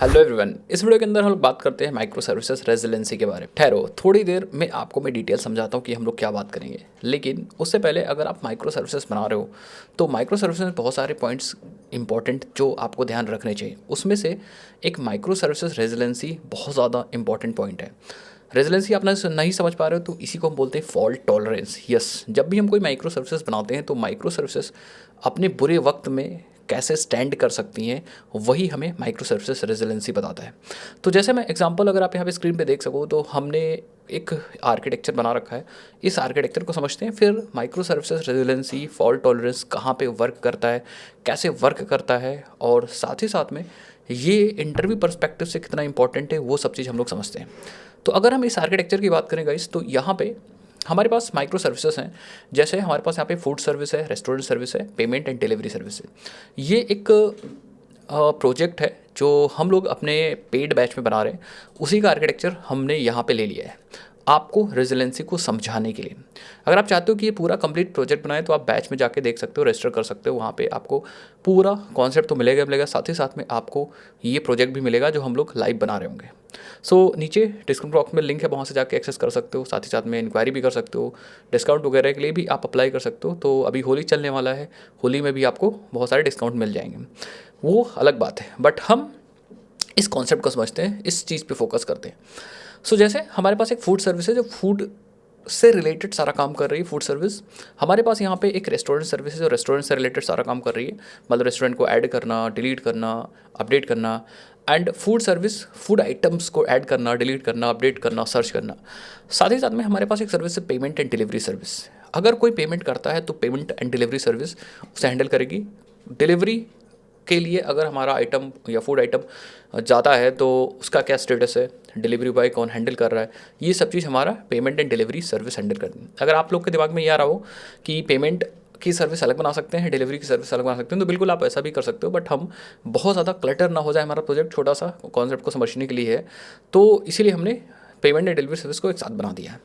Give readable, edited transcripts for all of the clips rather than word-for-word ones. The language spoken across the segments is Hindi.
Hello everyone. इस वीडियो के अंदर हम लोग बात करते हैं माइक्रो सर्विसेज रेजिलेंसी के बारे में। ठहरो, थोड़ी देर में आपको मैं डिटेल समझाता हूँ कि हम लोग क्या बात करेंगे। लेकिन उससे पहले अगर आप माइक्रो सर्विसेज बना रहे हो तो माइक्रो सर्विसेज में बहुत सारे पॉइंट्स इंपॉर्टेंट जो आपको ध्यान रखने चाहिए। उसमें से एक माइक्रो सर्विसेज रेजिलेंसी बहुत ज़्यादा इंपॉर्टेंट पॉइंट है। रेजिलेंसी आप नहीं समझ पा रहे हो तो इसी को हम बोलते हैं फॉल्ट टॉलरेंस। यस, जब भी हम कोई माइक्रो सर्विसेज बनाते हैं तो माइक्रो सर्विसेज अपने बुरे वक्त में कैसे स्टैंड कर सकती हैं, वही हमें माइक्रो सर्विसेज रेजिलेंसी बताता है। तो जैसे मैं एग्जांपल अगर आप यहाँ पे स्क्रीन पे देख सको तो हमने एक आर्किटेक्चर बना रखा है। इस आर्किटेक्चर को समझते हैं, फिर micro services resiliency, fault tolerance कहाँ पे वर्क करता है, कैसे वर्क करता है, और साथ ही साथ में ये इंटरव्यू पर्सपेक्टिव से कितना इंपॉर्टेंट है, वो सब चीज़ हम लोग समझते हैं। तो अगर हम इस आर्किटेक्चर की बात करें गाइस, तो यहाँ पे हमारे पास माइक्रो सर्विसेज हैं। जैसे हमारे पास यहाँ पे फूड सर्विस है, रेस्टोरेंट सर्विस है, पेमेंट एंड डिलीवरी सर्विस है। ये एक प्रोजेक्ट है जो हम लोग अपने पेड बैच में बना रहे हैं। उसी का आर्किटेक्चर हमने यहाँ पे ले लिया है आपको रेजिलेंसी को समझाने के लिए। अगर आप चाहते हो कि ये पूरा कंप्लीट प्रोजेक्ट बनाए तो आप बैच में जाके देख सकते हो, रजिस्टर कर सकते हो। वहाँ पे आपको पूरा कॉन्सेप्ट तो मिलेगा, साथ ही साथ में आपको ये प्रोजेक्ट भी मिलेगा जो हम लोग लाइव बना रहे होंगे। सो नीचे डिस्क्रिप्शन बॉक्स में लिंक है, वहाँ से जाके एक्सेस कर सकते हो। साथ ही साथ में इंक्वायरी भी कर सकते हो, डिस्काउंट वगैरह के लिए भी आप अप्लाई कर सकते हो। तो अभी होली चलने वाला है, होली में भी आपको बहुत सारे डिस्काउंट मिल जाएंगे, वो अलग बात है। बट हम इस कॉन्सेप्ट को समझते हैं, इस चीज़ पे फोकस करते हैं। सो जैसे हमारे पास एक फूड सर्विस है जो फूड से रिलेटेड सारा काम कर रही है, फूड सर्विस। हमारे पास यहाँ पे एक रेस्टोरेंट सर्विस है जो रेस्टोरेंट से रिलेटेड सारा काम कर रही है, मतलब रेस्टोरेंट को ऐड करना, डिलीट करना, अपडेट करना। And food service, food items को ऐड करना, डिलीट करना, अपडेट करना, सर्च करना। साथ ही साथ में हमारे पास एक सर्विस है पेमेंट एंड डिलीवरी सर्विस। अगर कोई पेमेंट करता है तो पेमेंट एंड डिलीवरी सर्विस उसे हैंडल करेगी। डिलीवरी के लिए अगर हमारा आइटम या फूड आइटम जाता है तो उसका क्या स्टेटस है, डिलीवरी बॉय कौन हैंडल कर रहा है, ये सब चीज़ हमारा payment and delivery service handle करती है। अगर आप लोग के दिमाग में ये आ रहा हो कि पेमेंट की सर्विस अलग बना सकते हैं, डिलीवरी की सर्विस अलग बना सकते हैं, तो बिल्कुल आप ऐसा भी कर सकते हो। बट हम बहुत ज़्यादा क्लटर ना हो जाए, हमारा प्रोजेक्ट छोटा सा कॉन्सेप्ट को समझने के लिए है, तो इसीलिए हमने पेमेंट एंड डिलीवरी सर्विस को एक साथ बना दिया है।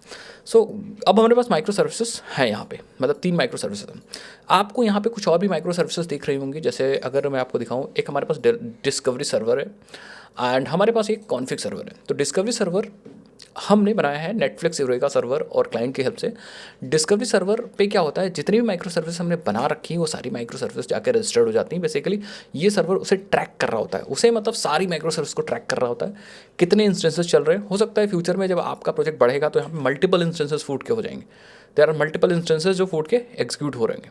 सो अब हमारे पास माइक्रो सर्विसेज हैं यहाँ पे, मतलब 3 माइक्रो सर्विसेज हैं। आपको यहाँ पे कुछ और भी माइक्रो सर्विसेज दिख रही होंगी। जैसे अगर मैं आपको दिखाऊँ, एक हमारे पास डिस्कवरी सर्वर है एंड हमारे पास एक कॉन्फिग सर्वर है। तो डिस्कवरी सर्वर हमने बनाया है नेटफ्लिक्स यूरेका सर्वर और क्लाइंट की हेल्प से। डिस्कवरी सर्वर पे क्या होता है, जितनी भी माइक्रो सर्विस हमने बना रखी है वो सारी माइक्रो सर्विस जाकर रजिस्टर्ड हो जाती हैं। बेसिकली ये सर्वर उसे ट्रैक कर रहा होता है, उसे मतलब सारी माइक्रो सर्विस को ट्रैक कर रहा होता है, कितने इंस्टेंसेस चल रहे हैं। हो सकता है फ्यूचर में जब आपका प्रोजेक्ट बढ़ेगा तो यहाँ पे मल्टीपल इंस्टेंसेस फूड के हो जाएंगे। देयर आर मल्टीपल इंस्टेंसेस जो फूड के एग्जीक्यूट हो रहेंगे।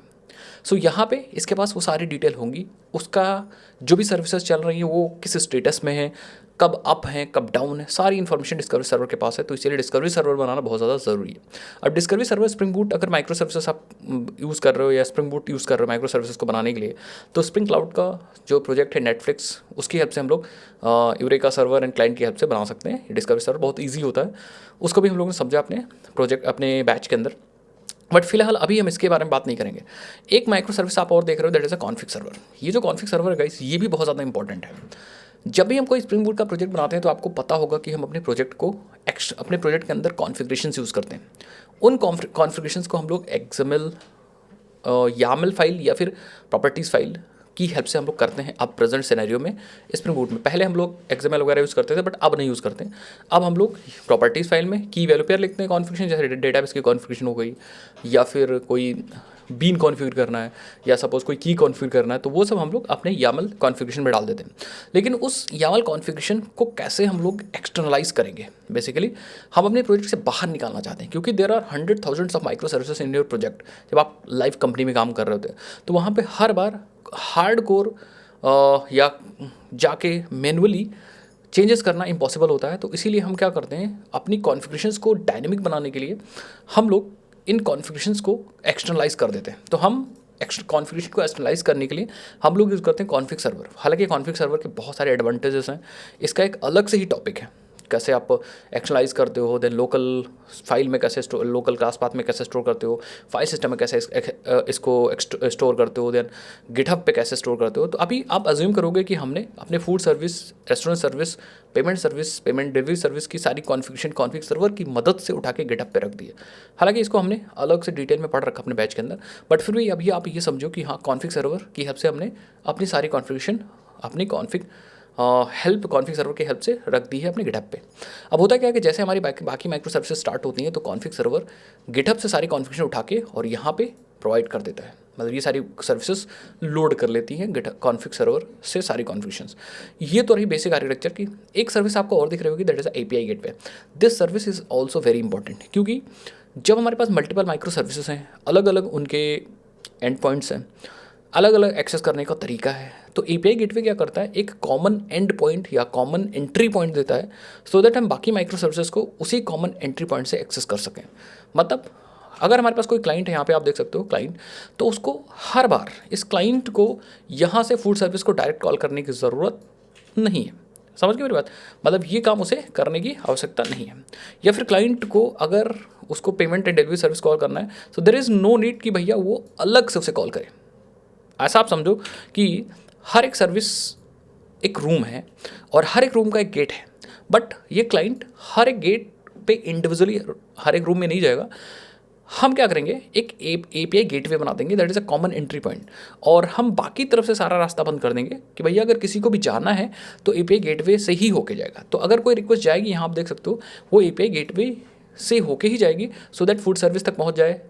सो यहाँ पे इसके पास वो सारी डिटेल होंगी, उसका जो भी सर्विसेज चल रही है वो किस स्टेटस में है, कब अप है कब डाउन है, सारी इन्फॉर्मेशन डिस्कवरी सर्वर के पास है। तो इसीलिए डिस्कवरी सर्वर बनाना बहुत ज़्यादा ज़रूरी है। अब डिस्कवरी सर्वर स्प्रिंग बूट अगर माइक्रो सर्विसेज आप यूज़ कर रहे हो या स्प्रिंग बूट यूज़ कर रहे हो माइक्रो सर्विसेज को बनाने के लिए, तो स्प्रिंग क्लाउड का जो प्रोजेक्ट है नेटफ्लिक्स, उसकी हेल्प से हम लोग यूरेका सर्वर एंड क्लाइंट की हेल्प से बना सकते हैं। डिस्कवरी सर्वर बहुत ईजी होता है, उसको भी हम लोगों ने समझा अपने प्रोजेक्ट, अपने बैच के अंदर। बट फिलहाल अभी हम इसके बारे में बात नहीं करेंगे। एक माइक्रो सर्विस आप और देख रहे हो, that is a config server. ये जो कॉन्फिग सर्वर है गाइस, ये भी बहुत ज़्यादा इंपॉर्टेंट है। जब भी हम कोई स्प्रिंग बूट का प्रोजेक्ट बनाते हैं तो आपको पता होगा कि हम अपने प्रोजेक्ट को अपने प्रोजेक्ट के अंदर कॉन्फ़िगरेशन यूज़ करते हैं। उन कॉन्फ़िगरेशंस को हम लोग एक्सएमएल, यामल फाइल या फिर प्रॉपर्टीज़ फाइल की हेल्प से हम लोग करते हैं। अब प्रेजेंट सिनेरियो में स्प्रिंग बूट में पहले हम लोग एक्सएमएल वगैरह यूज़ करते थे, बट अब नहीं यूज़ करते। अब हम लोग प्रॉपर्टीज़ फाइल में की वैल्यू पेयर लिखते हैं कॉन्फ़िगरेशन, जैसे डेटाबेस की कॉन्फ़िगरेशन हो गई या फिर कोई बीन कॉन्फ़िगर करना है या सपोज़ कोई की कॉन्फ़िगर करना है, तो वो सब हम लोग अपने यामल कॉन्फ़िगरेशन में डाल देते हैं। लेकिन उस यामल कॉन्फ़िगरेशन को कैसे हम लोग एक्सटर्नलाइज करेंगे, बेसिकली हम अपने प्रोजेक्ट से बाहर निकालना चाहते हैं, क्योंकि there are 100,000 of micro services in your project. जब आप लाइव कंपनी में काम कर रहे होते हैं तो वहाँ पे हर बार हार्ड कोर या जाके मैनुअली चेंजेस करना इम्पॉसिबल होता है। तो इसीलिए हम क्या करते हैं, अपनी कॉन्फ़िगरेशंस को डायनेमिक बनाने के लिए हम लोग इन कॉन्फ़िगरेशंस को एक्सटर्नलाइज कर देते हैं। तो हम कॉन्फ़िगरेशन को एक्सटर्नलाइज करने के लिए हम लोग यूज़ करते हैं कॉन्फ़िग सर्वर। हालांकि कॉन्फ़िग सर्वर के बहुत सारे एडवांटेजेस हैं, इसका एक अलग से ही टॉपिक है, कैसे आप एक्सटर्नलाइज करते हो, देन लोकल फाइल में कैसे स्टोर, लोकल क्लास पाथ में कैसे स्टोर करते हो, फाइल सिस्टम में कैसे इसको स्टोर करते हो, देन गिटहब पे कैसे स्टोर करते हो। तो अभी आप अज्यूम करोगे कि हमने अपने food service, restaurant service, payment delivery service की सारी कॉन्फ़िगरेशन कॉन्फ़िग सर्वर की मदद से उठा के गिटहब पे रख दी है। हालांकि इसको हमने अलग से डिटेल में पढ़ रखा अपने बैच के अंदर, बट फिर भी अभी आप ये समझो कि हाँ, कॉन्फ़िग सर्वर की हेल्प से हमने अपनी सारी कॉन्फ़िगरेशन, अपनी कॉन्फ़िग हेल्प कॉन्फिग सर्वर की हेल्प से रख दी है अपने गिटहब पे। अब होता क्या है कि जैसे हमारी बाकी माइक्रो सर्विसेज स्टार्ट होती हैं तो कॉन्फिग सर्वर गिटहब से सारी कॉन्फ़िगरेशन उठा के और यहाँ पे प्रोवाइड कर देता है, मतलब ये सारी सर्विसेज लोड कर लेती हैं गिटहब कॉन्फिग सर्वर से सारी कॉन्फ़िगरेशंस। ये तो रही बेसिक आर्किटेक्चर की। एक सर्विस आपको और दिख रही होगी, that is API gateway. This service is also very important, क्योंकि जब हमारे पास मल्टीपल माइक्रो सर्विसेज हैं, अलग अलग उनके एंड पॉइंट्स हैं, अलग अलग एक्सेस करने का तरीका है, तो API गेटवे क्या करता है, एक कॉमन एंड पॉइंट या कॉमन एंट्री पॉइंट देता है, सो दैट हम बाकी माइक्रो सर्विसेज को उसी कॉमन एंट्री पॉइंट से एक्सेस कर सकें। मतलब अगर हमारे पास कोई क्लाइंट है, यहाँ पे आप देख सकते हो क्लाइंट, तो उसको हर बार इस क्लाइंट को यहाँ से फूड सर्विस को डायरेक्ट कॉल करने की ज़रूरत नहीं है। समझ गए मेरी बात? मतलब ये काम उसे करने की आवश्यकता नहीं है। या फिर क्लाइंट को अगर उसको payment and delivery service call करना है, तो देयर इज़ नो नीड कि भैया वो अलग से उसे कॉल करे। ऐसा आप समझो कि हर एक सर्विस एक रूम है और हर एक रूम का एक गेट है, बट ये क्लाइंट हर एक गेट पे इंडिविजुअली हर एक रूम में नहीं जाएगा। हम क्या करेंगे, एक API गेटवे बना देंगे, that is a common entry point, और हम बाकी तरफ से सारा रास्ता बंद कर देंगे कि भैया अगर किसी को भी जाना है तो API गेटवे से ही होके जाएगा। तो अगर कोई रिक्वेस्ट जाएगी, यहाँ आप देख सकते हो, वो API गेटवे से होके ही जाएगी, सो दैट फूड सर्विस तक पहुँच जाए,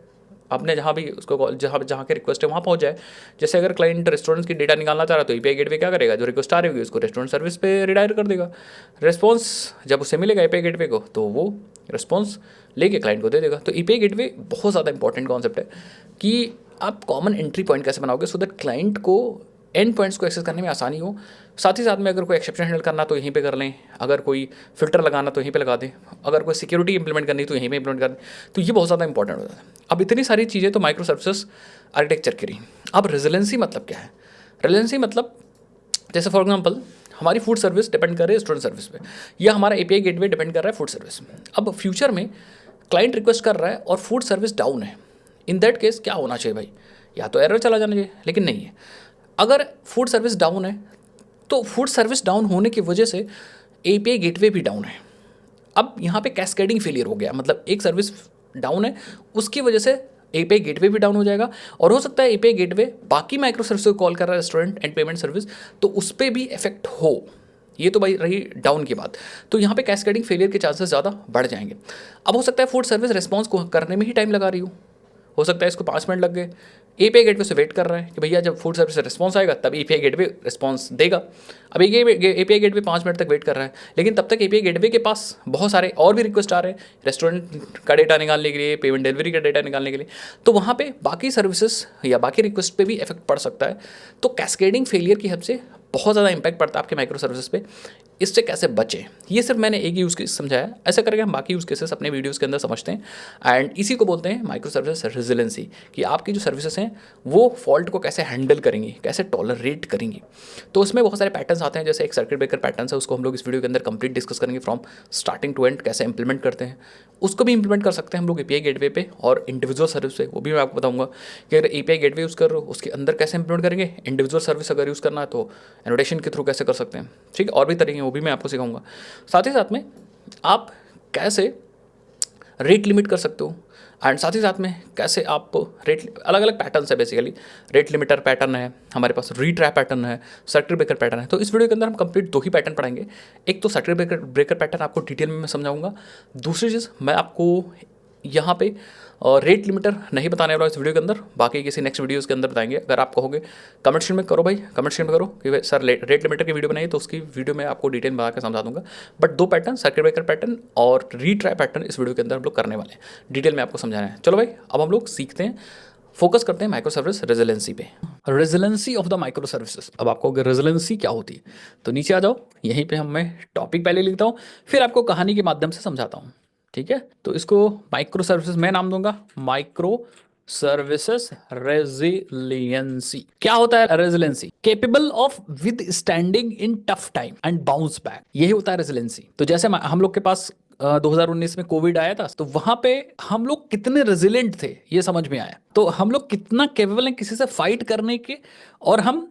आपने जहाँ भी उसको जहाँ के रिक्वेस्ट है वहाँ पहुँच जाए। जैसे अगर क्लाइंट रेस्टोरेंट्स की डेटा निकालना चाह रहा है तो API गेटवे क्या करेगा, जो रिक्वेस्ट आ रही होगी उसको रेस्टोरेंट सर्विस पे रिडायरेक्ट कर देगा। रिस्पॉन्स जब उसे मिलेगा API गेटवे को, तो वो रिस्पॉन्स लेके क्लाइंट को दे देगा। तो API गेटवे बहुत ज़्यादा इंपॉर्टेंट कॉन्सेप्ट है कि आप कॉमन एंट्री पॉइंट कैसे बनाओगे, सो दैट क्लाइंट को एंड पॉइंट्स को एक्सेस करने में आसानी हो। साथ ही साथ में अगर कोई एक्सेप्शन हैंडल करना तो यहीं पे कर लें, अगर कोई फिल्टर लगाना तो यहीं पे लगा दें, अगर कोई सिक्योरिटी इंप्लीमेंट करनी तो यहीं पे इंप्लीमेंट कर दें। तो ये बहुत ज़्यादा इंपॉर्टेंट होता है। अब इतनी सारी चीज़ें तो माइक्रो सर्विसेज आर्किटेक्चर की रही। अब रेजिलेंसी मतलब क्या है? रेजिलेंसी मतलब जैसे फॉर एग्जाम्पल हमारी फूड सर्विस डिपेंड कर रही है रेस्टोरेंट सर्विस पे, या हमारा API गेटवे डिपेंड कर रहा है फूड सर्विस। अब फ्यूचर में क्लाइंट रिक्वेस्ट कर रहा है और फूड सर्विस डाउन है, इन दैट केस क्या होना चाहिए भाई? या तो एरर चला जाना चाहिए, लेकिन नहीं है। अगर फूड सर्विस डाउन है तो फूड सर्विस डाउन होने की वजह से API गेटवे भी डाउन है। अब यहाँ पे कैस्केडिंग फेलियर हो गया, मतलब एक सर्विस डाउन है, उसकी वजह से API गेटवे भी डाउन हो जाएगा, और हो सकता है API गेटवे बाकी माइक्रो सर्विस को कॉल कर रहा है, रेस्टोरेंट एंड पेमेंट सर्विस, तो उस पर भी इफेक्ट हो। ये तो भाई रही डाउन की बात। तो यहाँ पे कैस्केडिंग फेलियर के चांसेस ज़्यादा बढ़ जाएंगे। अब हो सकता है फूड सर्विस रिस्पॉन्स को करने में ही टाइम लगा रही हो सकता है इसको 5 मिनट लग गए, API गेटवे से वेट कर रहा है कि भैया जब फूड सर्विस रिस्पॉन्स आएगा तब API गेटवे रिस्पॉन्स देगा। अब API गेटवे 5 मिनट तक वेट कर रहा है, लेकिन तब तक API गेटवे के पास बहुत सारे और भी रिक्वेस्ट आ रहे हैं रेस्टोरेंट का डेटा निकालने के लिए, पेमेंट डिलीवरी का डेटा निकालने के लिए, तो वहाँ पे बाकी सर्विसेज या बाकी रिक्वेस्ट पे भी इफेक्ट पड़ सकता है। तो कैस्केडिंग फेलियर की हद से बहुत ज़्यादा इंपैक्ट पड़ता है आपके माइक्रो सर्विसेज पे। इससे कैसे बचें, ये सिर्फ मैंने एक यूज़ केस समझाया, ऐसा करके हम बाकी यूज़ केसेस अपने वीडियोस के अंदर समझते हैं। एंड इसी को बोलते हैं माइक्रो सर्विस रेजिलेंसी, कि आपकी जो सर्विसेज हैं वो फॉल्ट को कैसे हैंडल करेंगी, कैसे टॉलरेट करेंगी। तो उसमें बहुत सारे पैटर्न्स आते हैं, जैसे एक सर्किट ब्रेकर पैटर्न है, उसको हम लोग इस वीडियो के अंदर कंप्लीट डिस्कस करेंगे फ्रॉम स्टार्टिंग टू एंड, कैसे इंप्लीमेंट करते हैं। उसको भी इंप्लीमेंट कर सकते हैं हम लोग API गेटवे पे और इंडिविजुअल सर्विस पे, वो भी मैं आपको बताऊंगा कि अगर API गेटवे यूज़ कर रहे हो उसके अंदर कैसे इंप्लीमेंट करेंगे, इंडिविजुअल सर्विस अगर यूज़ करना है तो एनोटेशन के थ्रू कैसे कर सकते हैं, ठीक है, और भी तरीके हैं वो भी मैं आपको सिखाऊंगा। साथ ही साथ में आप कैसे रेट लिमिट कर सकते हो, एंड साथ ही साथ में कैसे आप रेट, अलग अलग पैटर्न्स है बेसिकली, रेट लिमिटर पैटर्न है हमारे पास, रीट्रैप पैटर्न है, सर्किट ब्रेकर पैटर्न है। तो इस वीडियो के अंदर हम कंप्लीट 2 ही पैटर्न पढ़ाएंगे। एक तो सर्किट ब्रेकर पैटर्न आपको डिटेल में मैं समझाऊंगा, दूसरी चीज़ मैं आपको यहाँ पे रेट लिमिटर नहीं बताने वाला इस वीडियो के अंदर, बाकी किसी नेक्स्ट वीडियोस के अंदर बताएंगे। अगर आप कहोगे कमेंट सेक्शन में करो भाई, कमेंट सेक्शन में करो कि सर रेट लिमिटर की वीडियो बनाइए, तो उसकी वीडियो में आपको डिटेल बता के समझा दूंगा। But 2 pattern, circuit breaker pattern और रीट्राई पैटर्न, इस वीडियो के अंदर हम लोग करने वाले हैं, डिटेल में आपको समझाना है। चलो भाई अब हम लोग सीखते हैं, फोकस करते हैं माइक्रो सर्विस रेजिलेंसी पे। Resiliency of the micro services. अब आपको अगर रेजिलेंसी क्या होती है तो नीचे आ जाओ, यहीं पे मैं टॉपिक पहले लिखता हूँ, फिर आपको कहानी के माध्यम से समझाता हूँ, ठीक है। तो इसको माइक्रो सर्विसेज मैं नाम दूंगा माइक्रो सर्विसेज रेजिलियंसी। क्या होता है resiliency? Capable of with standing in tough time and bounce back, यही होता है रेजिलेंसी। तो जैसे हम लोग के पास 2019 में कोविड आया था, तो वहां पे हम लोग कितने रेजिलेंट थे ये समझ में आया। तो हम लोग कितना केपेबल हैं किसी से फाइट करने के, और हम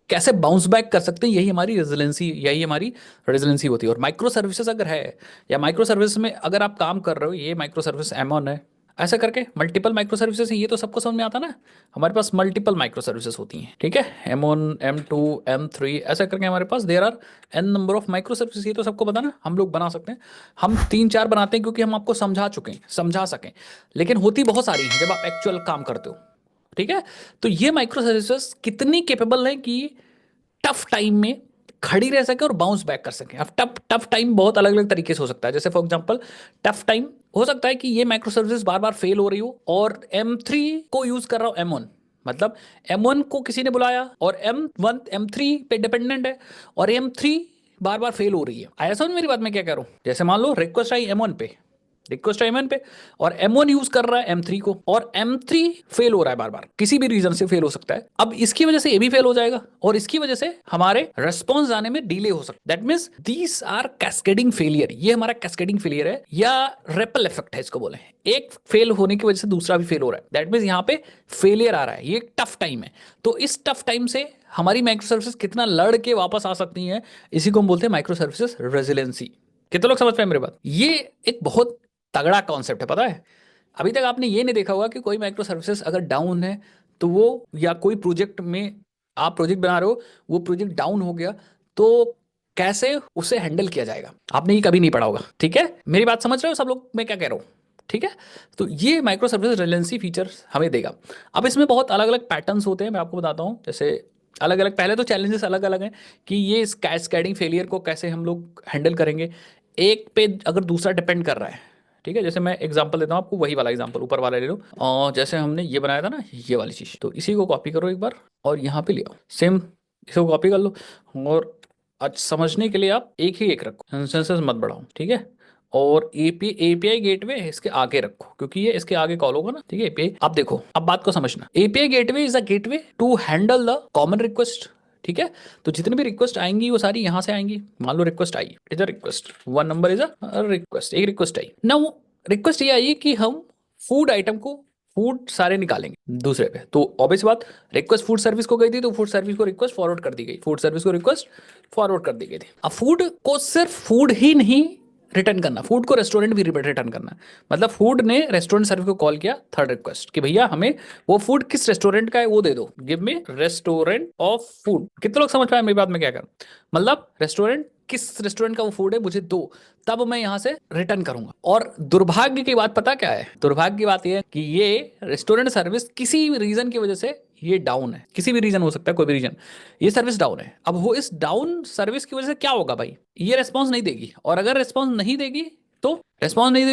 कैसे बाउंस बैक कर सकते हैं, यही हमारी रेजिलेंसी, यही हमारी रेजिलेंसी होती है। और माइक्रो सर्विसेज अगर है, या माइक्रो सर्विस में अगर आप काम कर रहे हो, ये माइक्रो सर्विस एमॉन है, ऐसा करके मल्टीपल माइक्रो सर्विसेज है, ये तो सबको समझ में आता ना। हमारे पास मल्टीपल माइक्रो सर्विसेज होती हैं, ठीक है, M1 M2 M3 ऐसा करके हमारे पास there are n number of micro services, ये तो सबको पता ना, हम लोग बना सकते हैं। हम 3-4 बनाते हैं क्योंकि हम आपको समझा चुके हैं, समझा सकें, लेकिन होती बहुत सारी हैं जब आप एक्चुअल काम करते हो, ठीक है। तो ये माइक्रो सर्विसेज कितनी केपेबल है कि टफ टाइम में खड़ी रह सके और बाउंस बैक कर सके। अब टफ टफ टाइम बहुत अलग अलग तरीके से हो सकता है। जैसे फॉर एग्जांपल टफ टाइम हो सकता है कि ये माइक्रो सर्विसेज बार बार फेल हो रही हो और M3 को यूज कर रहा हो M1, मतलब M1 को किसी ने बुलाया और M1 M3 पे डिपेंडेंट है और M3 बार बार फेल हो रही है। आया समझ मेरी बात, मैं क्या कह रहा हूं? जैसे मान लो रिक्वेस्ट आई M1 पे, रिक्वेस्ट M1 पे, और M1 यूज कर रहा है M3 को, और M3 फेल हो रहा है बार बार, किसी भी रीजन से फेल हो सकता है। अब इसकी वजह से ये भी फेल हो जाएगा और इसकी वजह से हमारे रेस्पॉन्स आने में डिले हो सकता है। That means these are cascading failure. ये हमारा कैस्केडिंग फेलियर है या रिपल इफेक्ट है, इसको बोले। एक फेल होने की वजह से दूसरा भी फेल हो रहा है, दैट मींस यहाँ पे फेलियर आ रहा है। ये एक टफ टाइम है। तो इस टफ टाइम से हमारी माइक्रो सर्विसेज कितना लड़ के वापस आ सकती है, इसी को हम बोलते हैं माइक्रो सर्विसेज रेजिलेंसी। कितने लोग समझ पाए मेरी बात? ये एक बहुत तगड़ा कॉन्सेप्ट है, पता है। अभी तक आपने ये नहीं देखा होगा कि कोई माइक्रो सर्विसेज अगर डाउन है तो वो, या कोई प्रोजेक्ट में आप प्रोजेक्ट बना रहे हो, वो प्रोजेक्ट डाउन हो गया तो कैसे उसे हैंडल किया जाएगा, आपने ये कभी नहीं पढ़ा होगा, ठीक है। मेरी बात समझ रहे हो सब लोग मैं क्या कह रहा हूँ, ठीक है। तो ये माइक्रो सर्विसेज रिलेंसी फीचर हमें देगा। अब इसमें बहुत अलग अलग पैटर्न्स होते हैं, मैं आपको बताता हूँ। जैसे अलग अलग, पहले तो चैलेंजेस अलग अलग हैं कि ये इस कैस्केडिंग फेलियर को कैसे हम लोग हैंडल करेंगे, एक पे अगर दूसरा डिपेंड कर रहा है, ठीक है। जैसे मैं एग्जांपल देता हूँ आपको, वही वाला एग्जांपल ऊपर वाला ले लो। और जैसे हमने ये बनाया था ना, ये वाली चीज़, तो इसी को कॉपी करो एक बार और यहाँ पे ले आओ, सेम इसको कॉपी कर लो। और आज समझने के लिए आप एक ही एक रखो, इंस्टेंसेस मत बढ़ाओ, ठीक है। और एपीआई गेटवे इसके आगे रखो, क्योंकि ये इसके आगे कॉल होगा ना, ठीक है। एपीआई, अब देखो, अब बात को समझना। API gateway is a gateway to handle the common request, ठीक है। तो जितनी भी रिक्वेस्ट आएंगी वो सारी यहां से आएंगी। मान लो रिक्वेस्ट आई, is a request, one number is a request, एक रिक्वेस्ट आई ना। वो रिक्वेस्ट ये आई कि हम फूड आइटम को, फूड सारे निकालेंगे दूसरे पे। तो ऑब्वियस बात, रिक्वेस्ट फूड सर्विस को गई थी तो फूड सर्विस को रिक्वेस्ट फॉरवर्ड कर दी गई, फूड सर्विस को रिक्वेस्ट फॉरवर्ड कर दी गई थी। अब फूड को सिर्फ फूड ही नहीं रिटर्न करना, फूड को रेस्टोरेंट भी रिटर्न करना। मतलब फूड ने रेस्टोरेंट सर्विस को कॉल किया, थर्ड रिक्वेस्ट, कि भैया हमें वो फूड किस रेस्टोरेंट का है वो दे दो, give me restaurant of food. कितने लोग समझ पाए मेरी बात में क्या कर, मतलब रेस्टोरेंट, किस रेस्टोरेंट का वो फूड है मुझे दो, तब मैं यहां से रिटर्न करूंगा। और दुर्भाग्य की बात पता क्या है? दुर्भाग्य की बात यह है कि ये रेस्टोरेंट सर्विस किसी रीजन की वजह से ये डाउन है, किसी भी रीजन हो सकता है, कोई भी रीजन, ये सर्विस डाउन है। अब वो इस डाउन सर्विस की वजह से क्या होगा भाई, ये रेस्पॉन्स नहीं देगी, और अगर रेस्पॉन्स नहीं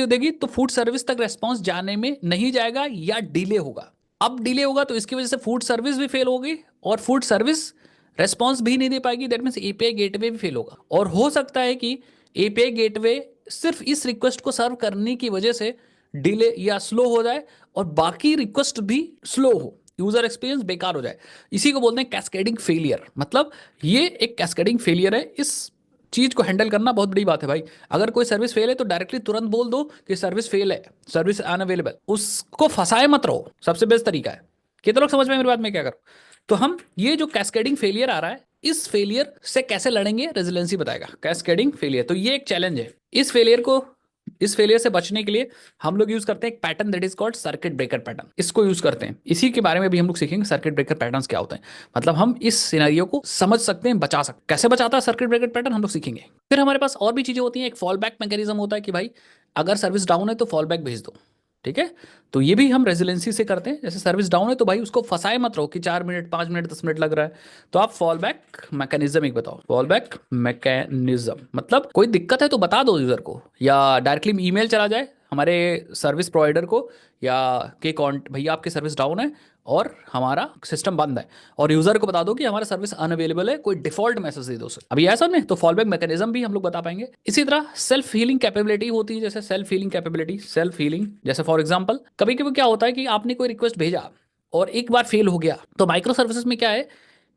देगी तो फूड सर्विस तक रेस्पॉन्स जाने में नहीं जाएगा या डिले होगा। अब डिले होगा तो इसकी वजह से फूड सर्विस भी फेल होगी और फूड सर्विस रेस्पॉन्स भी नहीं दे पाएगी। दैट मीन्स एपीआई गेटवे भी फेल होगा। और हो सकता है कि एपीआई गेटवे सिर्फ इस रिक्वेस्ट को सर्व करने की वजह से डिले या स्लो हो जाए और बाकी रिक्वेस्ट भी स्लो हो, यूजर एक्सपीरियंस बेकार हो जाए। इसी को बोलते हैं कैस्केडिंग फेलियर। मतलब ये एक कैस्केडिंग फेलियर है। इस चीज को हैंडल करना बहुत बड़ी बात है भाई। अगर कोई सर्विस फेल है तो डायरेक्टली तुरंत बोल दो कि सर्विस फेल है, सर्विस अनअवेलेबल, उसको फंसाए मत रहो, सबसे बेस्ट तरीका है। कितने लोग समझ में मेरी बात में क्या करो। तो हम ये जो कैस्केडिंग फेलियर आ रहा है, इस फेलियर से कैसे लड़ेंगे, रेजिलेंसी बताएगा। कैस्केडिंग फेलियर, तो ये एक चैलेंज है। इस फेलियर से बचने के लिए हम लोग यूज करते हैं एक pattern that is called circuit breaker pattern. इसको यूज करते हैं, इसी के बारे में भी हम लोग सीखेंगे, सर्किट ब्रेकर पैटर्न्स क्या होते हैं। मतलब हम इस सिनेरियो को समझ सकते हैं, बचा सकते, कैसे बचाता है सर्किट ब्रेकर पैटर्न हम लोग सीखेंगे। फिर हमारे पास और भी चीजें होती हैं। एक फॉल बैक मैकेनिज्म होता है कि भाई अगर सर्विस डाउन है तो फॉल बैक भेज दो, ठीक है। तो ये भी हम रेजिलेंसी से करते हैं। जैसे सर्विस डाउन है तो भाई उसको फंसाए मत रहो कि 4 मिनट 5 मिनट 10 मिनट लग रहा है, तो आप फॉल बैक मैकेनिज्म एक बताओ। फॉल बैक मैकेनिज्म मतलब कोई दिक्कत है तो बता दो यूजर को, या डायरेक्टली ईमेल चला जाए हमारे सर्विस प्रोवाइडर को, या कि भैया आपकी सर्विस डाउन है और हमारा सिस्टम बंद है, और यूजर को बता दो कि हमारा सर्विस अनअवेलेबल है, कोई डिफॉल्ट मैसेज दे दो सर। अभी ऐसा नहीं, तो फॉल बैक मैकेनिज्म भी हम लोग बता पाएंगे। इसी तरह सेल्फ हीलिंग कैपेबिलिटी होती है। जैसे self healing capability, self healing, जैसे फॉर एग्जांपल कभी कभी क्या होता है कि आपने कोई रिक्वेस्ट भेजा और एक बार फेल हो गया, तो माइक्रो सर्विसेज में क्या है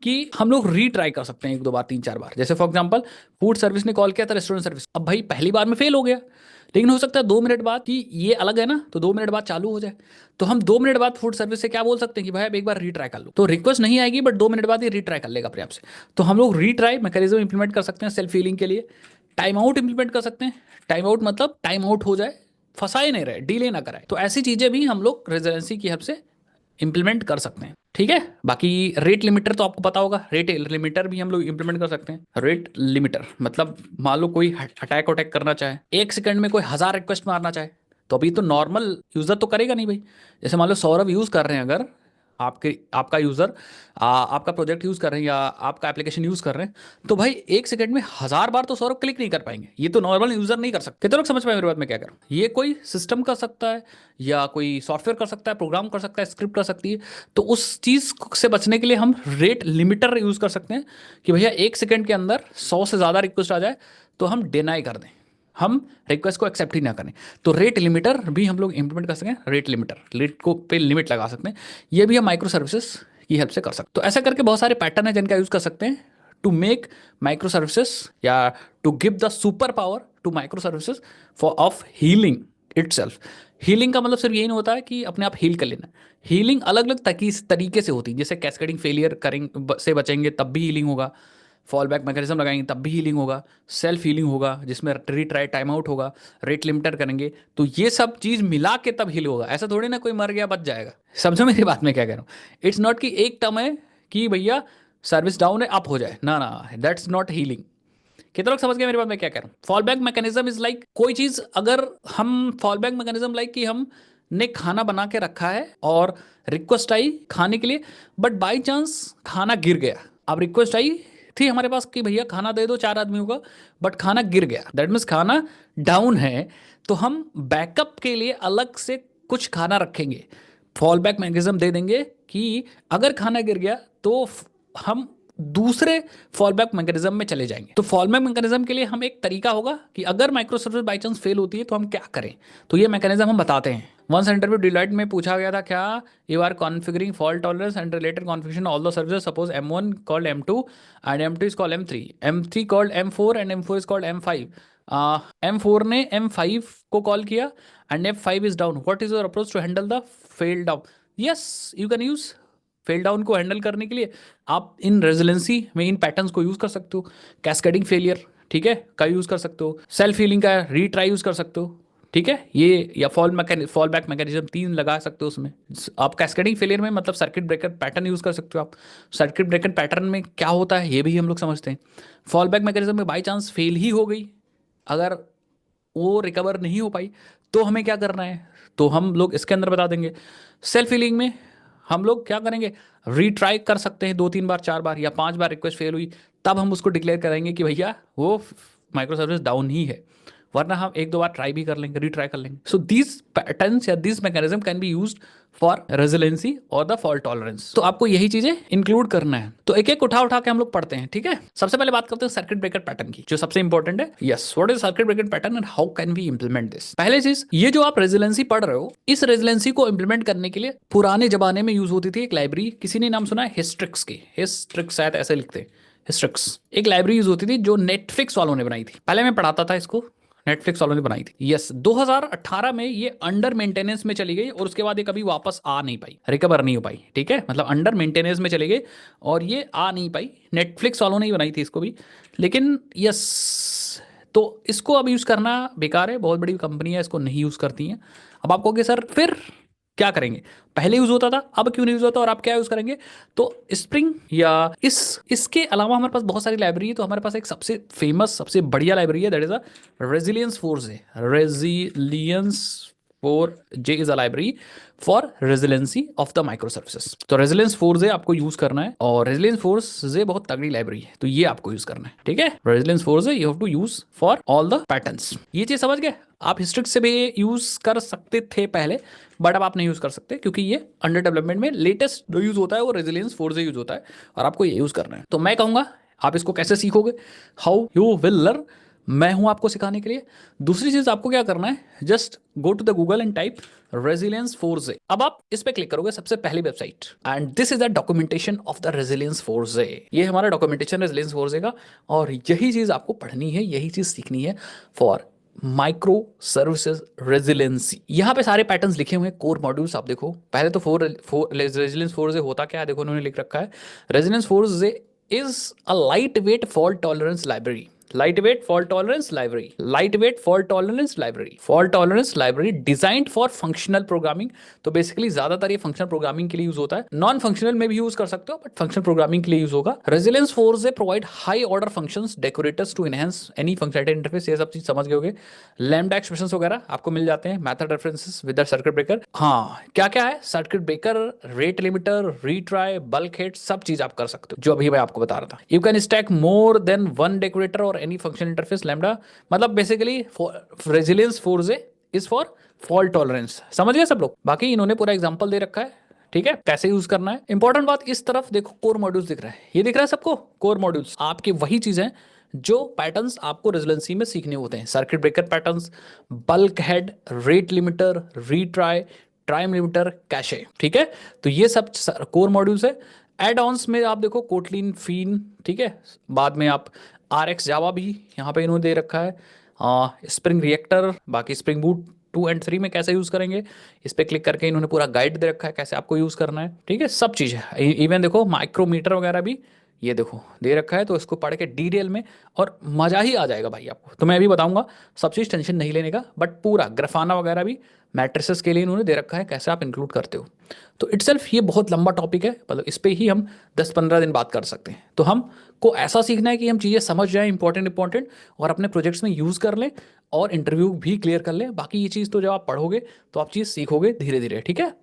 कि हम लोग रीट्राई कर सकते हैं 1-2 बार 3-4 बार। जैसे फॉर एग्जांपल फूड सर्विस ने कॉल किया था रेस्टोरेंट सर्विस, अब भाई पहली बार में फेल हो गया, लेकिन हो सकता है 2 मिनट बाद, कि ये अलग है ना, तो 2 मिनट बाद चालू हो जाए। तो हम 2 मिनट बाद फूड सर्विस से क्या बोल सकते हैं कि भाई आप एक बार रीट्राई कर लो। तो रिक्वेस्ट नहीं आएगी बट 2 मिनट बाद ये रीट्राई कर लेगा अपने आप से। तो हम लोग रीट्राई मैकेनिज्म इंप्लीमेंट कर सकते हैं सेल्फ हीलिंग के लिए। टाइम आउट इंप्लीमेंट कर सकते हैं। टाइम आउट मतलब टाइम आउट हो जाए, फंसाए नहीं रहे, डिले ना कराए। तो ऐसी चीज़ें भी हम लोग रेजिलेंसी की हेल्प से इंप्लीमेंट कर सकते हैं, ठीक है। बाकी रेट लिमिटर तो आपको पता होगा, रेट लिमिटर भी हम लोग इंप्लीमेंट कर सकते हैं। रेट लिमिटर मतलब मान लो कोई अटैक अटैक करना चाहे, 1 सेकंड में कोई 1000 रिक्वेस्ट मारना चाहे, तो अभी तो नॉर्मल यूजर तो करेगा नहीं भाई। जैसे मान लो सौरभ यूज कर रहे हैं, अगर आपका यूजर आपका प्रोजेक्ट यूज कर रहे हैं या आपका एप्लीकेशन यूज कर रहे हैं, तो भाई 1 सेकंड में 1000 बार तो सौरभ क्लिक नहीं कर पाएंगे, ये तो नॉर्मल यूजर नहीं कर सकते। कितने लोग समझ पाए मेरी बात में क्या कर रहा हूं? ये कोई सिस्टम कर सकता है या कोई सॉफ्टवेयर कर सकता है, प्रोग्राम कर सकता है, स्क्रिप्ट कर सकती है। तो उस चीज से बचने के लिए हम रेट लिमिटर यूज कर सकते हैं कि भैया 1 सेकंड के अंदर 100 से ज्यादा रिक्वेस्ट आ जाए तो हम डिनाई कर दें, हम रिक्वेस्ट को एक्सेप्ट ही ना करें। तो रेट लिमिटर भी हम लोग इंप्लीमेंट कर सकते हैं। रेट लिमिटर, रेट को पे लिमिट लगा सकते हैं, ये भी हम माइक्रो सर्विसेज की हेल्प से कर सकते हैं। तो ऐसा करके बहुत सारे पैटर्न है जिनका यूज कर सकते हैं टू मेक माइक्रो सर्विसेज या to give the super power to micro services for of healing itself. Healing का मतलब सिर्फ यही नहीं होता है कि अपने आप हील कर लेना। हीलिंग अलग अलग तरीके से होती है, जैसे कैस्केडिंग फेलियर करेंगे से बचेंगे तब भी हीलिंग होगा, फॉल बैक मैकेनिज्म लगाएंगे तब भी हीलिंग होगा, सेल्फ हीलिंग होगा जिसमें रीट्राई टाइम आउट होगा, रेट लिमिटर करेंगे, तो ये सब चीज मिला के तब हील होगा। ऐसा थोड़ी ना कोई मर गया बच जाएगा। समझो मेरी बात में क्या कह रहा हूँ? इट्स नॉट कि एक टर्म है कि भैया सर्विस डाउन है अप हो जाए, ना ना, दैट्स नॉट हीलिंग। कितने लोग समझ गए मेरी बात में क्या कह रहा हूँ? Fall back mechanism is like कोई चीज, अगर हम फॉल बैक मैकेनिज्म लाइक कि हम ने खाना बना के रखा है और रिक्वेस्ट आई खाने के लिए, बट बाई चांस खाना गिर गया। अब रिक्वेस्ट आई थी हमारे पास कि भैया खाना दे दो 4 आदमियों का, बट खाना गिर गया, दैट मीन्स खाना डाउन है। तो हम बैकअप के लिए अलग से कुछ खाना रखेंगे, फॉल बैक मैकेनिज्म दे देंगे कि अगर खाना गिर गया तो हम दूसरे फॉल बैक मैकेनिज्म में चले जाएंगे। तो फॉल बैक मैकेनिज्म के लिए हम एक तरीका होगा कि अगर micro service by chance fail होती है तो हम क्या करें, तो ये मैकेनिज्म हम बताते हैं। वंस इंटरव्यू डिलॉयट में पूछा गया था, क्या you are configuring fault tolerance and related configuration all the services, suppose M1 called M2 and M2 is called M3, M3 called M4 and M4 is called M5। M4 ने M5 को कॉल किया and F5 is down, what is your approach to handle the fail down? Yes, you can use fail down को हैंडल करने के लिए आप इन रेजिलेंसी में इन पैटर्न्स को यूज कर सकते हो। कैस्केडिंग फेलियर, ठीक है, का यूज कर सकते हो। सेल्फ हीलिंग का रीट्राई यूज कर सकते हो, ठीक है, ये या फॉल बैक मैकेनिज्म 3 लगा सकते हो उसमें। आप कैस्केडिंग फेलियर में मतलब सर्किट ब्रेकर पैटर्न यूज कर सकते हो। आप सर्किट ब्रेकर पैटर्न में क्या होता है ये भी हम लोग समझते हैं। फॉल बैक मैकेनिज्म में बाई चांस फेल ही हो गई, अगर वो रिकवर नहीं हो पाई तो हमें क्या करना है, तो हम लोग इसके अंदर बता देंगे। सेल्फ हीलिंग में हम लोग क्या करेंगे, रीट्राई कर सकते हैं 2-3 बार 4 बार या 5 बार रिक्वेस्ट फेल हुई, तब हम उसको डिक्लेयर करेंगे कि भैया वो माइक्रो सर्विस डाउन ही है, वरना हम 1-2 बार ट्राई भी कर लेंगे, रीट्राई कर लेंगे। सो दीज पैटर्न्स या this mechanism can be used for resiliency और द फॉल्ट टॉलरेंस। तो आपको यही चीजें इंक्लूड करना है। तो एक एक उठा उठा के हम लोग पढ़ते हैं, ठीक है। सबसे पहले बात करते हैं सर्किट ब्रेकर पैटर्न की, जो सबसे इंपॉर्टेंट है। Yes, what is circuit breaker pattern and how can we implement this? पहले चीज, ये जो आप रेजिलेंसी पढ़ रहे हो, इस रेजिलेंसी को इंप्लीमेंट करने के लिए पुराने जमाने में यूज होती थी एक लाइब्रेरी, किसी ने नाम सुना है हिस्ट्रिक्स की? हिस्ट्रिक्स शायद ऐसे लिखते हैं, हिस्ट्रिक्स। एक लाइब्रेरी यूज होती थी जो नेटफ्लिक्स वालों ने बनाई थी। पहले मैं पढ़ाता था इसको, नेटफ्लिक्स वालों ने बनाई थी। यस, 2018 में ये अंडर मेंटेनेंस में चली गई और उसके बाद ये कभी वापस आ नहीं पाई, रिकवर नहीं हो पाई, ठीक है। मतलब अंडर मेंटेनेंस में चली गई और ये आ नहीं पाई। नेटफ्लिक्स वालों ने ही बनाई थी इसको भी, लेकिन यस, तो इसको अब यूज़ करना बेकार है, बहुत बड़ी कंपनी है, इसको नहीं यूज़ करती हैं। अब आप कहोगे सर फिर क्या करेंगे, पहले यूज होता था अब क्यों नहीं यूज होता और आप क्या यूज करेंगे? तो स्प्रिंग या इसके अलावा हमारे पास बहुत सारी लाइब्रेरी है। तो हमारे पास एक सबसे फेमस सबसे बढ़िया लाइब्रेरी है, that is a resilience force है। Resilience 4J is a library for resiliency of the micro services. तो रेजिलेंस फोर्स आपको यूज करना है और रेजिलेंस फोर्स बहुत तगड़ी लाइब्रेरी है, तो ये आपको यूज करना है, ठीक है। Resilience force you have to use for all the patterns. ये चीज समझ गए? आप हिस्ट्रिक्स से भी यूज कर सकते थे पहले, बट अब आप नहीं यूज कर सकते क्योंकि ये अंडर डेवलपमेंट में लेटेस्ट जो यूज होता है वो रेजिलियंस फोर्स यूज होता है और आपको ये यूज करना है। तो मैं कहूंगा आप इसको कैसे सीखोगे, हाउ यू विल लर्न, मैं हूं आपको सिखाने के लिए। दूसरी चीज आपको क्या करना है, just go to the Google and type resilience force. अब आप इस पे क्लिक करोगे, सबसे पहली website, and this is the documentation of the resilience force. ये हमारा डॉक्यूमेंटेशन रेजिलियंस फोर्स का, और यही चीज आपको पढ़नी है, यही चीज सीखनी है फॉर माइक्रो सर्विसेज रेजिलेंसी। यहाँ पे सारे पैटर्न्स लिखे हुए हैं, कोर मॉड्यूल्स आप देखो। पहले तो रेजिलेंस फोर्स होता क्या है देखो, उन्होंने लिख रखा है resilience force is a light weight fault tolerance library light weight fault tolerance library, light weight fault tolerance library, fault tolerance library designed for functional programming. तो बेसिकली ज्यादातर ये फंक्शनल प्रोग्रामिंग के लिए यूज होता है, नॉन फंक्शनल में भी यूज कर सकते हो बट फंक्शनल प्रोग्रामिंग के लिए यूज होगा। रेजिलियंस फोर्स से provide high order functions decorators to enhance any functionality interface, ये सब चीज समझ गए होगे। लैम्डा एक्सप्रेशंस वगैरह आपको मिल जाते हैं, method references with the circuit breaker. हाँ क्या क्या है, circuit breaker, rate limiter, retry, bulk head, सब चीज आप कर सकते हो जो अभी मैं आपको बता रहा था। You can stack more than one decorator और एनी फंक्शन इंटरफेस लैम्डा, मतलब basically resilience force is for fault tolerance. समझ गए सब लोग? बाकी इन्होंने पूरा एग्जांपल दे रखा है, ठीक है, कैसे यूज करना है। इंपॉर्टेंट बात, इस तरफ देखो कोर मॉड्यूल्स दिख रहा है, ये दिख रहा है सबको, कोर मॉड्यूल्स आपके वही चीज है जो पैटर्न्स आपको रेजिलेंसी में सीखने होते हैं। Circuit breaker patterns, bulk head, rate limiter, retry, time limiter, cache, ठीक है। तो ये सब कोर मॉड्यूल्स है। एड ऑन्स में आप देखो कोटलिन, फीन, ठीक है। बाद में आप RX जावा भी यहाँ पे इन्होंने दे रखा है, स्प्रिंग रिएक्टर, बाकी स्प्रिंग बूट 2 और 3 में कैसे यूज करेंगे इस पे क्लिक करके इन्होंने पूरा गाइड दे रखा है कैसे आपको यूज करना है, ठीक है, सब चीज है। इवन देखो माइक्रोमीटर वगैरह भी ये देखो दे रखा है, तो इसको पढ़ के डिटेल में और मजा ही आ जाएगा भाई आपको। तो मैं अभी बताऊंगा, सब चीज टेंशन नहीं लेने का, बट पूरा ग्राफाना वगैरह भी मैट्रिसेस के लिए इन्होंने दे रखा है कैसे आप इंक्लूड करते हो। तो इटसेल्फ ये बहुत लंबा टॉपिक है, मतलब इस पे ही हम 10-15 दिन बात कर सकते हैं। तो हमको ऐसा सीखना है कि हम चीज़ें समझ जाएं इंपॉर्टेंट और अपने प्रोजेक्ट्स में यूज़ कर लें और इंटरव्यू भी क्लियर कर लें। बाकी ये चीज़ तो जब आप पढ़ोगे तो आप चीज़ सीखोगे धीरे धीरे, ठीक है।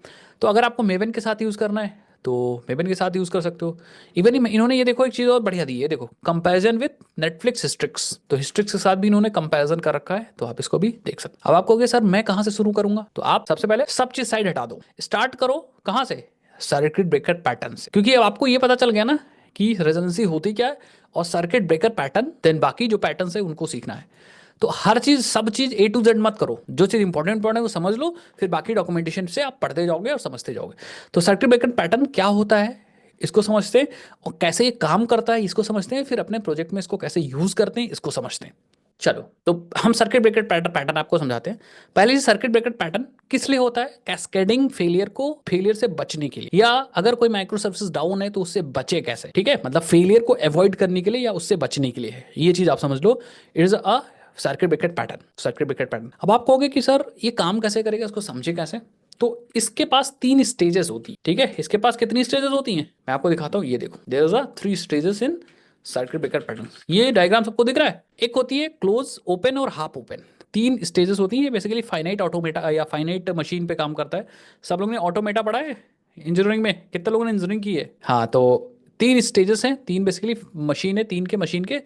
तो अगर आपको मेवन के साथ यूज़ करना है तो मेवन के साथ यूज़ कर सकते हो। इवन इन्होंने ये देखो एक चीज़ और बढ़िया दी है, देखो कंपैरिजन विद नेटफ्लिक्स हिस्ट्रिक्स, तो हिस्ट्रिक्स के साथ भी इन्होंने कंपैरिजन कर रखा है, तो आप इसको भी देख सकते हो। अब आप कहोगे सर मैं कहाँ से शुरू करूंगा, तो आप सबसे पहले सब चीज़ साइड हटा दो, स्टार्ट करो कहाँ से, सर्किट ब्रेकर पैटर्न से, क्योंकि अब आपको ये पता चल गया ना कि रेजोनेंसी होती क्या है और सर्किट ब्रेकर पैटर्न, देन बाकी जो पैटर्न है उनको सीखना है। तो हर चीज सब चीज A to Z मत करो, जो चीज इंपॉर्टेंट है वो समझ लो, फिर बाकी डॉक्यूमेंटेशन से आप पढ़ते जाओगे और समझते जाओगे। तो सर्किट ब्रेकर पैटर्न क्या होता है इसको समझते हैं, और कैसे ये काम करता है इसको समझते हैं, फिर अपने प्रोजेक्ट में इसको कैसे यूज करते हैं इसको समझते हैं। चलो तो हम सर्किट ब्रेकर पैटर्न आपको समझाते हैं। पहले सर्किट ब्रेकर पैटर्न किस लिए होता है, कैस्केडिंग फेलियर से बचने के लिए, या अगर कोई माइक्रो सर्विसेज डाउन है तो उससे बचे कैसे, ठीक है, मतलब फेलियर को अवॉइड करने के लिए या उससे बचने के लिए है, ये चीज आप समझ लो। It is a circuit breaker pattern, circuit breaker pattern. अब आप कहोगे कि सर ये काम कैसे करेगा, इसको समझे कैसे। तो इसके पास 3 स्टेजेस होती है, ठीक है। इसके पास कितनी स्टेजेस होती हैं मैं आपको दिखाता हूँ, ये देखो there is a 3 stages in circuit breaker pattern. ये डायग्राम सबको दिख रहा है। एक होती है क्लोज, ओपन और हाफ ओपन, 3 स्टेजेस होती है। बेसिकली फाइनाइट ऑटोमेटा या फाइनाइट मशीन पे काम करता है। सब लोगों ने ऑटोमेटा पढ़ा है इंजीनियरिंग में, कितने लोगों ने इंजीनियरिंग की है। हाँ तो 3 स्टेजेस हैं, 3 बेसिकली मशीन है, 3 के मशीन के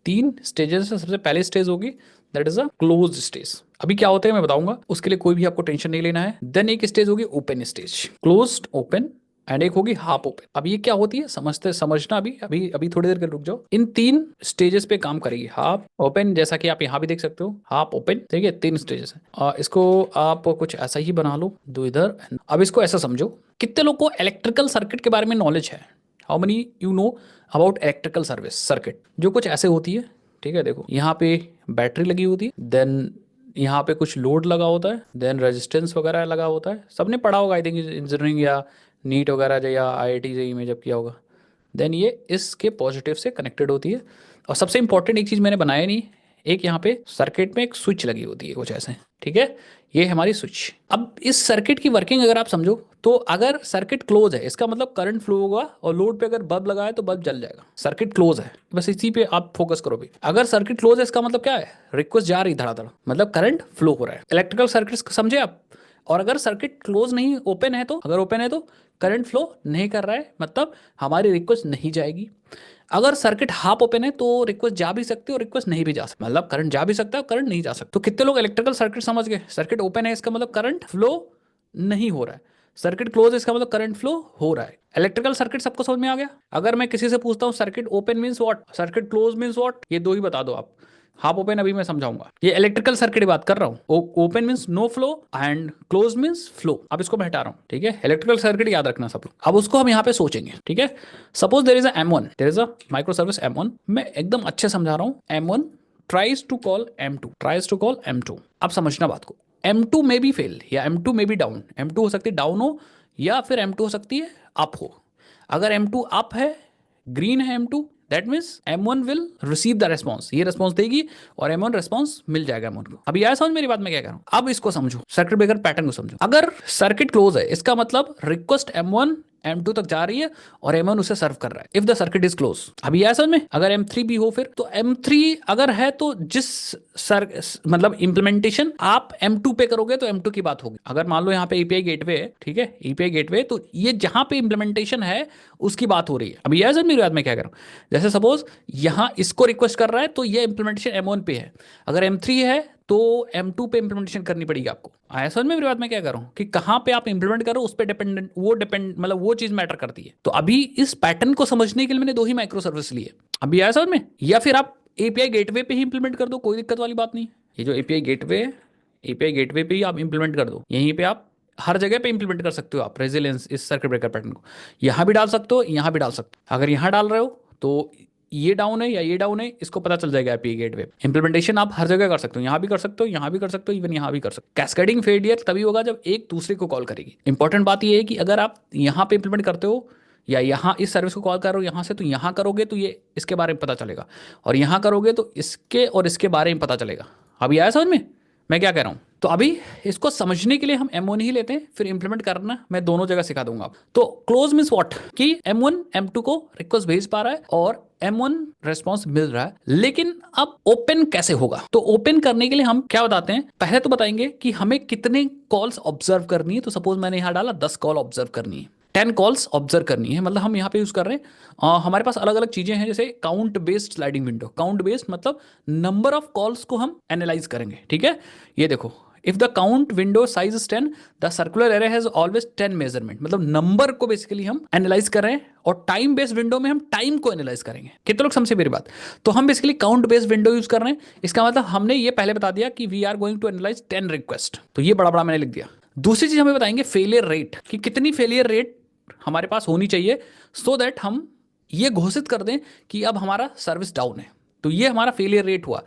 3 स्टेजेस है। सबसे पहले स्टेज होगी that is a close stage. अभी क्या होते हैं मैं बताऊंगा, उसके लिए कोई भी आपको टेंशन नहीं लेना है। देन एक स्टेज होगी open stage, closed open, and एक होगी हाफ ओपन। अब ये क्या होती है समझना, अभी अभी अभी थोड़ी देर के रुक जाओ। इन 3 स्टेजेस पे काम करेगी, हाफ ओपन, जैसा कि आप यहाँ भी देख सकते हो, हाफ ओपन, ठीक है, 3 स्टेजेस है। इसको आप कुछ ऐसा ही बना लो, दो इधर। अब इसको ऐसा समझो, कितने लोग को इलेक्ट्रिकल सर्किट के बारे में नॉलेज है, how many you know about electrical service circuit, जो कुछ ऐसे होती है, ठीक है। देखो यहाँ पे बैटरी लगी होती है, देन यहाँ पे कुछ लोड लगा होता है, देन रेजिस्टेंस वगैरह लगा होता है, सबने पढ़ा होगा आई थिंक इंजीनियरिंग या नीट वगैरह या IIT जेईई में जब किया होगा। देन ये इसके पॉजिटिव से कनेक्टेड होती है। और सबसे इंपॉर्टेंट एक चीज़ मैंने बनाया नहीं, एक यहाँ पे सर्किट में एक स्विच लगी होती है कुछ ऐसे, ठीक है, ये हमारी स्विच। अब इस सर्किट की वर्किंग अगर आप समझो, तो अगर सर्किट क्लोज है इसका मतलब करंट फ्लो होगा, और लोड पे अगर बल्ब लगाए तो बल्ब जल जाएगा। सर्किट क्लोज है, बस इसी पे आप फोकस करो भी। अगर सर्किट क्लोज है इसका मतलब क्या है, रिक्वेस्ट जा रही धड़ाधड़, मतलब करंट फ्लो हो रहा है। इलेक्ट्रिकल सर्किट समझे आप। और अगर सर्किट क्लोज नहीं, ओपन है, तो अगर ओपन है तो करंट फ्लो नहीं कर रहा है, मतलब हमारी रिक्वेस्ट नहीं जाएगी। अगर सर्किट हाफ ओपन है तो रिक्वेस्ट जा भी सकती है और रिक्वेस्ट नहीं भी जा सकती, मतलब करंट जा भी सकता है और करंट नहीं जा सकता। तो कितने लोग इलेक्ट्रिकल सर्किट समझ गए, सर्किट ओपन है इसका मतलब करंट फ्लो नहीं हो रहा है, सर्किट क्लोज है इसका मतलब करंट फ्लो हो रहा है। इलेक्ट्रिकल सर्किट सबको समझ में आ गया। अगर मैं किसी से पूछता हूँ circuit open means what, circuit close means what, ये 2 ही बता दो आप। हाफ ओपन अभी मैं समझाऊंगा, ये इलेक्ट्रिकल सर्किट की बात कर रहा हूँ। Open means no flow and close means flow. अब इसको मैं हटा रहा हूँ, ठीक है, इलेक्ट्रिकल सर्किट याद रखना सब लोग। अब उसको हम यहाँ पे सोचेंगे, ठीक है। Suppose there is a M1, there is a micro service M1, मैं एकदम अच्छे समझा रहा हूँ। M1 tries to call M2, अब समझना बात को। M2 में भी फेल या M2 में भी डाउन, M2 हो सकती है डाउन हो या फिर M2 हो सकती है अप हो। अगर M2 अप है, ग्रीन है M2, that means M1 will receive the response, ये रेस्पॉन्स देगी और M1 रेस्पॉन्स मिल जाएगा M1 को। अभी आया समझ मेरी बात, मैं क्या कह रहा हूं? अब इसको समझो, सर्किट ब्रेकर पैटर्न को समझो। अगर सर्किट क्लोज है, इसका मतलब रिक्वेस्ट M1 M2 तक जा रही है और M1 उसे सर्व कर रहा है, if the circuit is close. अभी आया समझ में? अगर M3 भी हो फिर तो M3 अगर है तो जिस मतलब इंप्लीमेंटेशन आप M2 पे करोगे तो M2 की बात होगी। अगर मान लो यहाँ पे API गेटवे है, ठीक है, API गेटवे, तो ये जहां पे इंप्लीमेंटेशन है उसकी बात हो रही है। अभी आया समझ मेरी बात, मैं क्या कर रहा हूँ? जैसे सपोज यहाँ इसको रिक्वेस्ट कर रहा है तो ये इंप्लीमेंटेशन M1 पे है, अगर M3 है तो M2 पे इंप्लीमेंटेशन करनी पड़ेगी आपको। आया समझ में मेरी बात, मैं क्या कर रहा हूँ कि कहाँ पे आप इंप्लीमेंट करो उस पर डिपेंडेंट, वो डिपेंड मतलब वो चीज मैटर करती है। तो अभी इस पैटर्न को समझने के लिए मैंने दो ही माइक्रो सर्विस लिए। अभी आया समझ में? या फिर आप एपीआई गेटवे पे ही इंप्लीमेंट कर दो, कोई दिक्कत वाली बात नहीं। ये जो एपीआई गेटवे है, एपीआई गेटवे पे ही आप इंप्लीमेंट कर दो, यहीं पे आप हर जगह पे इंप्लीमेंट कर सकते हो आप रेजिलियंस इस सर्किट ब्रेकर पैटर्न को। यहां भी डाल सकते हो, यहां भी डाल सकते हो। अगर यहां डाल रहे हो तो ये डाउन है या ये डाउन है, इसको पता चल जाएगा एपीआई गेटवे। इंप्लीमेंटेशन आप हर जगह कर सकते हो, यहां भी कर सकते हो, यहां भी कर सकते हो, इवन यहां भी कर सकते हो। कैस्केडिंग फेलियर तभी होगा जब एक दूसरे को कॉल करेगी। इंपॉर्टेंट बात ये है कि अगर आप यहां पे इंप्लीमेंट करते हो या यहाँ इस सर्विस को कॉल कर रहे हो यहाँ से, तो यहाँ करोगे तो ये इसके बारे में पता चलेगा, और यहाँ करोगे तो इसके और इसके बारे में पता चलेगा। अभी आया समझ में मैं क्या कह रहा हूँ? तो अभी इसको समझने के लिए हम M1 ही लेते हैं, फिर इंप्लीमेंट करना मैं दोनों जगह सिखा दूंगा आप। तो क्लोज मींस व्हाट, कि M1 M2 को रिक्वेस्ट भेज पा रहा है और M1 रेस्पॉन्स मिल रहा है, लेकिन अब ओपन कैसे होगा? तो ओपन करने के लिए हम क्या बताते हैं, पहले तो बताएंगे कि हमें कितने कॉल्स ऑब्जर्व करनी है। तो सपोज मैंने यहां डाला 10 कॉल ऑब्जर्व करनी है, 10 कॉल्स ऑब्जर्व करनी है, मतलब हम यहाँ पे यूज कर रहे हैं हमारे पास अलग अलग चीजें हैं, जैसे count based sliding window. Count based मतलब नंबर ऑफ कॉल्स को हम एनालाइज करेंगे, ठीक है। ये देखो, if the count window size is 10, the circular array has always 10 measurement, मतलब नंबर को बेसिकली हम एनालाइज कर रहे हैं, और टाइम बेस्ड विंडो में हम टाइम को एनालाइज करेंगे। कितने लोग समझे मेरी बात? तो हम basically count based window use कर रहे हैं, इसका मतलब हमने ये पहले बता दिया कि we are going to analyze 10 request, तो ये बड़ा बड़ा मैंने लिख दिया। दूसरी चीज हमें बताएंगे फेलियर रेट, कि कितनी फेलियर रेट हमारे पास होनी चाहिए, सो दैट हम ये घोषित कर दें कि अब हमारा सर्विस डाउन है। तो ये हमारा फेलियर रेट हुआ।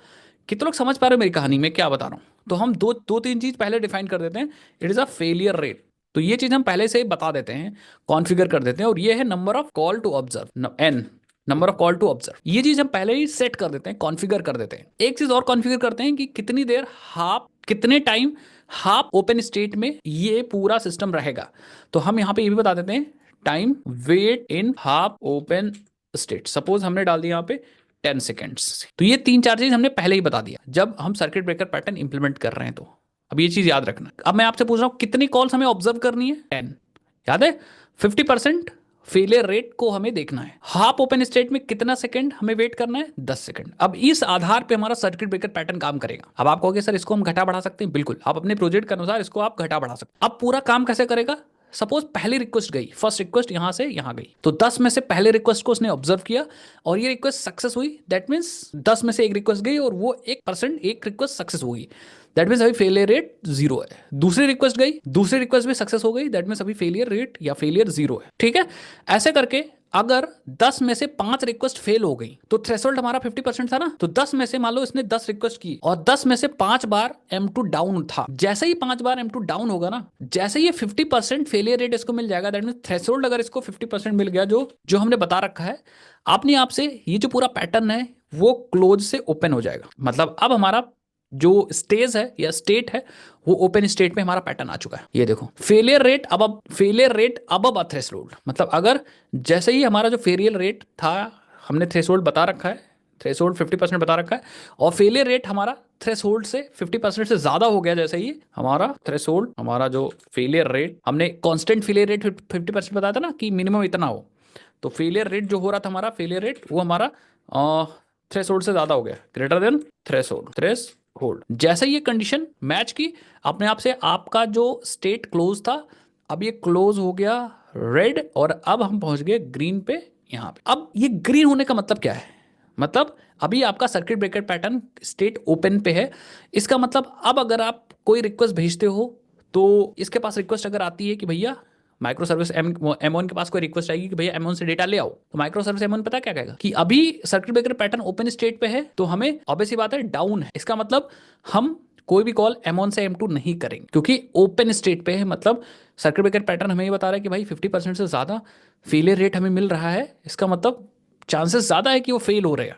कितने लोग समझ पा रहे हो मेरी कहानी में क्या बता रहा हूं? तो हम दो तीन चीज पहले डिफाइन कर देते हैं। It is a failure rate, तो ये चीज हम पहले से ही बता देते हैं, कॉन्फ़िगर कर देते हैं। और ये है number of call to observe, N, number of call to observe. ये चीज हम पहले ही सेट कर देते हैं, कॉन्फ़िगर कर देते हैं। एक चीज और कॉन्फ़िगर करते हैं कि कितनी देर हाफ, कितने टाइम हाफ ओपन स्टेट में ये पूरा सिस्टम रहेगा। तो हम यहां पे ये भी बता देते हैं, time wait in half open state. Suppose हमने डाल दिया यहाँ पे 10 सेकेंड्स। तो ये तीन चार चीज हमने पहले ही बता दिया जब हम सर्किट ब्रेकर पैटर्न इंप्लीमेंट कर रहे हैं। तो अब ये चीज याद रखना। अब मैं आपसे पूछ रहा हूं कितनी कॉल्स हमें ऑब्जर्व करनी है? 10, याद है? 50% फेलियर रेट को हमें देखना है। हाफ ओपन स्टेट में कितना सेकंड हमें वेट करना है? 10 सेकंड। अब इस आधार पे हमारा सर्किट ब्रेकर पैटर्न काम करेगा। अब आप कहोगे सर इसको हम घटा बढ़ा सकते हैं, बिल्कुल, आप अपने प्रोजेक्ट के अनुसार इसको आप घटा बढ़ा सकते हैं। अब पूरा काम कैसे करेगा? सपोज पहली रिक्वेस्ट गई, फर्स्ट रिक्वेस्ट यहां से यहां गई, तो 10 में से पहले रिक्वेस्ट को उसने ऑब्जर्व किया और ये रिक्वेस्ट सक्सेस हुई। दैट मीन्स 10 में से एक रिक्वेस्ट गई और वो 1% एक रिक्वेस्ट सक्सेस हुई। दैट मीन्स अभी फेलियर रेट 0 है। दूसरी रिक्वेस्ट गई, दूसरी रिक्वेस्ट भी सक्सेस हो गई, दैट मीन्स अभी फेलियर रेट या फेलियर 0 है, ठीक है। ऐसे करके अगर 10 में से 5 रिक्वेस्ट फेल हो गई तो थ्रेशोल्ड हमारा 50% था ना। तो 10 में से मान लो इसने 10 रिक्वेस्ट की और 10 में से 5 बार M2 डाउन था। जैसे ही 5 बार M2 डाउन होगा ना, जैसे ही 50% फेलियर रेट इसको मिल जाएगा, दैट मीन्स थ्रेशोल्ड अगर इसको 50% मिल गया, जो हमने बता रखा है अपने आप से, ये जो पूरा पैटर्न है वो क्लोज से ओपन हो जाएगा। मतलब अब हमारा जो स्टेज है या स्टेट है वो ओपन स्टेट में हमारा पैटर्न आ चुका है। ये देखो, फेलियर रेट अब फेलियर रेट अब थ्रेशोल्ड, मतलब अगर जैसे ही हमारा जो फेलियर रेट था, हमने थ्रेशोल्ड बता रखा है, थ्रेशोल्ड 50% बता रखा है, और फेलियर रेट हमारा थ्रेशोल्ड से 50% से ज्यादा हो गया। जैसे ही हमारा थ्रेशोल्ड, हमारा जो फेलियर रेट, हमने कांस्टेंट फेलियर रेट 50% बताया था ना कि मिनिमम इतना हो, तो फेलियर रेट जो हो रहा था हमारा, फेलियर रेट वो हमारा थ्रेशोल्ड से ज्यादा हो गया, ग्रेटर देन थ्रेशोल्ड होल्ड। जैसे ये कंडीशन मैच की, अपने आप से आपका जो स्टेट क्लोज था, अब ये क्लोज हो गया रेड, और अब हम पहुंच गए ग्रीन पे यहां पे। अब ये ग्रीन होने का मतलब क्या है? मतलब अभी आपका circuit breaker pattern state open पे है। इसका मतलब अब अगर आप कोई रिक्वेस्ट भेजते हो तो इसके पास रिक्वेस्ट अगर आती है कि भैया माइक्रो सर्विस M1 के पास कोई रिक्वेस्ट आएगी कि भैया M1 से डेटा ले आओ, तो माइक्रो सर्विस M1 पता क्या कहेगा कि अभी circuit breaker pattern open state पे है, तो हमें ऑब्वियस बात है डाउन है। इसका मतलब हम कोई भी कॉल M1 से M2 नहीं करेंगे क्योंकि ओपन स्टेट पे है। मतलब सर्किट ब्रेकर पैटर्न हमें ये बता रहा है कि भाई 50% से ज्यादा फेलियर रेट हमें मिल रहा है। इसका मतलब चांसेस ज़्यादा है कि वो फेल हो रहे हैं।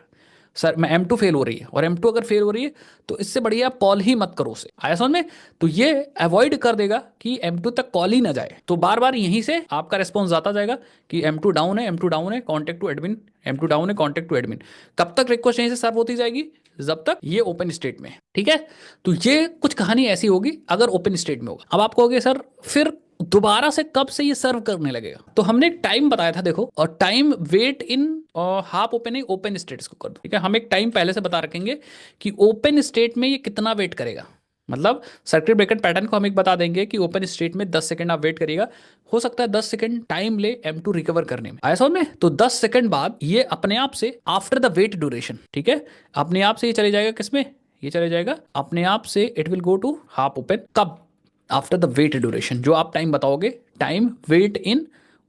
सर मैं M2 फेल हो रही है, और M2 अगर फेल हो रही है तो इससे बढ़िया कॉल ही मत करो उसे। आया समझ में? तो ये अवॉइड कर देगा कि M2 तक कॉल ही ना जाए। तो बार बार यहीं से आपका रिस्पॉन्स आता जाएगा कि M2 डाउन है, M2 डाउन है, contact to admin, M2 down है, कॉन्टेक्ट टू एडमिन। कब तक रिक्वेस्ट यहीं से सर्व होती जाएगी? जब तक ये ओपन स्टेट में है। ठीक है, तो ये कुछ कहानी ऐसी होगी अगर ओपन स्टेट में होगा। अब आप कहोगे सर फिर दोबारा से कब से ये सर्व करने लगेगा? तो हमने एक टाइम बताया था देखो, और time wait in half open open states को कर दो। ठीक है, हम एक टाइम पहले से बता रखेंगे कि ओपन स्टेट में ये कितना वेट करेगा। मतलब सर्किट ब्रेकर पैटर्न को हम एक बता देंगे कि ओपन स्टेट में 10 सेकंड आप वेट करिएगा। हो सकता है 10 सेकंड टाइम ले M2 रिकवर करने में। आया समझ में? तो 10 सेकंड बाद ये अपने आप से आफ्टर द वेट ड्यूरेशन, ठीक है, अपने आप से ये चले जाएगा किसमें? ये चले जाएगा अपने आप से, it will go to half open. कब? आफ्टर द वेट ड्यूरेशन, जो आप टाइम बताओगे, time wait in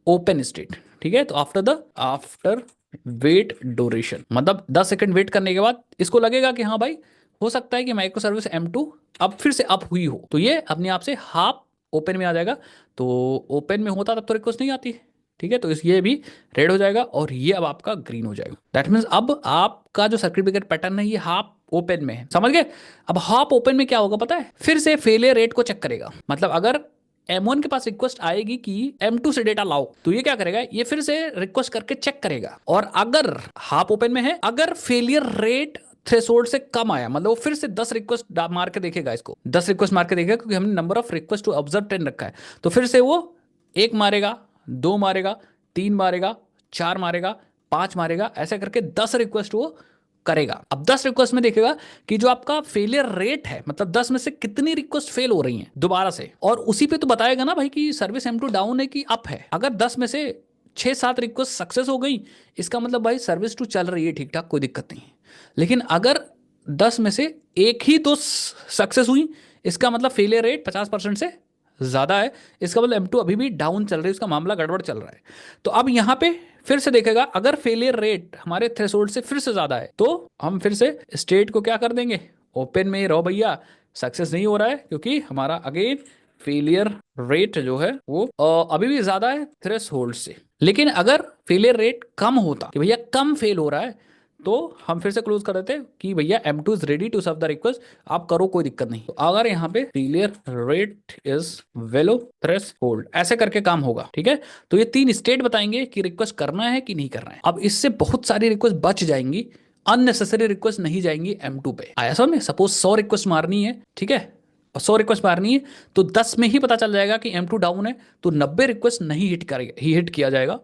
open state. ठीक है, तो आफ्टर वेट ड्यूरेशन मतलब 10 सेकंड वेट करने के बाद इसको लगेगा कि हाँ भाई हो सकता है कि माइक्रो सर्विस M2 अब फिर से अप हुई हो, तो ये अपने आप से हाफ ओपन में आ जाएगा। तो ओपन में होता तब तो रिक्वेस्ट नहीं आती। ठीक है, तो ये भी रेड हो जाएगा और ये अब आपका ग्रीन हो जाएगा। दैट मीन्स अब आपका जो सर्किट ब्रेकर पैटर्न है ये हाफ ओपन में है। समझ गए? अब हाफ ओपन में क्या होगा पता है? फिर से फेलियर रेट को चेक करेगा। मतलब अगर M1 के पास रिक्वेस्ट आएगी कि M2 से डेटा लाओ, तो ये क्या करेगा? ये फिर से रिक्वेस्ट करके चेक करेगा, और अगर हाफ ओपन में है, अगर फेलियर रेट थ्रेशोल्ड से कम आया, मतलब वो फिर से 10 रिक्वेस्ट मार के देखेगा, इसको 10 रिक्वेस्ट मार के देखेगा, क्योंकि हमने number of request to observe 10 रखा है। तो फिर से वो 1 मारेगा, 2 मारेगा, 3 मारेगा, 4 मारेगा, 5 मारेगा, ऐसे करके 10 रिक्वेस्ट वो करेगा। अब 10 रिक्वेस्ट में देखेगा कि जो आपका फेलियर रेट है, मतलब 10 में से कितनी रिक्वेस्ट फेल हो रही हैं दोबारा से, और उसी पे तो बताएगा ना भाई कि सर्विस M2 डाउन है कि अप है। अगर 10 में से 6-7 रिक्वेस्ट सक्सेस हो गई, इसका मतलब भाई सर्विस 2 चल रही है ठीक ठाक, कोई दिक्कत नहीं है। लेकिन अगर 10 में से एक ही दो सक्सेस हुई, इसका मतलब फेलियर रेट 50% से ज़्यादा है, इसका मतलब M2 अभी भी डाउन चल रही है, उसका मामला गड़बड़ चल रहा है। तो अब यहाँ पे फिर से देखेगा, अगर फेलियर रेट हमारे थ्रेशोल्ड से फिर से ज़्यादा है, तो हम फिर से स्टेट को क्या कर देंगे? ओपन में ही रहो भैया, सक्सेस नहीं हो रहा है, क्योंकि हमारा अगेन फेलियर रेट जो है वो अभी भी ज़्यादा है थ्रेशोल्ड से। लेकिन अगर फेलियर रेट कम होता कि भैया कम फेल हो रहा है, तो हम फिर से क्लोज कर देते कि भैया M2 is ready to serve the request, आप करो कोई दिक्कत नहीं। तो अगर यहाँ पे failure rate is below threshold, ऐसे करके काम होगा। ठीक है, तो ये 3 स्टेट बताएंगे कि रिक्वेस्ट करना है कि नहीं करना है। अब इससे बहुत सारी रिक्वेस्ट बच जाएंगी, अननेसेसरी रिक्वेस्ट नहीं जाएंगी M2 पे। आया समझ में? सपोज 100 रिक्वेस्ट मारनी है, ठीक है, और 100 रिक्वेस्ट मारनी है, तो 10 में ही पता चल जाएगा कि M2 डाउन है, तो 90 रिक्वेस्ट नहीं हिट किया जाएगा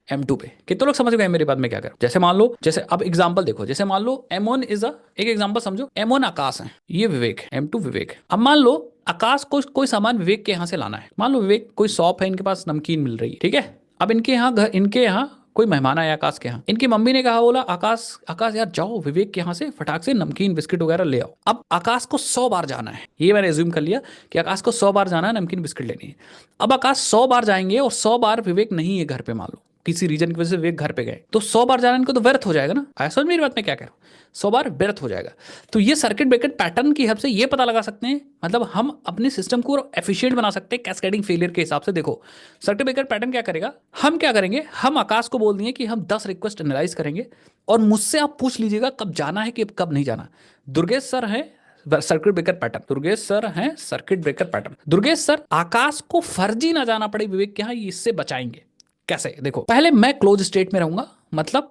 M2 पे। कितने लोग समझ गए मेरी बात में क्या कर? जैसे मान लो, जैसे अब एग्जांपल देखो, जैसे मान लो M1 इज एक एग्जांपल समझो, M1 आकाश है, ये विवेक, M2 विवेक है। अब मान लो आकाश को कोई सामान विवेक के यहाँ से लाना है। मान लो विवेक कोई शॉप है, इनके पास नमकीन मिल रही है, ठीक है। अब इनके यहाँ कोई मेहमान आया आकाश के यहाँ, इनकी मम्मी ने कहा, बोला आकाश आकाश यार जाओ विवेक के यहाँ से फटाक से नमकीन बिस्किट वगैरह ले आओ। अब आकाश को 100 बार जाना है, ये मैंने एज्यूम कर लिया कि आकाश को 100 बार जाना है नमकीन बिस्किट लेनी है। अब आकाश 100 बार जाएंगे और 100 बार विवेक नहीं है घर पे, मान लो किसी रीजन की वजह से विवेक घर पे गए, तो 100 बार जाना इनको तो व्यर्थ हो जाएगा ना। ऐसा मेरी बात में क्या कह रहा हूँ? 100 बार व्यर्थ हो जाएगा। तो ये सर्किट ब्रेकर पैटर्न की हेल्प से ये पता लगा सकते हैं, मतलब हम अपने सिस्टम को एफिशिएंट बना सकते हैं कैस्केडिंग फेलियर के हिसाब से। देखो सर्किट ब्रेकर पैटर्न क्या करेगा, हम क्या करेंगे, हम आकाश को बोल दिए कि हम 10 रिक्वेस्ट एनालाइज करेंगे, और मुझसे आप पूछ लीजिएगा कब जाना है कि कब नहीं जाना। दुर्गेश सर है circuit breaker pattern, Durgesh sir हैं circuit breaker pattern. Durgesh sir Akash को फर्जी ना जाना पड़े विवेक के यहाँ, इससे बचाएंगे। कैसे? देखो पहले मैं क्लोज स्टेट में रहूंगा, मतलब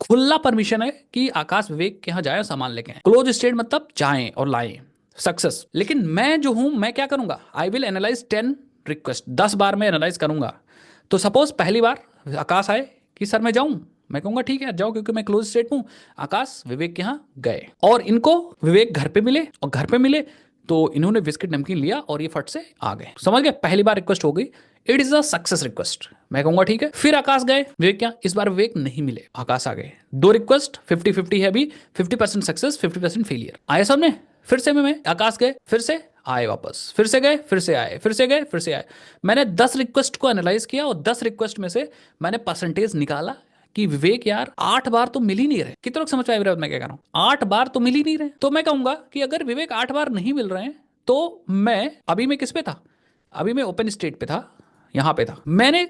खुला परमिशन है कि आकाश विवेक के यहाँ जाए सामान लेके आए। क्लोज स्टेट मतलब जाएं और लाएं सक्सेस। लेकिन मैं जो हूं, मैं क्या करूंगा, आई विल एनालाइज 10 रिक्वेस्ट, 10 बार मैं एनालाइज करूंगा। तो सपोज पहली बार आकाश आए कि सर मैं जाऊं, मैं कहूंगा ठीक है जाओ, क्योंकि मैं क्लोज स्टेट हूं। आकाश विवेक के यहाँ गए, और इनको विवेक घर पे मिले, और घर पे मिले तो इन्होंने बिस्किट नमकीन लिया और ये फट से आ गए। समझ गए? पहली बार रिक्वेस्ट हो गई, it is a success request, मैं कहूंगा ठीक है। फिर आकाश गए विवेक क्या, इस बार विवेक नहीं मिले, आकाश आ गए। 2 रिक्वेस्ट 50-50 है अभी, 50% सक्सेस 50% फेलियर। आए सामने? फिर से मैं आकाश गए, फिर से आए वापस, फिर से गए, फिर से आए, फिर से गए, फिर से आए। मैंने 10 रिक्वेस्ट को एनालाइज किया, और 10 रिक्वेस्ट में से मैंने परसेंटेज निकाला कि विवेक यार 8 बार तो मिल ही नहीं रहे। कितने लोग समझ पाए मैं क्या कह रहा हूं? 8 बार तो मिल ही नहीं रहे। तो मैं कहूंगा कि अगर विवेक 8 बार नहीं मिल रहे हैं, तो मैं अभी मैं किस पे था, अभी मैं ओपन स्टेट पे था, यहां पे था। मैंने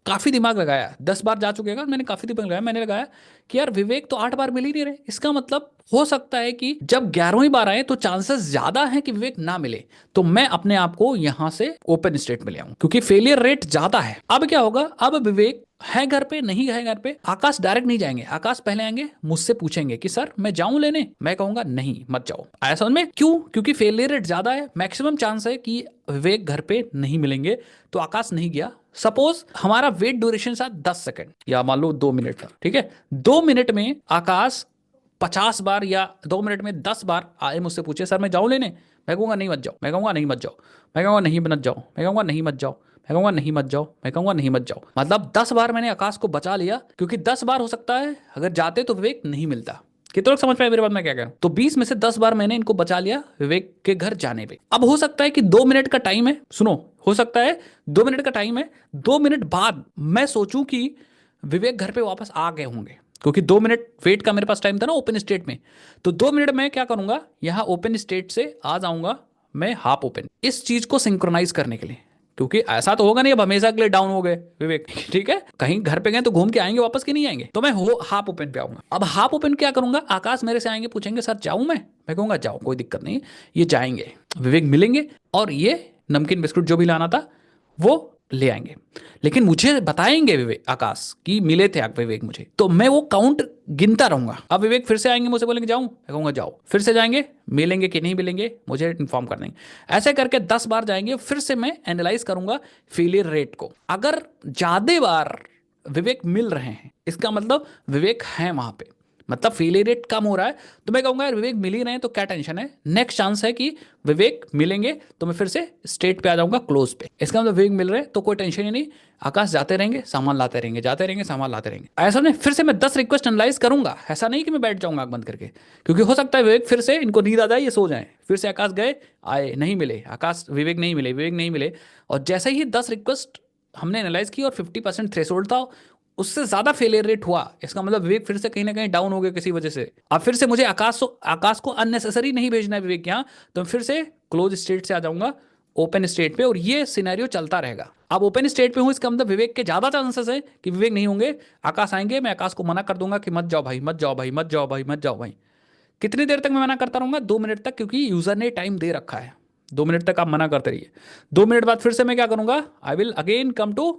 काफी दिमाग लगाया, 10 बार जा चुके हैं, मैंने काफी दिमाग लगाया, मैंने लगाया कि यार विवेक तो 8 बार मिल ही नहीं रहे, इसका मतलब हो सकता है कि जब 11वीं बार आए तो चांसेस ज्यादा है कि विवेक ना मिले, तो मैं अपने आप को यहां से ओपन स्टेट में ले आऊं, क्योंकि फेलियर रेट ज्यादा है। अब क्या होगा, अब विवेक है घर पे, नहीं है घर पे, आकाश डायरेक्ट नहीं जाएंगे, आकाश पहले आएंगे मुझसे पूछेंगे कि सर मैं जाऊं लेने, मैं कहूंगा नहीं मत जाओ। आया समझ में? क्यों? क्योंकि फेलियर रेट ज्यादा है, मैक्सिमम चांस है कि विवेक घर पे नहीं मिलेंगे, तो आकाश नहीं गया। सपोज हमारा वेट ड्यूरेशन था 10 सेकंड या मान लो 2 मिनट था, ठीक है, 2 मिनट में आकाश 50 बार या 2 मिनट में 10 बार आए मुझसे पूछे सर मैं जाऊं लेने, मैं कहूंगा नहीं मत जाओ, मैं कहूंगा नहीं मत जाओ, मैं कहूंगा नहीं मत जाओ, मैं कहूंगा नहीं मत जाओ, मैं कहूंगा नहीं मत जाओ, मैं कहूंगा नहीं मत जाओ। मतलब 10 बार मैंने आकाश को बचा लिया, क्योंकि 10 बार हो सकता है अगर जाते तो विवेक नहीं मिलता। कितने लोग समझ पाए मेरे बात मैं क्या कह रहा हूं? तो 20 में से 10 बार मैंने इनको बचा लिया विवेक के घर जाने पे। अब हो सकता है कि 2 मिनट का टाइम है, सुनो, हो सकता है 2 मिनट का टाइम है, 2 मिनट बाद मैं सोचूं कि विवेक घर पे वापस आ गए होंगे, क्योंकि 2 मिनट वेट का मेरे पास टाइम था ना ओपन स्टेट में। तो 2 मिनट में क्या करूंगा, यहां ओपन स्टेट से आ जाऊंगा मैं हाफ ओपन, इस चीज को सिंक्रोनाइज करने के लिए, क्योंकि ऐसा तो होगा नहीं अब हमेशा के लिए डाउन हो गए विवेक, ठीक है, कहीं घर पे गए तो घूम के आएंगे वापस के नहीं आएंगे, तो मैं हो हाफ ओपन पे आऊंगा। अब हाफ ओपन क्या करूंगा, आकाश मेरे से आएंगे पूछेंगे सर जाऊं मैं कहूंगा जाओ कोई दिक्कत नहीं, ये जाएंगे, विवेक मिलेंगे और ये नमकीन बिस्कुट जो भी लाना था वो ले आएंगे, लेकिन मुझे बताएंगे विवेक आकाश कि मिले थे आप विवेक मुझे, तो मैं वो काउंट गिनता रहूंगा। अब विवेक फिर से आएंगे मुझे बोलेंगे जाऊं, मैं कहूंगा जाओ, फिर से जाएंगे, मिलेंगे कि नहीं मिलेंगे मुझे इन्फॉर्म कर देंगे, ऐसे करके 10 बार जाएंगे, फिर से मैं एनालाइज करूंगा फेलियर रेट को। अगर ज्यादा बार विवेक मिल रहे हैं इसका मतलब विवेक है वहां पे, मतलब फेलियर रेट कम हो रहा है, तो मैं कहूंगा यार विवेक मिल ही रहे हैं तो क्या टेंशन है, नेक्स्ट चांस है कि विवेक मिलेंगे, तो मैं फिर से स्टेट पे आ जाऊंगा क्लोज पे, इसका मतलब विवेक मिल रहे हैं तो कोई टेंशन ही नहीं, आकाश जाते रहेंगे सामान लाते रहेंगे, जाते रहेंगे सामान लाते रहेंगे। ऐसा नहीं, फिर से मैं 10 रिक्वेस्ट एनालाइज करूंगा, ऐसा नहीं कि मैं बैठ जाऊंगा आंख बंद करके, क्योंकि हो सकता है विवेक फिर से इनको नींद आ जाए ये सो जाए, फिर से आकाश गए आए नहीं मिले, आकाश विवेक नहीं मिले, विवेक नहीं मिले, और जैसे ही 10 रिक्वेस्ट हमने एनालाइज की और 50% थ्रेशोल्ड था, उससे ज्यादा फेलियर रेट हुआ, इसका मतलब विवेक फिर से कहीं ना कहीं डाउन हो गया किसी वजह से। अब फिर से मुझे आकाश को अननेसेसरी नहीं भेजना है विवेक यहाँ, तो मैं फिर से क्लोज स्टेट से आ जाऊंगा ओपन स्टेट पे, और ये सिनेरियो चलता रहेगा। अब ओपन स्टेट पे हूं इसका मतलब विवेक के ज्यादा चांसेस है कि विवेक नहीं होंगे, आकाश आएंगे, मैं आकाश को मना कर दूंगा कि मत जाओ भाई, मत जाओ भाई, मत जाओ भाई, मत जाओ भाई। कितनी देर तक मैं मना करता रहूंगा? 2 मिनट तक, क्योंकि यूजर ने टाइम दे रखा है, 2 मिनट तक आप मना करते रहिए। 2 मिनट बाद फिर से मैं क्या करूंगा, I will again come to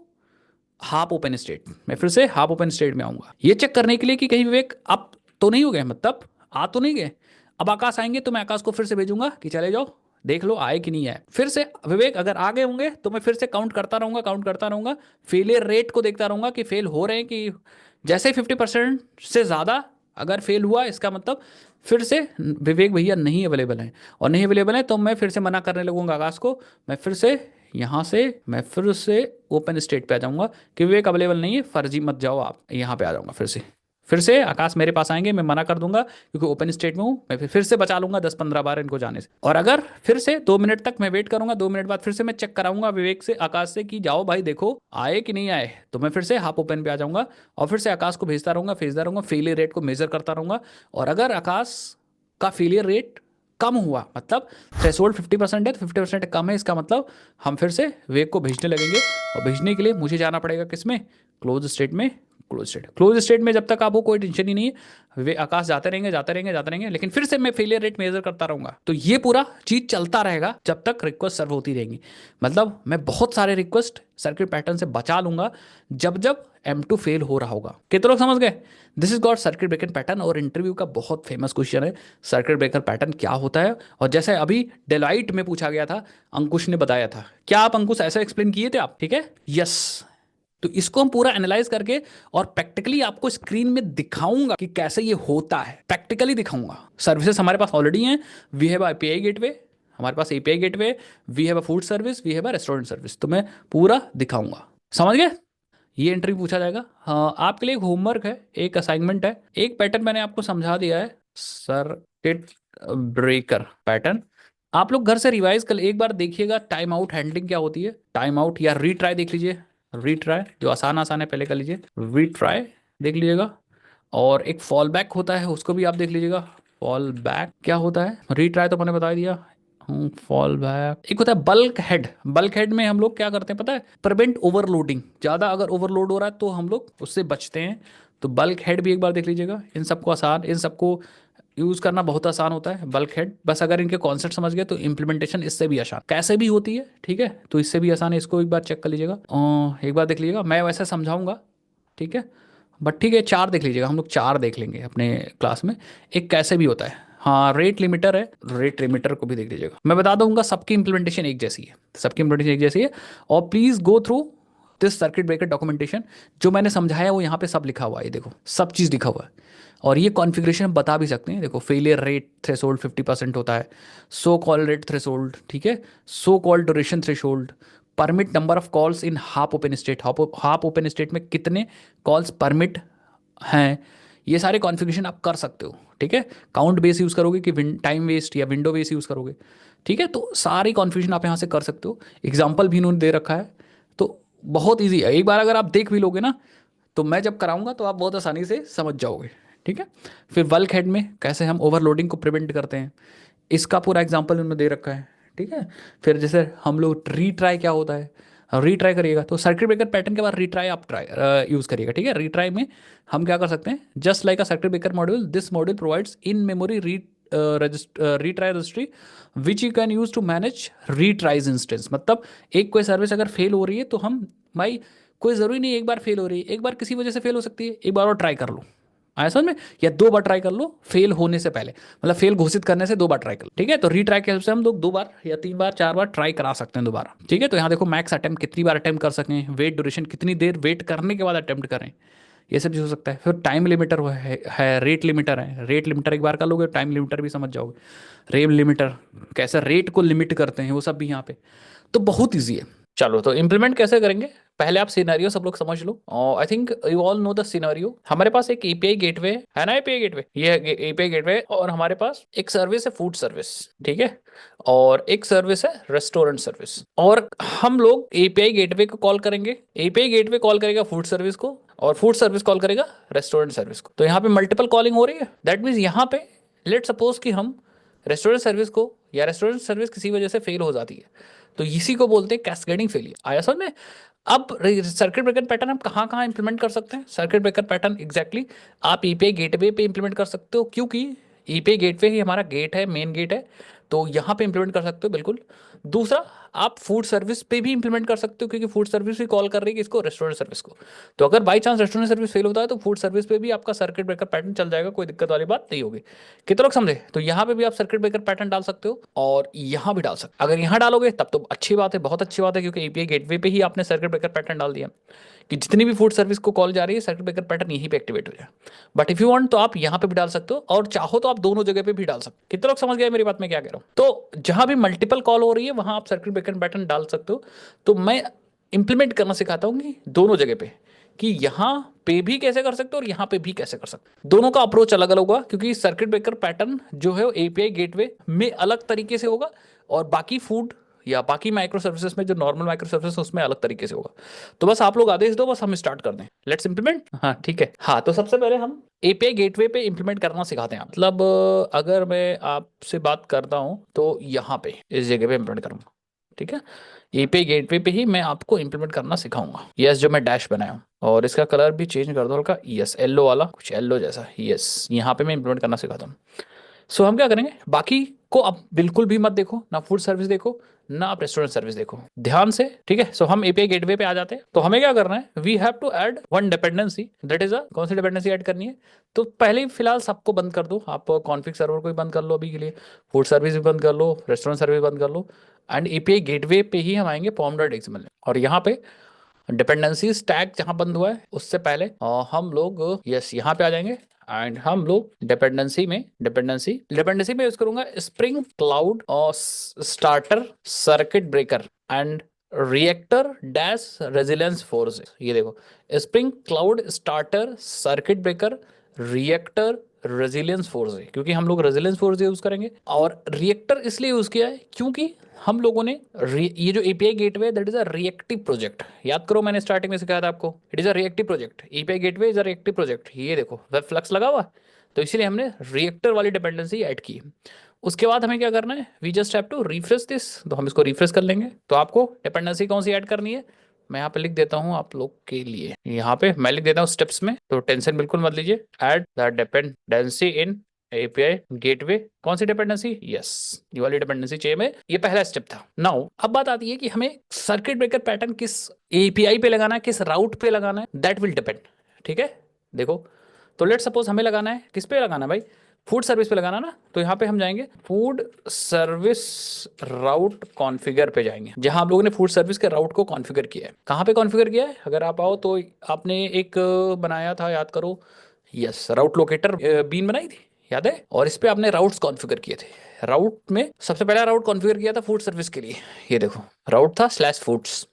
half open state, मैं फिर से हाफ ओपन स्टेट में आऊंगा, ये चेक करने के लिए कि कहीं विवेक अब तो नहीं हो गए, मतलब आ तो नहीं गए। अब आकाश आएंगे तो मैं आकाश को फिर से भेजूंगा कि चले जाओ देख लो आए कि नहीं आए, फिर से विवेक अगर आ गए होंगे तो मैं फिर से काउंट करता रहूंगा, काउंट करता रहूंगा, फेलियर रेट को देखता रहूंगा कि फेल हो रहे हैं कि, जैसे 50% से ज़्यादा अगर फेल हुआ इसका मतलब फिर से विवेक भैया नहीं अवेलेबल हैं, और नहीं अवेलेबल है तो मैं फिर से मना करने लगूंगा आकाश को, मैं फिर से यहाँ से मैं फिर से ओपन स्टेट पे आ जाऊंगा कि विवेक अवेलेबल नहीं है, फर्जी मत जाओ आप, यहाँ पे आ जाऊंगा फिर से आकाश मेरे पास आएंगे, मैं मना कर दूंगा क्योंकि ओपन स्टेट में हूँ, मैं फिर से बचा लूंगा 10-15 बार इनको जाने से। और अगर फिर से 2 मिनट तक मैं वेट करूंगा, 2 मिनट बाद फिर से मैं चेक कराऊंगा विवेक से आकाश से कि जाओ भाई देखो आए कि नहीं आए, तो मैं फिर से हाफ ओपन पे आ जाऊंगा और फिर से आकाश को भेजता रहूंगा, फेलियर रेट को मेजर करता रहूंगा। और अगर आकाश का फेलियर रेट कम हुआ, मतलब थ्रेशोल्ड 50% है तो 50% कम है, इसका मतलब हम फिर से वेग को भेजने लगेंगे, और भेजने के लिए मुझे जाना पड़ेगा किसमें, क्लोज स्टेट में। क्लोज स्टेट में जब तक आपको कोई टेंशन ही नहीं है, वे आकाश जाते रहेंगे जाते रहेंगे जाते रहेंगे, लेकिन फिर से मैं फेलियर रेट मेजर करता रहूंगा, तो ये पूरा चीज चलता रहेगा जब तक रिक्वेस्ट सर्व होती रहेंगी। मतलब मैं बहुत सारे रिक्वेस्ट सर्किट पैटर्न से बचा लूंगा जब जब M2 फेल हो रहा होगा। कितने लोग समझ गए? This is got circuit breaker pattern, और इंटरव्यू का बहुत फेमस क्वेश्चन है सर्किट ब्रेकर पैटर्न क्या होता है। और जैसे अभी डेलाइट में पूछा गया था, अंकुश ने बताया था, क्या आप अंकुश ऐसा एक्सप्लेन किए थे आप? ठीक है, यस। तो इसको हम पूरा एनालाइज करके और प्रैक्टिकली आपको स्क्रीन में दिखाऊंगा कि कैसे ये होता है, प्रैक्टिकली दिखाऊंगा। सर्विसेज हमारे पास ऑलरेडी हैं, वी हैव एपीआई गेटवे, हमारे पास API gateway, we have a food service, we have a restaurant service, तो मैं पूरा दिखाऊंगा। समझ गए? ये इंटरव्यू पूछा जाएगा। हाँ, आपके लिए एक होमवर्क है, एक असाइनमेंट है, एक पैटर्न मैंने आपको समझा दिया है, सर्किट ब्रेकर पैटर्न। आप लोग घर से रिवाइज कर एक बार देखिएगा, टाइम आउट हैंडलिंग क्या होती है, टाइम आउट या रीट्राई देख लीजिए, रीट्राई जो आसान आसान है पहले कर लीजिए, रीट्राई देख लीजिएगा। और एक फॉल बैक होता है उसको भी आप देख लीजिएगा, फॉल बैक क्या होता है, रीट्राई तो मैंने बता दिया, फॉल बैक। एक होता है बल्क हेड। बल्क हेड में हम लोग क्या करते हैं पता है, प्रिवेंट ओवरलोडिंग। ज़्यादा अगर ओवरलोड हो रहा है तो हम लोग उससे बचते हैं। तो बल्क हेड भी एक बार देख लीजिएगा। इन सबको आसान, इन सबको यूज़ करना बहुत आसान होता है बल्क हेड। बस अगर इनके कॉन्सेप्ट समझ गए तो इम्प्लीमेंटेशन इससे भी आसान कैसे भी होती है, ठीक है, तो इससे भी आसान है। इसको एक बार चेक कर लीजिएगा, एक बार देख लीजिएगा। मैं वैसे समझाऊंगा, ठीक है, बट ठीक है, चार देख लीजिएगा। हम लोग चार देख लेंगे अपने क्लास में। एक कैसे भी होता है, हाँ, रेट लिमिटर है, रेट लिमिटर को भी देख लीजिएगा। मैं बता दूंगा सबकी इंप्लीमेंटेशन एक जैसी है, सबकी इंप्लीमेंटेशन एक जैसी है। और please go through this circuit breaker documentation. जो मैंने समझाया वो यहाँ पे सब लिखा हुआ है, ये देखो सब चीज़ लिखा हुआ है। और ये कॉन्फ़िगरेशन बता भी सकते हैं, देखो फेलियर रेट थ्रेशोल्ड 50% होता है, सो कॉल रेट थ्रेशोल्ड, ठीक है, so call duration threshold, permit number of calls in half open state, half open state में कितने कॉल्स परमिट हैं, ये सारे कॉन्फ़िगरेशन आप कर सकते हो, ठीक है। काउंट बेस यूज़ करोगे कि टाइम वेस्ट या विंडो बेस यूज़ करोगे, ठीक है, तो सारी कॉन्फ़िगरेशन आप यहाँ से कर सकते हो। एग्जाम्पल भी इन्होंने दे रखा है, तो बहुत ईजी है। एक बार अगर आप देख भी लोगे ना, तो मैं जब कराऊंगा तो आप बहुत आसानी से समझ जाओगे, ठीक है। फिर बल्क हेड में कैसे हम ओवरलोडिंग को प्रिवेंट करते हैं, इसका पूरा एग्जाम्पल उन्होंने दे रखा है, ठीक है। फिर जैसे हम लोग रीट्राई क्या होता है, रीट्राई करिएगा तो सर्किट ब्रेकर पैटर्न के बाद रीट्राई आप ट्राई यूज़ करिएगा, ठीक है। रीट्राई में हम क्या कर सकते हैं, just like a circuit breaker module, this module provides in memory retry registry which you can use to manage retries instance. मतलब एक कोई सर्विस अगर फेल हो रही है तो हम, भाई कोई ज़रूरी नहीं एक बार फेल हो रही है, एक बार किसी वजह से फेल हो सकती है, एक बार और ट्राई कर लो, आया समझ में, या दो बार ट्राई कर लो फेल होने से पहले, मतलब फेल घोषित करने से दो बार ट्राई कर लो, ठीक है। तो रीट्राई के हिसाब से हम लोग दो बार या तीन बार चार बार ट्राई करा सकते हैं दोबारा, ठीक है। तो यहाँ देखो मैक्स अटेम्प्ट कितनी बार अटेम्प्ट कर सकें, वेट ड्यूरेशन कितनी देर वेट करने के बाद अटेम्प्ट करें, ये सब चीज़ हो सकता है। फिर टाइम लिमिटर है रेट लिमिटर है। रेट लिमिटर एक बार कर लोगे, टाइम लिमिटर भी समझ जाओगे। रेट लिमिटर कैसे रेट को लिमिट करते हैं वो सब भी यहाँ पे, तो बहुत ईजी है। चलो तो इम्प्लीमेंट कैसे करेंगे, पहले आप सिनेरियो सब लोग समझ लो। और I think you all know the scenario. हमारे पास एक एपीआई गेटवे है ना, एपीआई गेटवे, ये एपीआई गेटवे, और हमारे पास एक सर्विस है फूड सर्विस, ठीक है, और एक सर्विस है रेस्टोरेंट सर्विस। और हम लोग एपीआई गेटवे को कॉल करेंगे, एपीआई गेटवे कॉल करेगा फूड सर्विस को, और फूड सर्विस कॉल करेगा रेस्टोरेंट सर्विस को। तो यहाँ पे मल्टीपल कॉलिंग हो रही है। दैट मीन्स यहाँ पे लेट सपोज कि हम रेस्टोरेंट सर्विस को, या रेस्टोरेंट सर्विस किसी वजह से फेल हो जाती है, तो इसी को बोलते हैं कैस्केडिंग फेलियर, आया समझ में। अब सर्किट ब्रेकर पैटर्न हम कहाँ कहाँ इंप्लीमेंट कर सकते हैं, सर्किट ब्रेकर पैटर्न एग्जैक्टली आप ईपीआई गेटवे पे इंप्लीमेंट कर सकते हो, क्योंकि ईपीआई गेटवे ही हमारा गेट है, मेन गेट है, तो यहाँ पे इंप्लीमेंट कर सकते हो बिल्कुल। दूसरा, आप फूड सर्विस पे भी इंप्लीमेंट कर सकते हो, क्योंकि फूड सर्विस भी कॉल कर रही है किसको, रेस्टोरेंट सर्विस को। तो अगर by chance restaurant service fail होता है तो फूड सर्विस पे भी आपका सर्किट ब्रेकर पैटर्न चल जाएगा, कोई दिक्कत वाली बात नहीं होगी। कितने लोग समझे, तो यहाँ पे भी आप सर्किट ब्रेकर पैटर्न डाल सकते हो और यहाँ भी डाल सकते हो। अगर यहाँ डालोगे तब तो अच्छी बात है, बहुत अच्छी बात है, क्योंकि एपीआई गेटवे पे ही आपने सर्किट ब्रेकर पैटर्न डाल दिया कि जितनी भी फूड सर्विस को कॉल जा रही है सर्किट ब्रेकर पैटर्न यहीं पे एक्टिवेट हो जाए। बट इफ यू वांट तो आप यहाँ पे भी डाल सकते हो, और चाहो तो आप दोनों जगह पे भी डाल सकते हो। कितने लोग समझ गए मेरी बात में क्या कह रहा हूँ। तो जहां भी मल्टीपल कॉल हो रही है वहां आप सर्किट ब्रेकर पैटर्न डाल सकते हो। तो मैं इंप्लीमेंट करना सिखाता हूँ कि दोनों जगह पे, कि यहाँ पे भी कैसे कर सकते हो और यहाँ पे भी कैसे कर सकते हो। दोनों का अप्रोच अलग अलग होगा, क्योंकि सर्किट ब्रेकर पैटर्न जो है एपीआई गेटवे में अलग तरीके से होगा, और बाकी फूड या बाकी माइक्रो सर्विसेज में जो नॉर्मल माइक्रो सर्विसेज उसमें अलग तरीके से होगा। तो बस आप लोग आदेश दो, बस हम स्टार्ट कर दें, लेट्स इंप्लीमेंट। हाँ ठीक है, हाँ तो सबसे पहले हम एपीआई गेटवे पे इंप्लीमेंट करना सिखाते हैं। मतलब अगर मैं आपसे बात करता हूँ तो यहाँ पे इस जगह पे इंप्लीमेंट करूँगा, ठीक है। एपीआई गेटवे पे ही मैं आपको इंप्लीमेंट करना सिखाऊंगा। यस, जो मैं डैश बनाया हूँ, और इसका कलर भी चेंज कर दो हल्का, यस येलो वाला, कुछ येलो जैसा, यस, यहाँ पे मैं इंप्लीमेंट करना सिखाता हूँ। सो हम क्या करेंगे, बाकी को अब बिल्कुल भी मत देखो, ना फूड सर्विस देखो ना आप रेस्टोरेंट सर्विस देखो, ध्यान से, ठीक है। सो हम एपीआई गेटवे पे आ जाते हैं। तो हमें क्या करना है, we have to add one dependency, that is a, कौन सी डिपेंडेंसी ऐड करनी है। तो पहले ही फिलहाल सबको बंद कर दो, आप कॉन्फिग सर्वर को भी बंद कर लो अभी के लिए, फूड सर्विस भी बंद कर लो, रेस्टोरेंट सर्विस बंद कर लो, एंड एपीआई गेटवे पे ही हम आएंगे pom.xml में। और यहाँ पे डिपेंडेंसी टैग जहाँ बंद हुआ है उससे पहले हम लोग यस यहाँ पे आ जाएंगे, एंड हम लोग डिपेंडेंसी में यूज करूंगा स्प्रिंग क्लाउड और starter circuit breaker and reactor dash resilience force. ये देखो, spring cloud starter circuit breaker reactor resilience force है, क्योंकि हम लोग रेजिलियंस फोर्स यूज करेंगे। और रिएक्टर इसलिए यूज किया है क्योंकि हम लोगों ने ये जो API gateway that is a reactive project, याद करो मैंने स्टार्टिंग में सिखाया था आपको, it is a reactive project, API gateway is a reactive project. ये देखो वेब फ्लक्स लगा हुआ, तो इसीलिए हमने रिएक्टर वाली डिपेंडेंसी ऐड की। उसके बाद हमें क्या करना है, we just have to refresh this, तो हम इसको रिफ्रेश कर लेंगे। तो आपको डिपेंडेंसी कौन सी ऐड करनी है, मैं यहाँ पे लिख देता हूँ आप लोग के लिए, यहाँ पे मैं लिख देता हूँ स्टेप्स में, तो टेंशन बिल्कुल मत लीजिए। Add the dependency in API gateway, कौन सी डिपेंडेंसी, यस ये वाली डिपेंडेंसी चाहिए में, ये पहला स्टेप था। नाउ अब बात आती है कि हमें सर्किट ब्रेकर पैटर्न किस एपीआई पे लगाना है, किस राउट पे लगाना है, दैट विल डिपेंड। ठीक है, देखो तो लेट सपोज हमें लगाना है, किस पे लगाना है भाई, फूड सर्विस पे लगाना ना, तो यहाँ पे हम जाएंगे फूड सर्विस राउट कॉन्फ़िगर पे जाएंगे, जहां आप लोगों ने फूड सर्विस के राउट को कॉन्फ़िगर किया है। कहाँ पे कॉन्फ़िगर किया है, अगर आप आओ तो आपने एक बनाया था, याद करो, यस राउट लोकेटर बीन बनाई थी, याद है, और इस पे आपने राउट्स कॉन्फ़िगर किए थे। राउट में सबसे पहला राउट कॉन्फ़िगर किया था फूड सर्विस के लिए, ये देखो राउट था स्लैश फूड्स।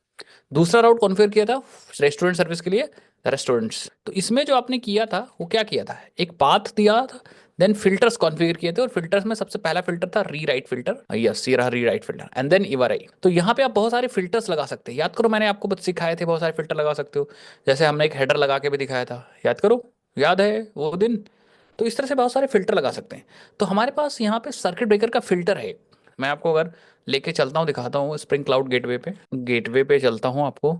दूसरा राउट कॉन्फ़िगर किया था रेस्टोरेंट सर्विस के लिए, रेस्टोरेंट्स। तो इसमें जो आपने किया था वो क्या किया था, एक पाथ दिया था, देन फिल्टर्स कॉन्फ़िगर किए थे, और फिल्टर्स में सबसे पहला फिल्टर था रीराइट फिल्टर, यस ये रहा रीराइट फिल्टर, एंड देन इवरआई। तो यहाँ पे आप बहुत सारे फिल्टर्स लगा सकते हैं, याद करो मैंने आपको बस सिखाए थे बहुत सारे फिल्टर लगा सकते हो, जैसे हमने एक हेडर लगा के भी दिखाया था, याद करो, याद है वो दिन। तो इस तरह से बहुत सारे फिल्टर लगा सकते हैं। तो हमारे पास यहाँ पे सर्किट ब्रेकर का फिल्टर है, मैं आपको अगर लेके चलता हूँ दिखाता हूँ, स्प्रिंग क्लाउड गेटवे पे चलता हूँ आपको।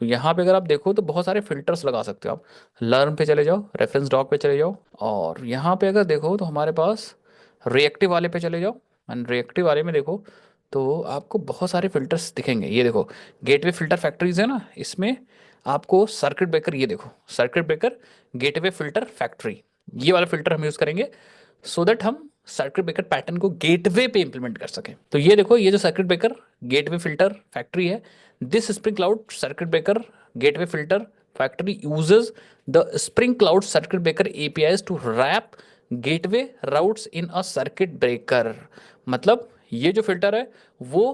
तो यहाँ पे अगर आप देखो तो बहुत सारे फिल्टर्स लगा सकते हो आप। लर्न पे चले जाओ, रेफरेंस डॉक पे चले जाओ, और यहाँ पे अगर देखो तो हमारे पास रिएक्टिव वाले पे चले जाओ, एंड रिएक्टिव वाले में देखो तो आपको बहुत सारे फिल्टर्स दिखेंगे। ये देखो गेटवे फिल्टर फैक्ट्रीज है ना, इसमें आपको सर्किट ब्रेकर, ये देखो circuit breaker gateway filter factory, ये वाला फिल्टर हम यूज़ करेंगे, सो दैट हम सर्किट ब्रेकर पैटर्न को गेटवे पे इंप्लीमेंट कर सकें। तो ये देखो ये जो circuit breaker gateway filter factory है, this spring cloud circuit breaker gateway filter factory uses the spring cloud circuit breaker APIs to wrap gateway routes in a circuit breaker. मतलब ये जो फिल्टर है वो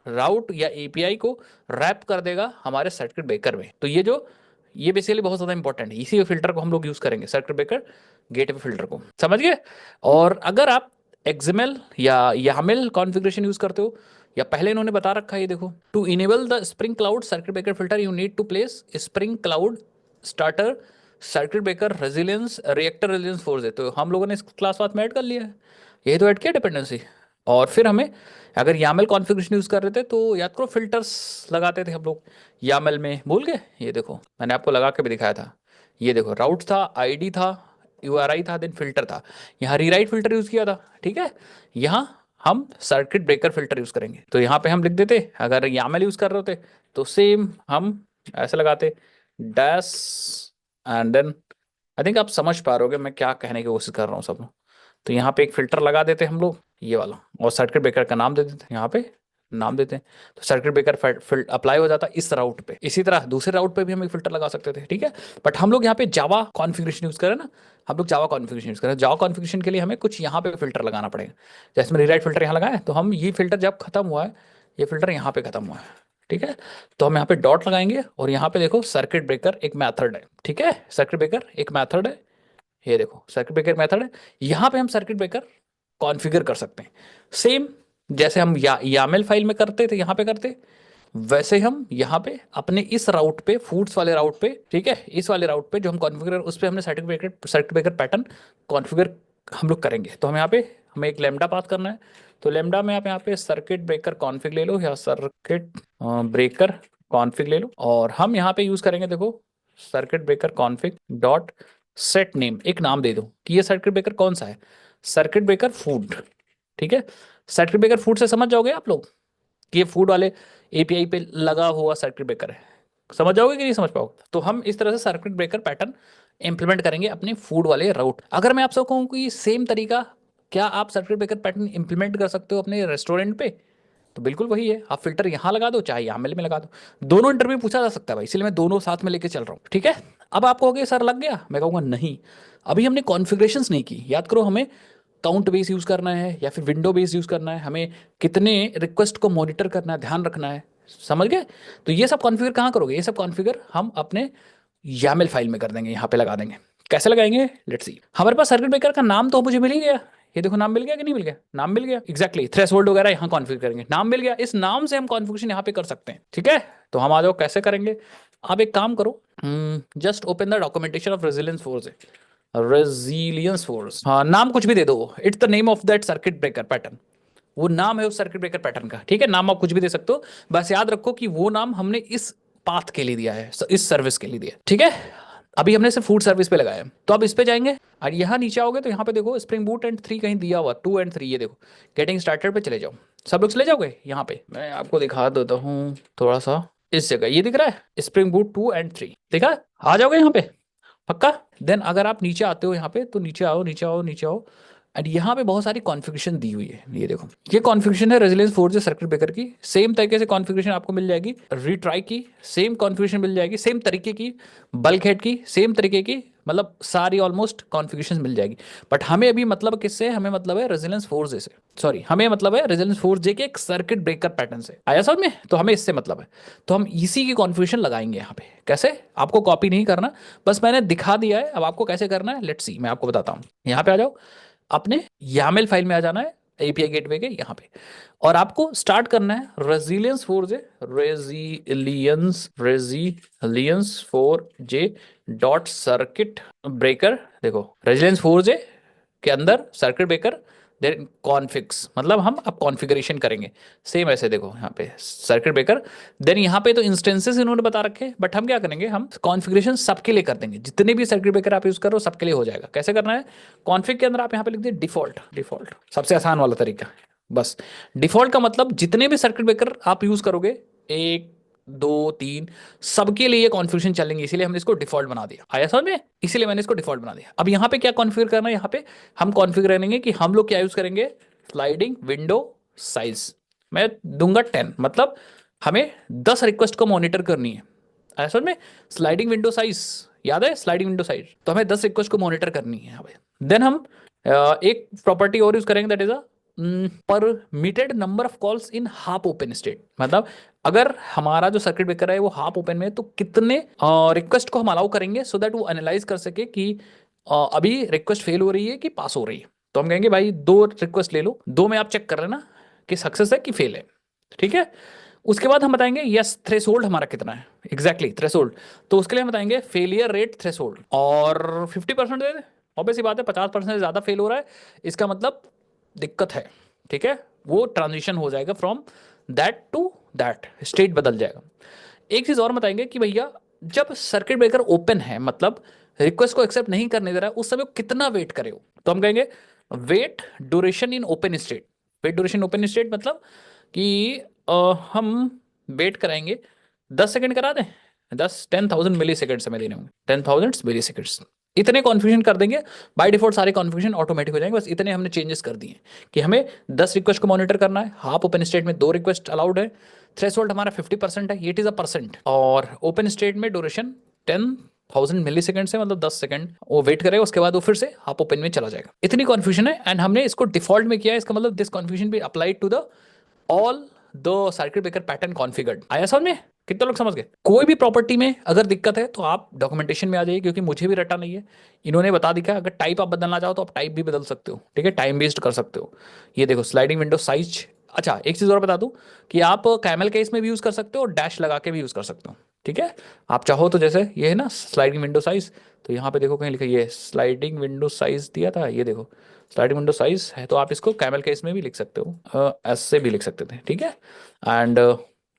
राउट या एपीआई को रैप कर देगा हमारे सर्किट ब्रेकर में। तो ये बेसिकली बहुत ज़्यादा इंपॉर्टेंट है, इसी फिल्टर को हम लोग यूज़ करेंगे, सर्किट ब्रेकर गेटवे फिल्टर को, समझ गए। और अगर आप एक्सएमएल या यामेल कॉन्फ़िगरेशन यूज़ करते हो, या पहले इन्होंने बता रखा है, ये देखो, to enable the spring cloud circuit breaker filter you need to place spring cloud starter circuit breaker resilience reactor resilience force है। तो हम लोगों ने इस क्लास बात में ऐड कर लिया है, यही तो ऐड किया डिपेंडेंसी। और फिर हमें अगर यामेल कॉन्फ़िगरेशन यूज़ कर रहे थे तो याद करो फिल्टर्स लगाते थे हम लोग यामेल में, भूल गए, ये देखो मैंने आपको लगा के भी दिखाया था, ये देखो राउट था, आईडी था, यूआरआई था, देन फिल्टर था, यहाँ रीराइट फिल्टर यूज़ किया था। ठीक है, यहाँ हम सर्किट ब्रेकर फिल्टर यूज़ करेंगे, तो यहाँ पे हम लिख देते, अगर यामेल यूज़ कर रहे होते तो सेम हम ऐसे लगाते dash, and then I think आप समझ पा रहे होगे मैं क्या कहने की कोशिश कर रहा हूँ सब। तो यहाँ पे एक फिल्टर लगा देते हम लोग ये वाला, और सर्किट ब्रेकर का नाम दे देते हैं, यहाँ पे नाम देते हैं, तो सर्किट ब्रेकर अप्लाई हो जाता है इस राउट पे। इसी तरह दूसरे राउट पे भी हम एक फिल्टर लगा सकते थे, ठीक है, बट हम लोग यहाँ पे जावा कॉन्फ़िगरेशन यूज़ करें ना, हम लोग जावा कॉन्फ़िगरेशन यूज़ करें, जावा कॉन्फ़िगरेशन के लिए हमें कुछ यहाँ पे फिल्टर लगाना पड़ेगा। जैसे मैंने रीराइट फिल्टर यहाँ लगाया है, तो हम ये फिल्टर जब खत्म हुआ है, ये फिल्टर यहाँ पे खत्म हुआ है, ठीक है, तो हम यहाँ पे डॉट लगाएंगे, और यहाँ पे देखो सर्किट ब्रेकर एक मैथड है, ठीक है, सर्किट ब्रेकर एक मैथड है, ये देखो सर्किट ब्रेकर मेथड है, यहाँ पे हम सर्किट ब्रेकर कॉन्फ़िगर कर सकते हैं, सेम जैसे हम यामेल फाइल में करते थे यहाँ पे करते, वैसे हम यहाँ पे अपने इस राउट पे फूड्स वाले राउट पे, ठीक है, इस वाले राउट पे जो हम कॉन्फ़िगर उस पे हमने सर्किट ब्रेकर पैटर्न कॉन्फ़िगर हम लोग करेंगे। तो हम यहाँ पे हमें एक लेमडा पास करना है, तो लेमडा में आप यहाँ पे सर्किट ब्रेकर कॉन्फ़िग ले लो, या सर्किट ब्रेकर कॉन्फ़िग ले लो, और हम यहाँ पे यूज़ करेंगे, देखो circuit breaker config dot set name, एक नाम दे दो कि ये सर्किट ब्रेकर कौन सा है, सर्किट ब्रेकर फूड, ठीक है, सर्किट ब्रेकर फूड से समझ जाओगे आप लोग कि ये फूड वाले एपीआई पे लगा हुआ सर्किट ब्रेकर है, समझ जाओगे कि नहीं समझ पाओगे। तो हम इस तरह से सर्किट ब्रेकर पैटर्न इंप्लीमेंट करेंगे अपने फूड वाले राउट। अगर मैं आपसे कहूँ कि सेम तरीका क्या आप सर्किट ब्रेकर पैटर्न इंप्लीमेंट कर सकते हो अपने रेस्टोरेंट पे, तो बिल्कुल वही है, आप फिल्टर यहाँ लगा दो चाहे यहाँ में लगा दो, दोनों इंटरव्यू पूछा जा सकता है भाई, इसलिए मैं दोनों साथ में लेके चल रहा हूँ, ठीक है। अब आप कहोगे सर लग गया, मैं कहूँगा नहीं, अभी हमने कॉन्फ़िगरेशंस नहीं की, याद करो हमें काउंट बेस यूज़ करना है या फिर विंडो बेस यूज़ करना है, हमें कितने रिक्वेस्ट को मॉनिटर करना है, ध्यान रखना है, समझ गए। तो ये सब कॉन्फ़िगर कहाँ करोगे, ये सब कॉन्फ़िगर हम अपने यामेल फाइल में कर देंगे, यहाँ पे लगा देंगे। कैसे लगाएंगे, लेट्स सी। हमारे पास सर्किट ब्रेकर का नाम तो मुझे मिल ही गया, ये देखो नाम मिल गया कि नहीं मिल गया, नाम मिल गया, एग्जैक्टली थ्रेशोल्ड वगैरह यहाँ कॉन्फ़िगर करेंगे, नाम मिल गया, इस नाम से हम कॉन्फ़िगरेशन यहाँ पे कर सकते हैं, ठीक है। तो हम आ जाओ कैसे करेंगे, आप एक काम करो, just open the documentation of resilience force, resilience force, हाँ नाम कुछ भी दे दो, it's the name of that circuit breaker pattern, वो नाम है उस सर्किट ब्रेकर पैटर्न का, ठीक है, नाम आप कुछ भी दे सकते हो, बस याद रखो कि वो नाम हमने इस पाथ के लिए दिया है, इस सर्विस के लिए दिया है, ठीक है। अभी हमने सिर्फ फूड सर्विस पे लगाया है, तो अब इस पे जाएंगे और यहाँ नीचे आओगे तो यहाँ पे देखो स्प्रिंग बूट एंड 3 कहीं दिया हुआ, 2 एंड 3, ये देखो गेटिंग स्टार्टेड पे चले जाओ, सब लोग चले जाओगे यहाँ पे, मैं आपको दिखा देता हूँ थोड़ा सा, इस जगह ये दिख रहा है स्प्रिंग बूट 2 एंड 3, देखा, आ जाओगे यहाँ पे पक्का। देन अगर आप नीचे आते हो यहाँ पे तो नीचे आओ नीचे आओ नीचे आओ, एंड यहाँ पे बहुत सारी कॉन्फ़िगरेशन दी हुई है, ये देखो ये कॉन्फ़िगरेशन है रेजिलियंस फोर्ज सर्किट ब्रेकर की, सेम तरीके से कॉन्फ़िगरेशन आपको मिल जाएगी रीट्राई की, सेम कॉन्फ़िगरेशन मिल जाएगी सेम तरीके की, बल्क हेड की सेम तरीके की, मतलब सारी ऑलमोस्ट कॉन्फ़िगरेशन मिल जाएगी। बट हमें अभी मतलब किससे, हमें मतलब है रेजिलियंस फोर्ज से, सॉरी हमें मतलब है रेजिलियंस फोर्ज के एक सर्किट ब्रेकर पैटर्न से, आया समझ में, तो हमें इससे मतलब है, तो हम इसी की कॉन्फ़िगरेशन लगाएंगे यहाँ पे, कैसे, आपको कॉपी नहीं करना, बस मैंने दिखा दिया है, अब आपको कैसे करना है लेट्स सी, मैं आपको बताता हूँ। यहाँ पे आ जाओ, अपने YAML फाइल में आ जाना है एपीआई गेटवे के यहाँ पे, और आपको स्टार्ट करना है resilience four J, resilience four J dot circuit breaker, देखो रेजिलियंस फोर जे के अंदर सर्किट ब्रेकर, देन कॉन्फिग्स, मतलब हम अब कॉन्फ़िगरेशन करेंगे सेम ऐसे, देखो यहाँ पे सर्किट ब्रेकर, देन यहाँ पे तो इंस्टेंसेस इन्होंने बता रखे हैं, बट हम क्या करेंगे, हम कॉन्फ़िगरेशन सबके लिए कर देंगे, जितने भी सर्किट ब्रेकर आप यूज कर रहे हो सबके लिए हो जाएगा। कैसे करना है, कॉन्फ़िग के अंदर आप यहाँ पे लिख दिए डिफॉल्ट, डिफॉल्ट सबसे आसान वाला तरीका, बस डिफॉल्ट का मतलब जितने भी सर्किट ब्रेकर आप यूज करोगे, 1 2 3 सबके लिए कॉन्फ़िगरेशन चलेंगे, इसीलिए हमने इसको डिफॉल्ट बना दिया, आया समझ में, इसीलिए मैंने इसको डिफॉल्ट बना दिया। अब यहाँ पे क्या कॉन्फ़िगर करना है, यहाँ पे हम कॉन्फ़िगर करेंगे कि हम लोग क्या यूज करेंगे, स्लाइडिंग विंडो साइज, मैं दूंगा 10, मतलब हमें 10 रिक्वेस्ट को मॉनिटर करनी है, आया समझ में, स्लाइडिंग विंडो साइज, याद है स्लाइडिंग विंडो साइज, तो हमें 10 रिक्वेस्ट को मॉनिटर करनी है यहाँ पे। देन हम एक प्रॉपर्टी और यूज करेंगे, that is a permitted number of calls in half open state, मतलब अगर हमारा जो सर्किट ब्रेकर है वो हाफ ओपन में है तो कितने रिक्वेस्ट को हम अलाउ करेंगे, सो दैट वो एनालाइज कर सके कि अभी रिक्वेस्ट फेल हो रही है कि पास हो रही है। तो हम कहेंगे भाई 2 रिक्वेस्ट ले लो, 2 में आप चेक कर लेना कि सक्सेस है कि फेल है, ठीक है। उसके बाद हम बताएंगे यस थ्रेशोल्ड हमारा कितना है, एग्जैक्टली थ्रेशोल्ड, तो उसके लिए हम बताएंगे फेलियर रेट थ्रेशोल्ड, और 50% दे दे, ऑब्वियस सी बात है 50% से ज़्यादा फेल हो रहा है, इसका मतलब दिक्कत है, ठीक है, वो ट्रांजिशन हो जाएगा from that to that, state बदल जाएगा। एक चीज़ और बताएंगे कि भैया जब सर्किट ब्रेकर ओपन है, मतलब रिक्वेस्ट को एक्सेप्ट नहीं करने दे रहा है, उस समय कितना वेट करे हो, तो हम कहेंगे wait duration in open state, wait duration open state मतलब कि हम वेट कराएंगे 10 सेकंड करा दें, 10,000 मिली सेकेंड समय देने होंगे, 10,000 मिली सेकेंड्स, इतने कॉन्फ़िगरेशन कर देंगे, बाय डिफॉल्ट सारे कॉन्फ़िगरेशन ऑटोमेटिक हो जाएंगे, बस इतने हमने चेंजेस कर दिए कि हमें 10 रिक्वेस्ट को मॉनिटर करना है, हाफ ओपन स्टेट में 2 रिक्वेस्ट अलाउड है, थ्रेशोल्ड हमारा 50% है, इट इज़ अ परसेंट, और ओपन स्टेट में ड्यूरेशन 10,000 मिली सेकेंड से, मतलब 10 सेकंड वो वेट करेगा, उसके बाद वो फिर से हाफ ओपन में चला जाएगा। इतनी कॉन्फ्यूजन है, एंड हमने इसको डिफॉल्ट में किया है, इसका मतलब दिस कॉन्फ्यूजन भी applied to the all the circuit breaker pattern configured, आया समझ में, कितने लोग समझ गए। कोई भी प्रॉपर्टी में अगर दिक्कत है तो आप डॉक्यूमेंटेशन में आ जाइए, क्योंकि मुझे भी रटा नहीं है, इन्होंने बता दिया, अगर टाइप आप बदलना चाहो तो आप टाइप भी बदल सकते हो, ठीक है, टाइम वेस्ट कर सकते हो। ये देखो स्लाइडिंग विंडो साइज, अच्छा एक चीज़ और बता दूं कि आप कैमल केस में भी यूज़ कर सकते हो और डैश लगा के भी यूज़ कर सकते हो, ठीक है, आप चाहो तो, जैसे ये है ना स्लाइडिंग विंडो साइज, तो यहाँ पे देखो कहीं लिखा ये स्लाइडिंग विंडो साइज दिया था, ये देखो स्लाइडिंग विंडो साइज है, तो आप इसको कैमल केस में भी लिख सकते हो, ऐसे भी लिख सकते थे, ठीक है, and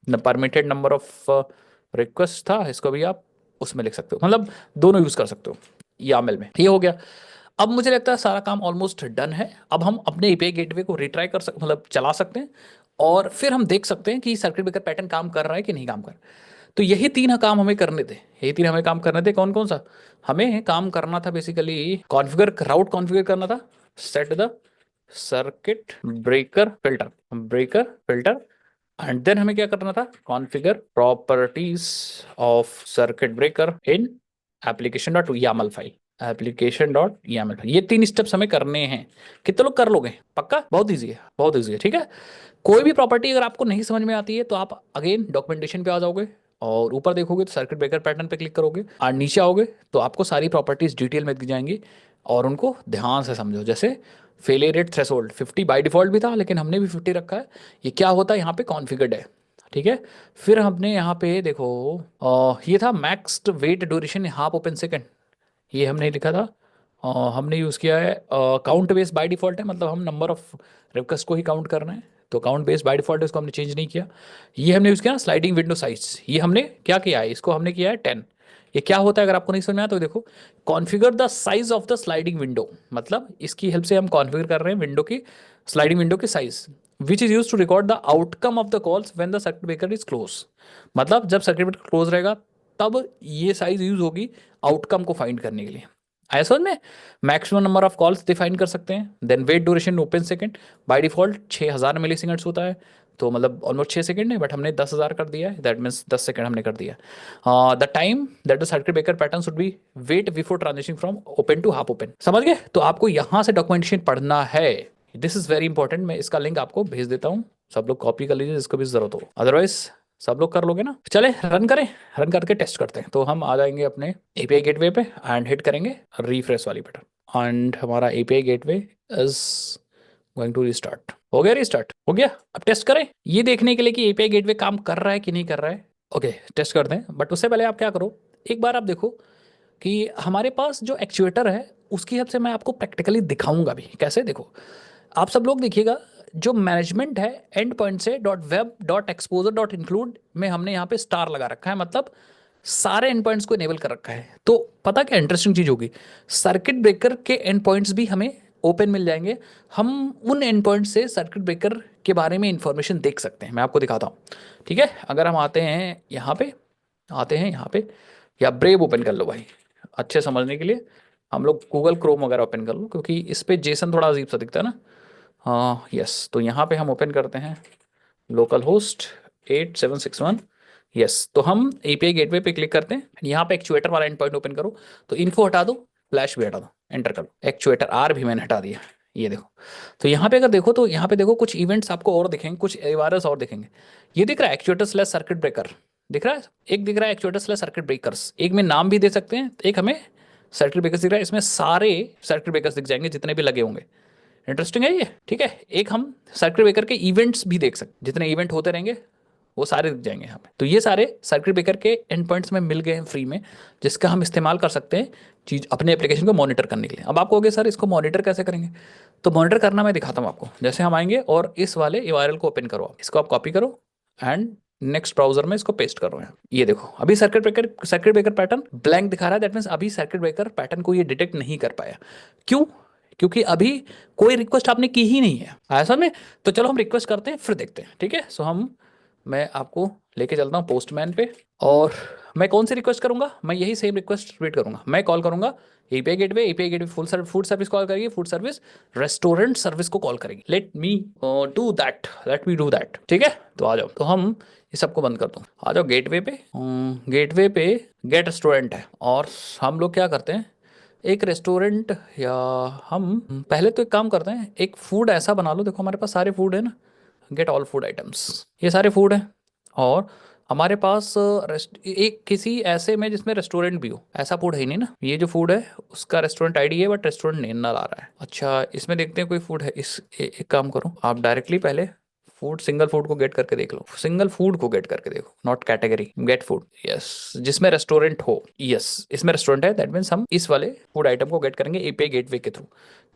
permitted number of request था, इसको भी आप उसमें लिख सकते हो, मतलब दोनों यूज़ कर सकते हो YAML में, ये हो गया। अब मुझे लगता है सारा काम ऑलमोस्ट डन है, अब हम अपने एपीआई गेटवे को रिट्राई कर सकते, मतलब चला सकते हैं, और फिर हम देख सकते हैं कि सर्किट ब्रेकर पैटर्न काम कर रहा है कि नहीं काम कर रहा है। तो यही 3 काम हमें करने थे, यही 3 हमें काम करने थे, कौन कौन सा, हमें काम करना था बेसिकली कॉन्फ़िगर, राउट कॉन्फ़िगर करना था, set the circuit breaker filter, and then हमें क्या करना था, configure properties of circuit breaker in application.yaml file, application.yaml file, ये 3 स्टेप्स हमें करने हैं। कितने लोग कर लोगे, पक्का, बहुत ईजी है, बहुत ईजी है, ठीक है। कोई भी प्रॉपर्टी अगर आपको नहीं समझ में आती है तो आप अगेन डॉक्यूमेंटेशन पे आ जाओगे, और ऊपर देखोगे तो सर्किट ब्रेकर पैटर्न पे क्लिक करोगे, और नीचे आओगे तो आपको सारी प्रॉपर्टीज डिटेल में दी जाएंगी, और उनको ध्यान से समझो। जैसे failure rate threshold 50 by default भी था, लेकिन हमने भी 50 रखा है, ये क्या होता है यहाँ पे कॉन्फ़िगर्ड है, ठीक है। फिर हमने यहाँ पे देखो ये था maxed wait duration half open second, ये हमने लिखा था, हमने यूज़ किया है काउंट बेस बाय डिफ़ॉल्ट है, मतलब हम नंबर ऑफ रिक्वेस्ट को ही काउंट कर रहे हैं, तो काउंट बेस बाय डिफ़ॉल्ट है, इसको हमने चेंज नहीं किया। ये हमने यूज़ किया स्लाइडिंग विंडो साइज, ये हमने क्या किया है, इसको हमने किया है 10। ये क्या होता है अगर आपको नहीं समझ में आया तो देखो, configure the size of the sliding window, मतलब इसकी हेल्प से हम कॉन्फ़िगर कर रहे हैं विंडो की, स्लाइडिंग विंडो की size, which is use to record the outcome of the calls when the circuit breaker is close. मतलब जब सर्किट ब्रेकर क्लोज रहेगा तब ये साइज यूज होगी आउटकम को फाइंड करने के लिए। आया समझ में? Maximum number of calls define कर सकते हैं, then wait duration open second, by default 6000 milliseconds होता है, तो मतलब ऑलमोस्ट 6 सेकंड है, बट हमने 10,000 कर दिया है, दैट मीन्स 10 सेकंड हमने कर दिया। The time that the circuit breaker pattern should be wait before transition from open to half open. समझ गए? तो आपको यहाँ से डॉक्यूमेंटेशन पढ़ना है, दिस इज वेरी इंपॉर्टेंट। मैं इसका लिंक आपको भेज देता हूँ, सब लोग कॉपी कर लीजिए जिसको भी जरूरत हो, अदरवाइज सब लोग कर लोगे ना। चले रन करें, रन करके टेस्ट करते हैं। तो हम आ जाएंगे अपने एपीआई गेटवे पे एंड हिट करेंगे रिफ्रेश वाली बटन, एंड हमारा API gateway is going to restart. हो गया रिस्टार्ट, हो गया। अब टेस्ट करें ये देखने के लिए कि एपीआई गेटवे काम कर रहा है कि नहीं कर रहा है। ओके टेस्ट करते हैं, बट उससे पहले आप क्या करो, एक बार आप देखो कि हमारे पास जो एक्चुएटर है उसकी हेल्प से मैं आपको प्रैक्टिकली दिखाऊंगा भी कैसे। देखो आप सब लोग देखिएगा, जो मैनेजमेंट है एंड पॉइंट से dot web dot exposure dot include में हमने यहाँ पे स्टार लगा रखा है, मतलब सारे एंड पॉइंट्स को इनेबल कर रखा है। तो पता क्या इंटरेस्टिंग चीज़ होगी, सर्किट ब्रेकर के एंड पॉइंट्स भी हमें ओपन मिल जाएंगे। हम उन एंड पॉइंट से सर्किट ब्रेकर के बारे में इंफॉर्मेशन देख सकते हैं। मैं आपको दिखाता हूँ, ठीक है। अगर हम आते हैं यहाँ पे, आते हैं यहाँ पे, या ब्रेव ओपन कर लो भाई, अच्छे समझने के लिए हम लोग गूगल क्रोम वगैरह ओपन कर लो, क्योंकि इस पे जेसन थोड़ा अजीब सा दिखता है ना। हाँ यस, तो यहाँ पे हम ओपन करते हैं लोकल होस्ट 8761। यस, तो हम एपीआई गेटवे पे क्लिक करते हैं, यहाँ पे एक्चुएटर वाला एंड पॉइंट ओपन करो, तो इन्फो हटा दो, फ्लैश भी हटा दो, एंटर कर लो। एक्चुएटर आर भी मैंने हटा दिया, ये देखो। तो यहाँ पे अगर देखो तो यहाँ पे देखो कुछ इवेंट्स आपको और दिखेंगे, कुछ एवारस और दिखेंगे। ये दिख रहा है एक्चुएटर स्लैश सर्किट ब्रेकर, दिख रहा है, एक दिख रहा है एक्चुएटर स्लैश सर्किट ब्रेकर्स, एक में नाम भी दे सकते हैं, एक हमें सर्किट ब्रेकर्स दिख रहा है, इसमें सारे सर्किट ब्रेकर्स दिख जाएंगे जितने भी लगे होंगे। इंटरेस्टिंग है ये, ठीक है। एक हम सर्किट ब्रेकर के इवेंट्स भी देख सकते, जितने इवेंट होते रहेंगे वो सारे दिख जाएंगे यहाँ पे। तो ये सारे सर्किट ब्रेकर के एंड पॉइंट्स में मिल गए हैं फ्री में, जिसका हम इस्तेमाल कर सकते हैं चीज अपने एप्लीकेशन को मॉनिटर करने के लिए। अब आपको हो गया सर इसको मॉनिटर कैसे करेंगे, तो मॉनिटर करना मैं दिखाता हूँ आपको। जैसे हम आएंगे और इस वाले URL को ओपन करो, इसको आप कॉपी करो एंड नेक्स्ट ब्राउजर में इसको पेस्ट करो यहाँ। ये देखो अभी सर्किट ब्रेकर पैटर्न ब्लैंक दिखा रहा है, दैट मीन्स अभी सर्किट ब्रेकर पैटर्न को ये डिटेक्ट नहीं कर पाया। क्यों? क्योंकि अभी कोई रिक्वेस्ट आपने की ही नहीं है, ऐसा में। तो चलो हम रिक्वेस्ट करते हैं फिर देखते हैं, ठीक है। सो मैं आपको लेके चलता हूँ पोस्टमैन पे, और मैं कौन सी रिक्वेस्ट करूंगा, मैं यही सेम रिक्वेस्ट रिपीट करूंगा। मैं कॉल करूंगा API gateway food service call करेगी, फूड सर्विस रेस्टोरेंट सर्विस को कॉल करेगी। लेट मी डू दैट, ठीक है। तो आ जाओ, तो हम ये सबको बंद कर दो, आ जाओ गेटवे पे। गेटवे पे गेट रेस्टोरेंट है, और हम लोग क्या करते हैं, एक रेस्टोरेंट, या हम पहले तो एक काम करते हैं, एक फूड ऐसा बना लो, देखो हमारे पास सारे फूड है ना, गेट ऑल फूड आइटम्स, ये सारे फूड हैं। और हमारे पास एक किसी ऐसे में जिसमें रेस्टोरेंट भी हो, ऐसा फूड है ही नहीं ना। ये जो फूड है उसका रेस्टोरेंट आईडी है, बट रेस्टोरेंट नेम ना ला रहा है। अच्छा इसमें देखते हैं कोई फूड है, एक काम करो आप डायरेक्टली पहले फूड, सिंगल फूड को गेट करके देख लो, सिंगल फूड को गेट करके देखो, not category, get food. Yes, जिसमें रेस्टोरेंट हो, यस इसमें रेस्टोरेंट है, दैट मीन्स हम इस वाले फूड आइटम को गेट करेंगे एपीआई गेटवे के थ्रू।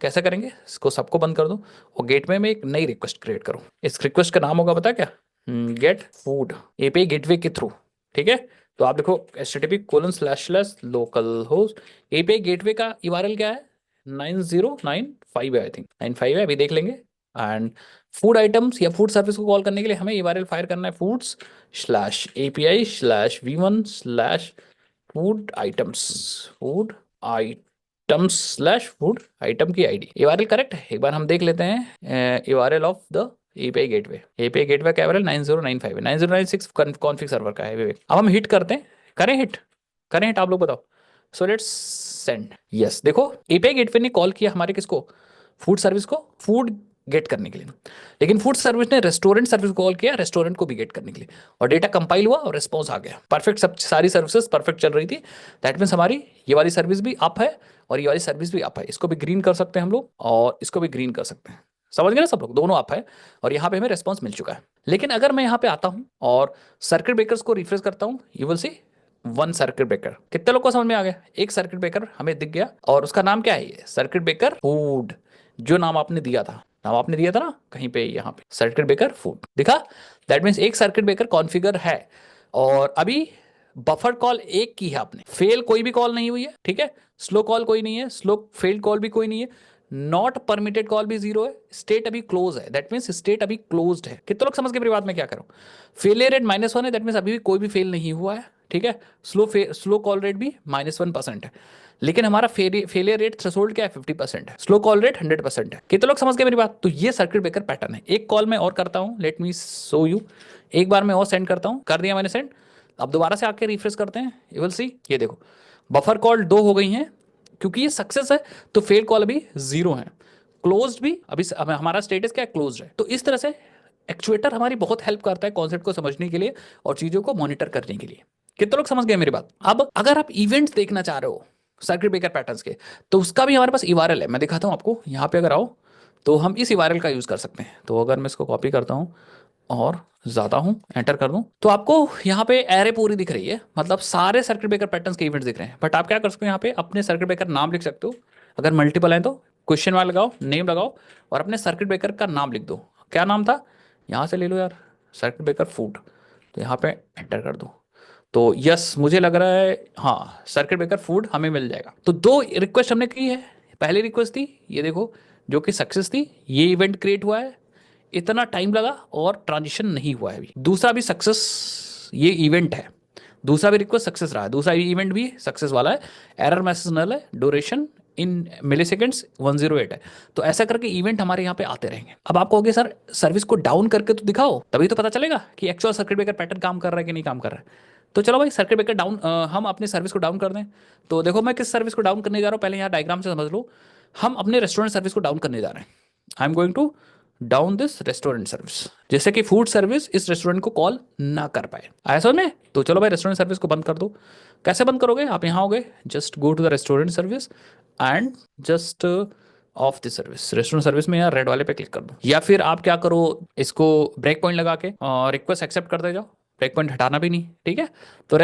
कैसे करेंगे, इसको सबको बंद कर दो और गेटवे में एक नई रिक्वेस्ट क्रिएट करो। इस रिक्वेस्ट का नाम होगा पता क्या, गेट फूड एपीआई गेटवे के थ्रू, ठीक है। तो आप देखो http://local host एपीआई गेटवे का URL क्या है, 9095 है, आई थिंक 95 है, अभी देख लेंगे। एंड फूड आइटम्स या फूड सर्विस को कॉल करने के लिए हमें URL फायर करना है foods/API/फूड आइटम की आईडी। URL करेक्ट है, एक बार हम देख लेते हैं URL of the API gateway. API gateway का URL 9095 है, 9096 कॉन्फ़िग सर्वर का है विवेक। अब हम हिट करते हैं, करें हिट आप लोग बताओ। So let's send. यस देखो एपीआई गेटवे ने कॉल किया हमारे किसको, फूड सर्विस को, फूड गेट करने के लिए। लेकिन फूड सर्विस ने रेस्टोरेंट सर्विस को कॉल किया रेस्टोरेंट को भी गेट करने के लिए, और डेटा कंपाइल हुआ और रिस्पॉन्स आ गया परफेक्ट, सब सारी सर्विसेज परफेक्ट चल रही थी। दैट मीन्स हमारी ये वाली सर्विस भी अप है और ये वाली सर्विस भी अप है। इसको भी ग्रीन कर सकते हैं हम लोग, और इसको भी ग्रीन कर सकते हैं, समझ गए ना सब लोग, दोनों अप है। और यहाँ पे हमें रेस्पॉन्स मिल चुका है। लेकिन अगर मैं यहाँ पे आता हूँ और सर्किट ब्रेकर्स को रिफ्रेश करता हूँ, you will see one circuit breaker. कितने लोग को समझ में आ गया? एक सर्किट ब्रेकर हमें दिख गया और उसका नाम क्या है? ये सर्किट ब्रेकर फूड, जो नाम आपने दिया था, नाम आपने दिया था ना कहीं पे, यहाँ पे सर्किट ब्रेकर फूड दिखा। दैट मीन्स एक सर्किट ब्रेकर कॉन्फ़िगर है। और अभी बफर कॉल एक की है आपने, फेल कोई भी कॉल नहीं हुई है, ठीक है, स्लो कॉल कोई नहीं है, स्लो फेल्ड कॉल भी कोई नहीं है, नॉट परमिटेड कॉल भी जीरो है, स्टेट अभी क्लोज है, दैट मीन्स स्टेट अभी क्लोज्ड है। कितने लोग समझ के मेरी बात में क्या करूं? फेलियर रेट -1 है, दैट मीन्स अभी भी कोई भी फेल नहीं हुआ है, ठीक है। स्लो कॉल रेट भी -1% है, लेकिन हमारा फेलियर रेट थ्रेशोल्ड क्या है? 50% है। स्लो कॉल रेट 100% है। कितने लोग समझ गए मेरी बात? तो ये सर्किट ब्रेकर पैटर्न है। एक कॉल मैं और करता हूं, लेट मी शो यू। एक बार मैं और सेंड करता हूं, कर दिया मैंने सेंड। अब दोबारा से आके रिफ्रेश करते हैं, यू विल सी, ये देखो बफर कॉल 2 हो गई हैं, क्योंकि ये सक्सेस है तो फेल कॉल अभी 0 है, क्लोज्ड भी अभी हमारा स्टेटस क्या है? क्लोज्ड है। तो इस तरह से एक्चुएटर हमारी बहुत हेल्प करता है कॉन्सेप्ट को समझने के लिए और चीजों को मॉनिटर करने के लिए। कितने लोग समझ गए मेरी बात? अब अगर आप इवेंट्स देखना चाह रहे हो सर्किट ब्रेकर पैटर्न्स के, तो उसका भी हमारे पास यूआरएल है, मैं दिखाता हूं आपको। यहाँ पे अगर आओ तो हम इस यूआरएल का यूज कर सकते हैं। तो अगर मैं इसको कॉपी करता हूँ और ज़्यादा हूँ, एंटर कर दूँ, तो आपको यहाँ पे एरे पूरी दिख रही है, मतलब सारे सर्किट ब्रेकर पैटर्न्स के इवेंट्स दिख रहे हैं। बट आप क्या कर सकते हो, यहाँ पे अपने सर्किट ब्रेकर नाम लिख सकते हो। अगर मल्टीपल है तो क्वेश्चन मार्क लगाओ, नेम लगाओ और अपने सर्किट ब्रेकर का नाम लिख दो। क्या नाम था? यहाँ से ले लो यार, सर्किट ब्रेकर फूड। तो यहाँ पे एंटर कर दो। तो यस, मुझे लग रहा है हाँ सर्किट ब्रेकर फूड हमें मिल जाएगा। तो 2 रिक्वेस्ट हमने की है। पहली रिक्वेस्ट थी, ये देखो, जो कि सक्सेस थी, ये इवेंट क्रिएट हुआ है, इतना टाइम लगा और ट्रांजिशन नहीं हुआ है अभी। दूसरा भी सक्सेस, ये इवेंट है, दूसरा भी रिक्वेस्ट सक्सेस रहा है, दूसरा इवेंट भी सक्सेस वाला है, एरर मैसेज नल है, ड्यूरेशन इन मिली सेकेंड्स 108 है। तो ऐसा करके इवेंट हमारे यहाँ पे आते रहेंगे। अब आप कहोगे सर सर्विस को डाउन करके तो दिखाओ, तभी तो पता चलेगा कि एक्चुअल सर्किट ब्रेकर पैटर्न काम कर रहा है कि नहीं काम कर रहा है। तो चलो भाई सर्किट ब्रेकर डाउन, हम अपने सर्विस को डाउन कर दें। तो देखो मैं किस सर्विस को डाउन करने जा रहा हूँ, पहले यहाँ डायग्राम से समझ लो। हम अपने रेस्टोरेंट सर्विस को डाउन करने जा रहे हैं। I am going to down this restaurant service, जैसे कि फूड सर्विस इस रेस्टोरेंट को कॉल ना कर पाए। आया समझ में? तो चलो भाई रेस्टोरेंट सर्विस को बंद कर दो। कैसे बंद करोगे? आप यहाँ हो गए, just go to the restaurant service and just off the service. Restaurant service में यार रेड वाले पे क्लिक कर दो, या फिर आप क्या करो, इसको ब्रेक पॉइंट लगा के रिक्वेस्ट एक्सेप्ट करते जाओ, ब्रेक पॉइंट हटाना भी नहीं, ठीक है। तो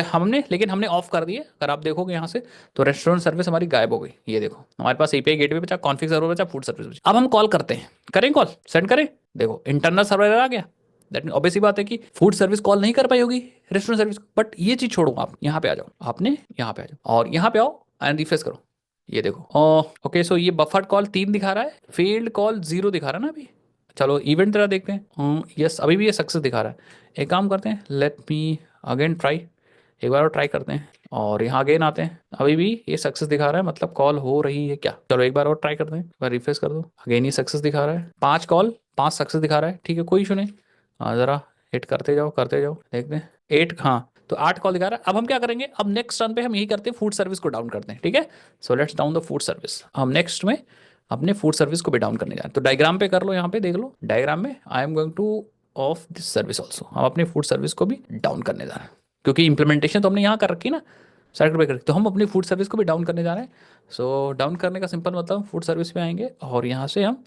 हमने ऑफ कर दिए। अगर आप देखोगे यहाँ से तो रेस्टोरेंट सर्विस हमारी गायब हो गई। ये देखो हमारे पास एपीआई गेटवे बचा, कॉन्फिग सर्वर बचा, फूड सर्विस बचा। अब हम कॉल करते हैं, करें कॉल, सेंड करें। देखो इंटरनल सर्वर आ गया। दैट मीन ऑब्वियस बात है कि फूड सर्विस कॉल नहीं कर पाई होगी रेस्टोरेंट सर्विस। बट ये चीज छोड़ो, आप यहाँ पे आ जाओ, आपने यहाँ पे आ जाओ और यहाँ पे आओ एंड रिफ्रेश करो। ये देखो ओके, सो ये बफर्ड कॉल 3 दिखा रहा है, फेल्ड कॉल 0 दिखा रहा है ना अभी। चलो इवेंट तरह देखते हैं। यस अभी भी ये सक्सेस दिखा रहा है। एक काम करते हैं, लेट मी अगेन ट्राई, एक बार और ट्राई करते हैं और यहाँ अगेन आते हैं। अभी भी ये सक्सेस दिखा रहा है, मतलब कॉल हो रही है क्या? चलो एक बार और ट्राई करते हैं, एक बार रिफ्रेश कर दो, अगेन ये सक्सेस दिखा रहा है। 5 कॉल 5 सक्सेस दिखा रहा है, ठीक है कोई इशू नहीं। ज़रा हिट करते जाओ देखते हैं। 8, हाँ तो 8 कॉल दिखा रहा है। अब हम क्या करेंगे, अब नेक्स्ट टर्न पे हम यही करते हैं, फूड सर्विस को डाउन करते हैं, ठीक है। So let's down the food service. हम नेक्स्ट में अपने फूड सर्विस को भी डाउन करने जा रहे हैं। तो डायग्राम पे कर लो, यहाँ पे देख लो डायग्राम में, आई am going two of this service also. हम अपनी फूड सर्विस को भी डाउन करने जा रहे हैं, क्योंकि इंप्लीमेंटेशन तो हमने यहाँ कर रखी ना सर्किट ब्रेकर, तो हम अपनी फूड सर्विस को भी डाउन करने जा रहे हैं। सो डाउन करने का सिंपल मतलब फूड सर्विस पे आएंगे और यहाँ से हम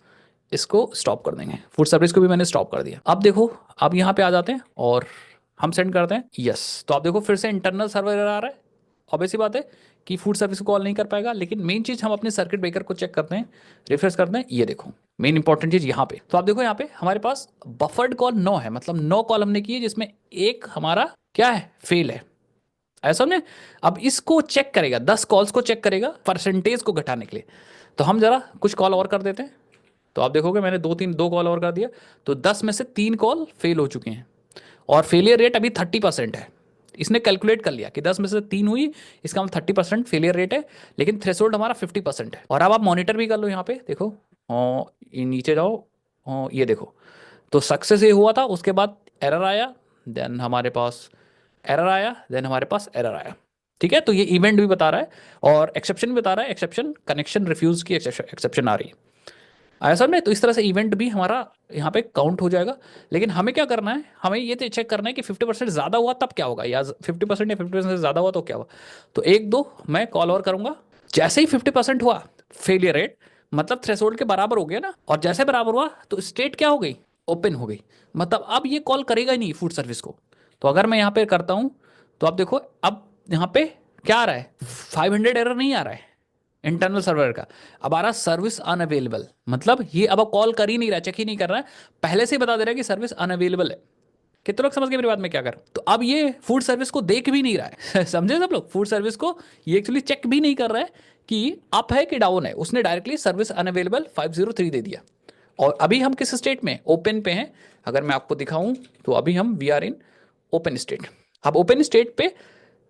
इसको स्टॉप कर देंगे। फूड सर्विस को भी मैंने स्टॉप कर दिया। अब देखो, अब यहाँ पे आ जाते हैं और हम सेंड करते हैं यस। तो आप देखो फिर से इंटरनल सर्वर आ रहा है। ऑब्वियस सी बात है कि फूड सर्विस को कॉल नहीं कर पाएगा, लेकिन मेन चीज़ हम अपने सर्किट ब्रेकर को चेक करते हैं, रिफ्रेश करते हैं। ये देखो मेन इंपॉर्टेंट चीज़ यहाँ पे, तो आप देखो यहाँ पे हमारे पास बफर्ड कॉल 9 है, मतलब 9 कॉल हमने की है, जिसमें एक हमारा क्या है, फेल है। ऐसा नहीं, अब इसको चेक करेगा, 10 कॉल्स को चेक करेगा परसेंटेज को घटाने के लिए। तो हम जरा कुछ कॉल और कर देते हैं। तो आप देखोगे मैंने 2 कॉल और कर दिया, तो 10 में से 3 कॉल फेल हो चुके हैं और फेलियर रेट अभी 30% है। इसने कैलकुलेट कर लिया कि 10 में से 3 हुई, इसका मतलब 30% फेलियर रेट है, लेकिन थ्रेशोल्ड हमारा 50% है। और अब आप मॉनिटर भी कर लो, यहाँ पे देखो नीचे जाओ, ये देखो तो सक्सेस ये हुआ था, उसके बाद एरर आया, देन हमारे पास एरर आया, देन हमारे पास एरर आया, ठीक है। तो ये इवेंट भी बता रहा है और एक्सेप्शन भी बता रहा है, एक्सेप्शन कनेक्शन रिफ्यूज की एक्सेप्शन आ रही है। आया समझ? तो इस तरह से इवेंट भी हमारा यहाँ पे काउंट हो जाएगा। लेकिन हमें क्या करना है, हमें ये तो चेक करना है कि 50% ज़्यादा हुआ तब क्या होगा, या 50% या 50% से ज़्यादा हुआ तो क्या हुआ। तो 1-2 मैं कॉल और करूँगा। जैसे ही 50% हुआ फेलियर रेट, मतलब थ्रेशोल्ड के बराबर हो गया ना, और जैसे बराबर हुआ तो स्टेट क्या हो गई, ओपन हो गई, मतलब अब ये कॉल करेगा ही नहीं फूड सर्विस को। तो अगर मैं यहाँ पे करता हूँ तो आप देखो अब यहाँ पे क्या आ रहा है, 500 एरर नहीं आ रहा है इंटरनल सर्वर का, अब आ रहा सर्विस अनअवेलेबल। मतलब ये अब कॉल कर ही नहीं रहा, चेक ही नहीं कर रहा है, पहले से ही बता दे रहा है कि सर्विस अनअवेलेबल है। कितने लोग समझ गए मेरी बात में क्या कर, तो अब ये फूड सर्विस को देख भी नहीं रहा है समझे सब लोग, फूड सर्विस को ये एक्चुअली चेक भी नहीं कर रहा है कि अप है कि डाउन है, उसने डायरेक्टली सर्विस अनअवेलेबल 503 दे दिया। और अभी हम किस स्टेट में, ओपन पे हैं। अगर मैं आपको दिखाऊं तो अभी हम we are in open state. अब ओपन स्टेट पे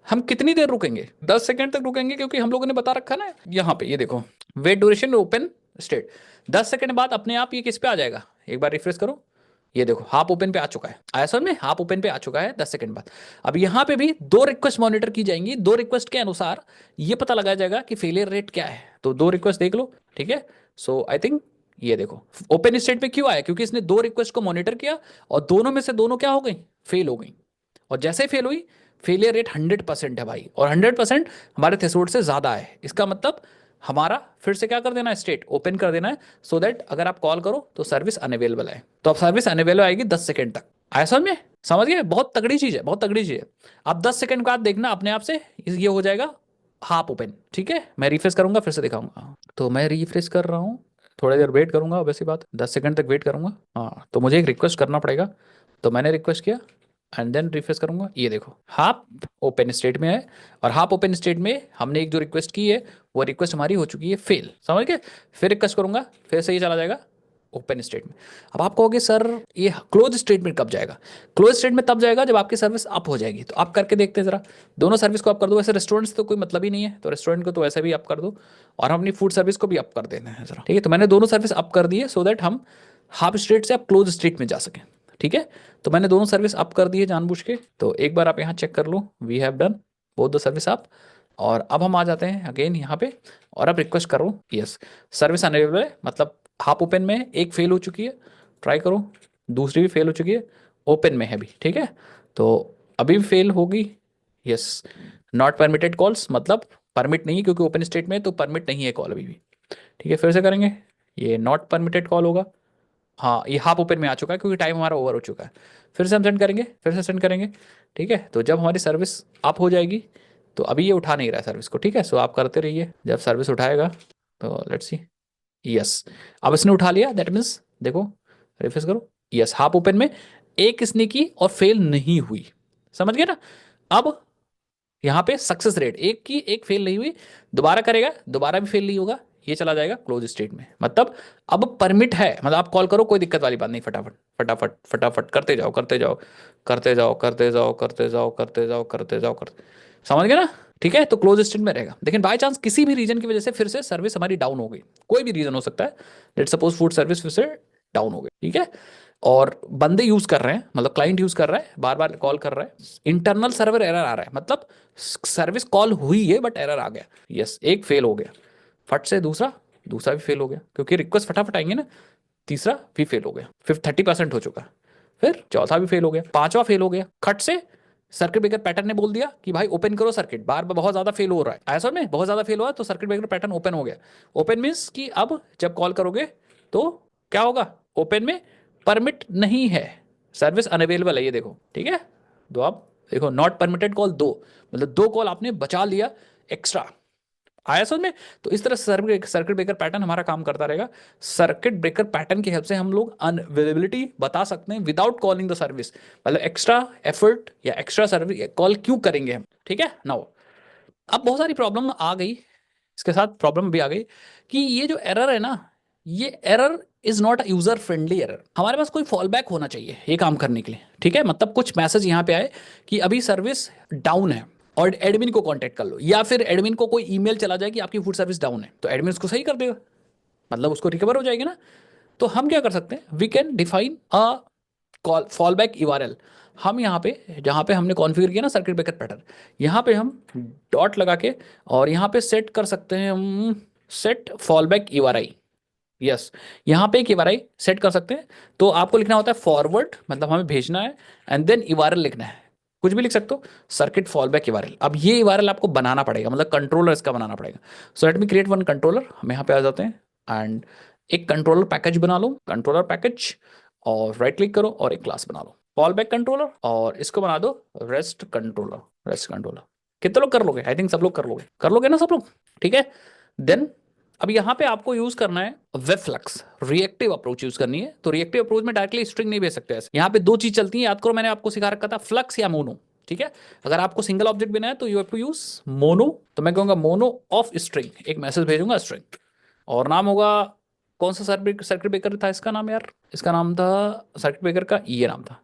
हम कितनी देर रुकेंगे, 10 सेकंड तक रुकेंगे, क्योंकि हम लोगों ने बता रखा ना यहाँ पे, ये देखो wait duration open state. 10 second बाद अपने आप ये किस पे आ जाएगा, एक बार रिफ्रेश करो, ये देखो हाफ ओपन पे आ चुका है, आया समझ में, हाफ ओपन पे आ चुका है 10 सेकंड बाद। अब यहाँ पे भी दो रिक्वेस्ट मॉनिटर की जाएंगी, दो रिक्वेस्ट के अनुसार ये पता लगाया जाएगा कि फेलियर रेट क्या है। तो दो रिक्वेस्ट देख लो, ठीक है। सो आई थिंक ये देखो ओपन स्टेट में क्यों आया, क्योंकि इसने दो रिक्वेस्ट को मॉनिटर किया और दोनों में से दोनों क्या हो गई, फेल हो गई। और जैसे ही फेल हुई, फेलियर रेट 100% है भाई, और 100% हमारे थ्रेशोल्ड से ज्यादा है। इसका मतलब हमारा फिर से क्या कर देना है, स्टेट ओपन कर देना है, सो दैट अगर आप कॉल करो तो सर्विस अनअवेलेबल है। तो अब सर्विस अनअवेलेबल आएगी 10 सेकंड तक। आया समझ में, समझ गए, बहुत तगड़ी चीज है, बहुत तगड़ी चीज है। अब 10 सेकंड के बाद देखना अपने आप से ये हो जाएगा हाफ ओपन, ठीक है। मैं रिफ्रेश करूंगा, फिर से दिखाऊंगा, तो मैं रिफ्रेश कर रहा हूँ, थोड़ी देर वेट करूंगा, वैसी बात 10 सेकंड तक वेट करूंगा। हाँ, तो मुझे एक रिक्वेस्ट करना पड़ेगा, तो मैंने रिक्वेस्ट किया एंड देन रिफ्रेश करूंगा, ये देखो हाफ ओपन स्टेट में है। और हाफ ओपन स्टेट में हमने एक जो रिक्वेस्ट की है वो रिक्वेस्ट हमारी हो चुकी है फेल, समझ गए। फिर रिक्वेस्ट करूंगा, फिर से ये चला जाएगा ओपन स्टेट में। अब आप कहोगे सर ये क्लोज स्टेट में कब जाएगा, क्लोज स्टेट में तब जाएगा जब आपकी सर्विस अप हो जाएगी। तो आप करके देखते हैं जरा, दोनों सर्विस को अप कर दो। वैसे रेस्टोरेंट से तो कोई मतलब ही नहीं है, तो रेस्टोरेंट को तो वैसे भी अप कर दो, और हम अपनी फूड सर्विस को भी अप कर देते हैं जरा, ठीक है। तो मैंने दोनों सर्विस अप कर दी है, सो दैट हम हाफ स्टेट से आप क्लोज स्टेट में जा सकें, ठीक है। तो मैंने दोनों सर्विस अप कर दी है जानबूझ के, तो एक बार आप यहाँ चेक कर लो, we have done both the service up. और अब हम आ जाते हैं अगेन यहाँ पे, और अब रिक्वेस्ट करो, यस सर्विस अनअवेलेबल है, मतलब हाफ ओपन में एक फेल हो चुकी है, ट्राई करो, दूसरी भी फेल हो चुकी है, ओपन में है भी, ठीक है। तो अभी भी फेल होगी, यस नॉट परमिटेड कॉल्स, मतलब परमिट नहीं है, क्योंकि ओपन स्टेट में तो परमिट नहीं है कॉल अभी भी, ठीक है। फिर से करेंगे, ये नॉट परमिटेड कॉल होगा, हाँ ये हाफ ओपन में आ चुका है क्योंकि टाइम हमारा ओवर हो चुका है। फिर से हम सेंड करेंगे, फिर से सेंड करेंगे, ठीक है। तो जब हमारी सर्विस अप हो जाएगी, तो अभी ये उठा नहीं रहा है सर्विस को, ठीक है। सो आप करते रहिए, जब सर्विस उठाएगा तो लेट्स सी, यस अब इसने उठा लिया, दैट मीन्स देखो रिफ्रेश करो, यस हाफ ओपन में एक इसने की और फेल नहीं हुई, समझ गए ना। अब यहाँ पे सक्सेस रेट एक की, एक फेल नहीं हुई, दोबारा करेगा दोबारा भी फेल नहीं होगा, ये चला जाएगा क्लोज स्टेट में। मतलब अब परमिट है, मतलब आप कॉल करो कोई दिक्कत वाली बात नहीं, फटाफट फटाफट फटाफट करते जाओ करते जाओ करते जाओ करते जाओ करते जाओ करते जाओ करते जाओ करते, समझ गए ना, ठीक है। तो क्लोज स्टेट में रहेगा, लेकिन बाय चांस किसी भी रीजन की वजह से फिर से सर्विस हमारी डाउन हो गई, कोई भी रीजन हो सकता है, लेट सपोज फूड सर्विस फिर से डाउन हो गई, ठीक है। और बंदे यूज कर रहे हैं, मतलब क्लाइंट यूज कर रहा है, बार बार कॉल कर रहा है, इंटरनल सर्वर एरर आ रहा है, मतलब सर्विस कॉल हुई है बट एरर आ गया, यस एक फेल हो गया, फट से दूसरा, दूसरा भी फेल हो गया, क्योंकि रिक्वेस्ट फटाफट आएंगे ना, तीसरा भी फेल हो गया, फिर 30% हो चुका, फिर चौथा भी फेल हो गया, पांचवा फेल हो गया, खट से सर्किट ब्रेकर पैटर्न ने बोल दिया कि भाई ओपन करो सर्किट, बार बार बहुत ज्यादा फेल हो रहा है, ऐसा में बहुत ज्यादा फेल हुआ, तो सर्किट ब्रेकर पैटर्न ओपन हो गया। ओपन मीन्स कि अब जब कॉल करोगे तो क्या होगा, ओपन में परमिट नहीं है, सर्विस अनअवेलेबल है, ये देखो, ठीक है। दो आप देखो नॉट परमिटेड कॉल दो, मतलब दो कॉल आपने बचा लिया एक्स्ट्रा, आया समझ में। तो इस तरह सर्किट ब्रेकर पैटर्न हमारा काम करता रहेगा। सर्किट ब्रेकर पैटर्न की हेल्प से हम लोग अनअवेलेबिलिटी बता सकते हैं विदाउट कॉलिंग द सर्विस, मतलब एक्स्ट्रा एफर्ट या एक्स्ट्रा सर्विस कॉल क्यों करेंगे हम, ठीक है। नाउ अब बहुत सारी प्रॉब्लम आ गई, इसके साथ प्रॉब्लम भी आ गई कि ये जो एरर है ना, ये error is not a user friendly error. हमारे पास कोई फॉल बैक होना चाहिए ये काम करने के लिए, ठीक है। मतलब कुछ मैसेज यहाँ पे आए कि अभी सर्विस डाउन है, और एडमिन को कांटेक्ट कर लो, या फिर एडमिन को कोई ईमेल चला जाए कि आपकी फूड सर्विस डाउन है, तो एडमिन उसको सही कर देगा, मतलब उसको रिकवर हो जाएगी ना। तो हम क्या कर सकते हैं, we can define a call fallback URL. हम यहाँ पे जहाँ पे हमने कॉन्फ़िगर किया ना सर्किट ब्रेकर पैटर्न, यहाँ पे हम डॉट लगा के और यहाँ पे सेट कर सकते हैं हम set fall back URI, yes यहाँ पे एक यूआरआई सेट कर सकते हैं। तो आपको लिखना होता है फॉरवर्ड, मतलब हमें भेजना है, एंड देन यूआरएल लिखना है, कुछ भी लिख सकते हो, सर्किट फॉल बैक यूआरएल। अब ये यूआरएल आपको बनाना पड़ेगा, मतलब कंट्रोलर इसका बनाना पड़ेगा। So let me create one controller, हम यहाँ पे आ जाते हैं एंड एक कंट्रोलर पैकेज बना लो, कंट्रोलर पैकेज, और राइट क्लिक करो और एक क्लास बना लो फॉल बैक कंट्रोलर, और इसको बना दो रेस्ट कंट्रोलर, रेस्ट कंट्रोलर, कितने लोग कर लोगे? आई थिंक सब लोग कर लोगे ना सब लोग, ठीक है। देन अब यहाँ पे आपको यूज करना है web flux, reactive approach use करनी है। तो रिएक्टिव अप्रोच में डायरेक्टली स्ट्रिंग नहीं भेज सकते ऐसे। यहाँ पे दो चीज चलती है, याद करो मैंने आपको सिखा रखा था, फ्लक्स या मोनो, ठीक है। अगर आपको सिंगल ऑब्जेक्ट बिना है तो you have to use mono. तो मैं कहूंगा मोनो ऑफ स्ट्रिंग, एक मैसेज भेजूंगा स्ट्रिंग, और नाम होगा, कौन सा सर्किट ब्रेकर था इसका नाम यार, इसका नाम था सर्किट ब्रेकर का ये नाम था।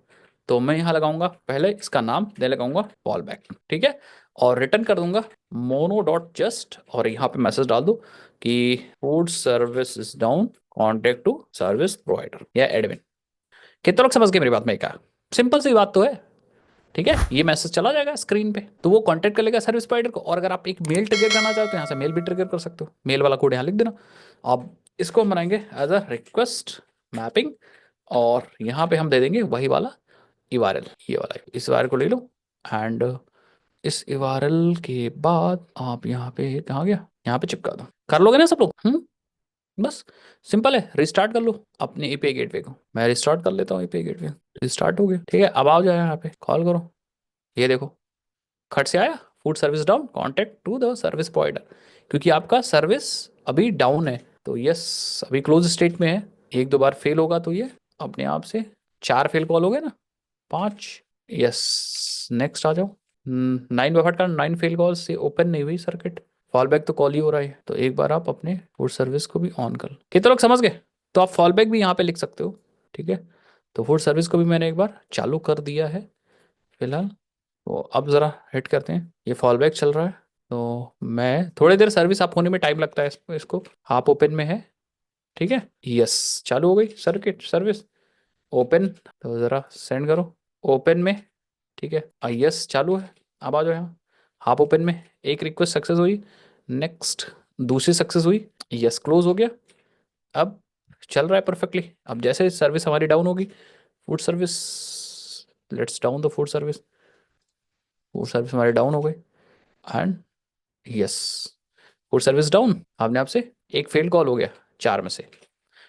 तो मैं यहाँ लगाऊंगा पहले इसका नाम, दे लगाऊंगा फॉल बैक, ठीक है। और रिटर्न कर दूंगा मोनो डॉट जस्ट, और यहाँ पे मैसेज डाल दो कि food service is down, contact to service provider या एडमिन। कितने लोग समझ गए मेरी बात में? क्या सिंपल सी बात तो है, ठीक है। ये मैसेज चला जाएगा स्क्रीन पे, तो वो कांटेक्ट कर लेगा सर्विस प्रोवाइडर को। और अगर आप एक मेल ट्रिगर करना चाहते हो, यहाँ से मेल भी ट्रिगर कर सकते हो, मेल वाला कोड यहाँ लिख देना। अब इसको हम बनाएंगे एज अ रिक्वेस्ट मैपिंग, और यहाँ पे हम दे देंगे वही वाला URL, ये वाला इस URL को ले लो। एंड इस URL के बाद आप यहाँ पे कहाँ गया, यहाँ पे चिपका दो। कर लोगे ना सब लोग? बस सिंपल है। रिस्टार्ट कर लो अपने एपीआई गेटवे को, मैं रिस्टार्ट कर लेता हूँ एपीआई गेटवे। रिस्टार्ट हो गया, ठीक है। अब आओ जाए यहाँ पे कॉल करो, ये देखो खट से आया, food service down, contact to the service provider, क्योंकि आपका सर्विस अभी डाउन है। तो यस, अभी क्लोज स्टेट में है। एक दो बार फेल होगा तो ये अपने आप से, 4 फेल कॉल हो गए ना, 5। यस, नेक्स्ट आ जाओ। 9 बफर का 9 फेल कॉल से ओपन नहीं हुई सर्किट, फॉल बैक तो कॉल ही हो रहा है। तो एक बार आप अपने फूड सर्विस को भी ऑन कर लो। कितने लोग समझ गए? तो आप फॉल बैक भी यहाँ पे लिख सकते हो, ठीक है। तो फूड सर्विस को भी मैंने एक बार चालू कर दिया है फिलहाल। तो अब ज़रा हिट करते हैं, ये फॉल बैक चल रहा है। तो मैं थोड़ी देर, सर्विस आप होने में टाइम लगता है इसको आप ओपन में है, ठीक है। यस, चालू हो गई सर्किट सर्विस, ओपन। तो ज़रा सेंड करो ओपन में, ठीक है। यस चालू है। अब आ जाओ यहाँ, हाफ ओपन में एक रिक्वेस्ट सक्सेस हुई, नेक्स्ट दूसरी सक्सेस हुई, यस क्लोज हो गया। अब चल रहा है परफेक्टली। अब जैसे सर्विस हमारी डाउन होगी, food service, let's down the food service, food service हमारी डाउन हो गई। And yes, food service down, आपने आपसे एक फेल कॉल हो गया 4 में से,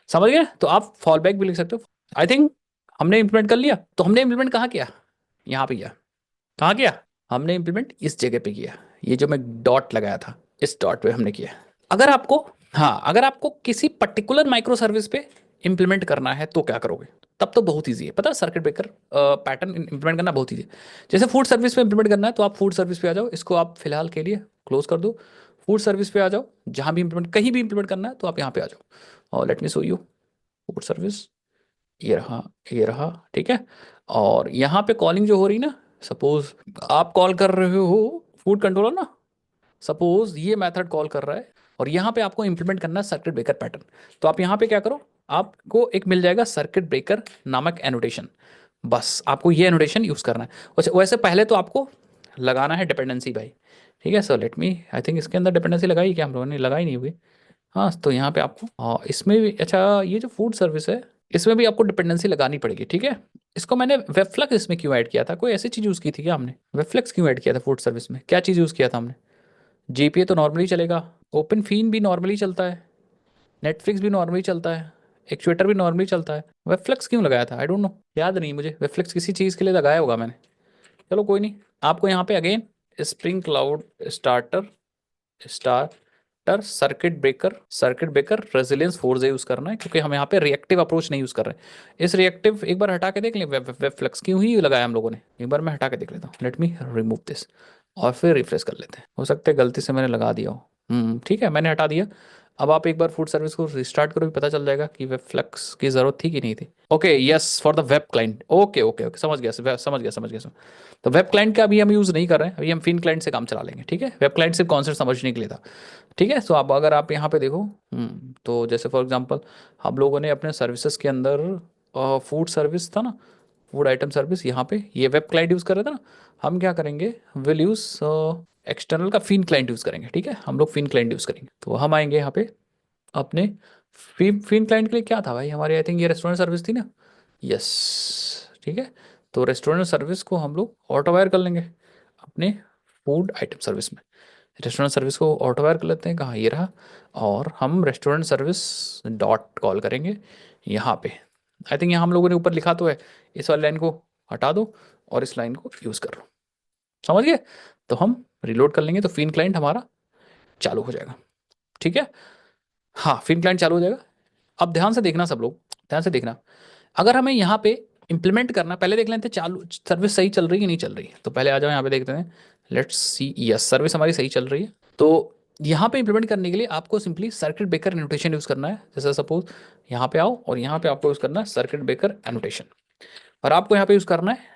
समझ गए? तो आप फॉल बैक भी लिख सकते हो। आई थिंक हमने इंप्लीमेंट कर लिया। तो हमने इंप्लीमेंट कहाँ किया? यहाँ पे किया। कहाँ किया? हमने इंप्लीमेंट इस जगह पे किया, ये जो मैं डॉट लगाया था, इस डॉट पे हमने किया। अगर आपको, हाँ, अगर आपको किसी पर्टिकुलर माइक्रो सर्विस पे इंप्लीमेंट करना है तो क्या करोगे? तब तो बहुत ईजी है, पता है, सर्किट ब्रेकर पैटर्न इंप्लीमेंट करना बहुत ईजी है। जैसे फूड सर्विस पे इंप्लीमेंट करना है तो आप फूड सर्विस पे आ जाओ, इसको आप फिलहाल के लिए क्लोज कर दो। फूड सर्विस पे आ जाओ, जहाँ भी इंप्लीमेंट, कहीं भी इंप्लीमेंट करना है तो आप यहाँ पे आ जाओ, और let me show you food service. ये रहा, ये रहा, ठीक है। और यहाँ पे कॉलिंग जो हो रही ना, सपोज आप कॉल कर रहे हो फूड कंट्रोलर ना, सपोज ये मेथड कॉल कर रहा है, और यहाँ पे आपको इंप्लीमेंट करना है सर्किट ब्रेकर पैटर्न। तो आप यहाँ पे क्या करो, आपको एक मिल जाएगा सर्किट ब्रेकर नामक एनोटेशन, बस आपको ये एनोटेशन यूज़ करना है। वैसे पहले तो आपको लगाना है डिपेंडेंसी भाई, ठीक है। So let me, I think इसके अंदर डिपेंडेंसी लगाई क्या हम लोगों ने? लगाई नहीं हुई। हाँ, तो यहाँ पे आपको, इसमें भी, अच्छा ये जो फूड सर्विस है इसमें भी आपको डिपेंडेंसी लगानी पड़ेगी, ठीक है। इसको मैंने वेबफ्लक्स इसमें क्यों ऐड किया था? कोई ऐसी चीज़ यूज़ की थी क्या हमने? वेबफ्लक्स क्यों ऐड किया था फूड सर्विस में? क्या चीज़ यूज़ किया था हमने? जीपीए तो नॉर्मली चलेगा, ओपन फीन भी नॉर्मली चलता है, नेटफ्लिक्स भी नॉर्मली चलता है, एक्चुएटर भी नॉर्मली चलता है। वेबफ्लक्स क्यों लगाया था? आई डोंट नो, याद नहीं मुझे। वेबफ्लक्स किसी चीज़ के लिए लगाया होगा मैंने, चलो कोई नहीं। आपको यहाँ पे again spring cloud starter, starter circuit breaker resilience 4J use करना है, क्योंकि हम यहाँ पे रिएक्टिव अप्रोच नहीं यूज़ कर रहे हैं। इस रिएक्टिव एक बार हटा के देख लें, वेब फ्लक्स क्यों ही लगाया हम लोगों ने, एक बार मैं हटा के देख लेता हूँ। लेट मी रिमूव दिस, और फिर रिफ्रेश कर लेते हैं, हो सकता है गलती से मैंने लगा दिया हो। ठीक है, मैंने हटा दिया। अब आप एक बार फूड सर्विस को रिस्टार्ट करो, भी पता चल जाएगा कि वेब फ्लक्स की ज़रूरत थी कि नहीं थी। Okay, yes for the web client, okay okay okay, समझ गया समझ गया। तो वेब क्लाइंट का अभी हम यूज़ नहीं कर रहे हैं, अभी हम फिन क्लाइंट से काम चला लेंगे, ठीक है। वेब क्लाइंट सिर्फ कॉन्सेप्ट समझने के लिए था, ठीक है। तो आप अगर आप यहाँ पे देखो, तो जैसे फॉर एग्जांपल हम लोगों ने अपने सर्विसेज के अंदर फूड सर्विस था ना, फूड आइटम सर्विस, यहाँ पे ये वेब क्लाइंट यूज़ कर रहे थे ना, हम क्या करेंगे, विल यूज़ एक्सटर्नल का फिन क्लाइंट यूज़ करेंगे, ठीक है। हम लोग फिन क्लाइंट यूज़ करेंगे, तो हम आएंगे यहाँ पे अपने फिन क्लाइंट के लिए, क्या था भाई हमारे, आई थिंक ये रेस्टोरेंट सर्विस थी ना, यस, ठीक है। तो रेस्टोरेंट सर्विस को हम लोग ऑटो वायर कर लेंगे अपने फूड आइटम सर्विस में। रेस्टोरेंट सर्विस को ऑटो वायर कर लेते हैं, कहाँ, ये रहा। और हम रेस्टोरेंट सर्विस डॉट कॉल करेंगे यहाँ पे। आई थिंक यहाँ हम लोगों ने ऊपर लिखा तो है, इस वाली लाइन को हटा दो और इस लाइन को यूज़ कर लो, समझ गए? तो हम रीलोड कर लेंगे तो फिन क्लाइंट हमारा चालू हो जाएगा। ठीक है, हाँ फिन क्लाइंट चालू हो जाएगा। अब ध्यान से देखना सब लोग, ध्यान से देखना, अगर हमें यहाँ पे इंप्लीमेंट करना, पहले देख लेते हैं चालू सर्विस सही चल रही है कि नहीं चल रही है। तो पहले आ जाओ यहाँ पे देखते हैं, लेट्स सी, यस सर्विस हमारी सही चल रही है। तो यहाँ पे इंप्लीमेंट करने के लिए आपको simply circuit breaker annotation use करना है। जैसे सपोज यहाँ पे आओ और यहाँ पे आपको यूज़ करना है सर्किट ब्रेकर एनोटेशन, और आपको यहाँ पे यूज़ करना है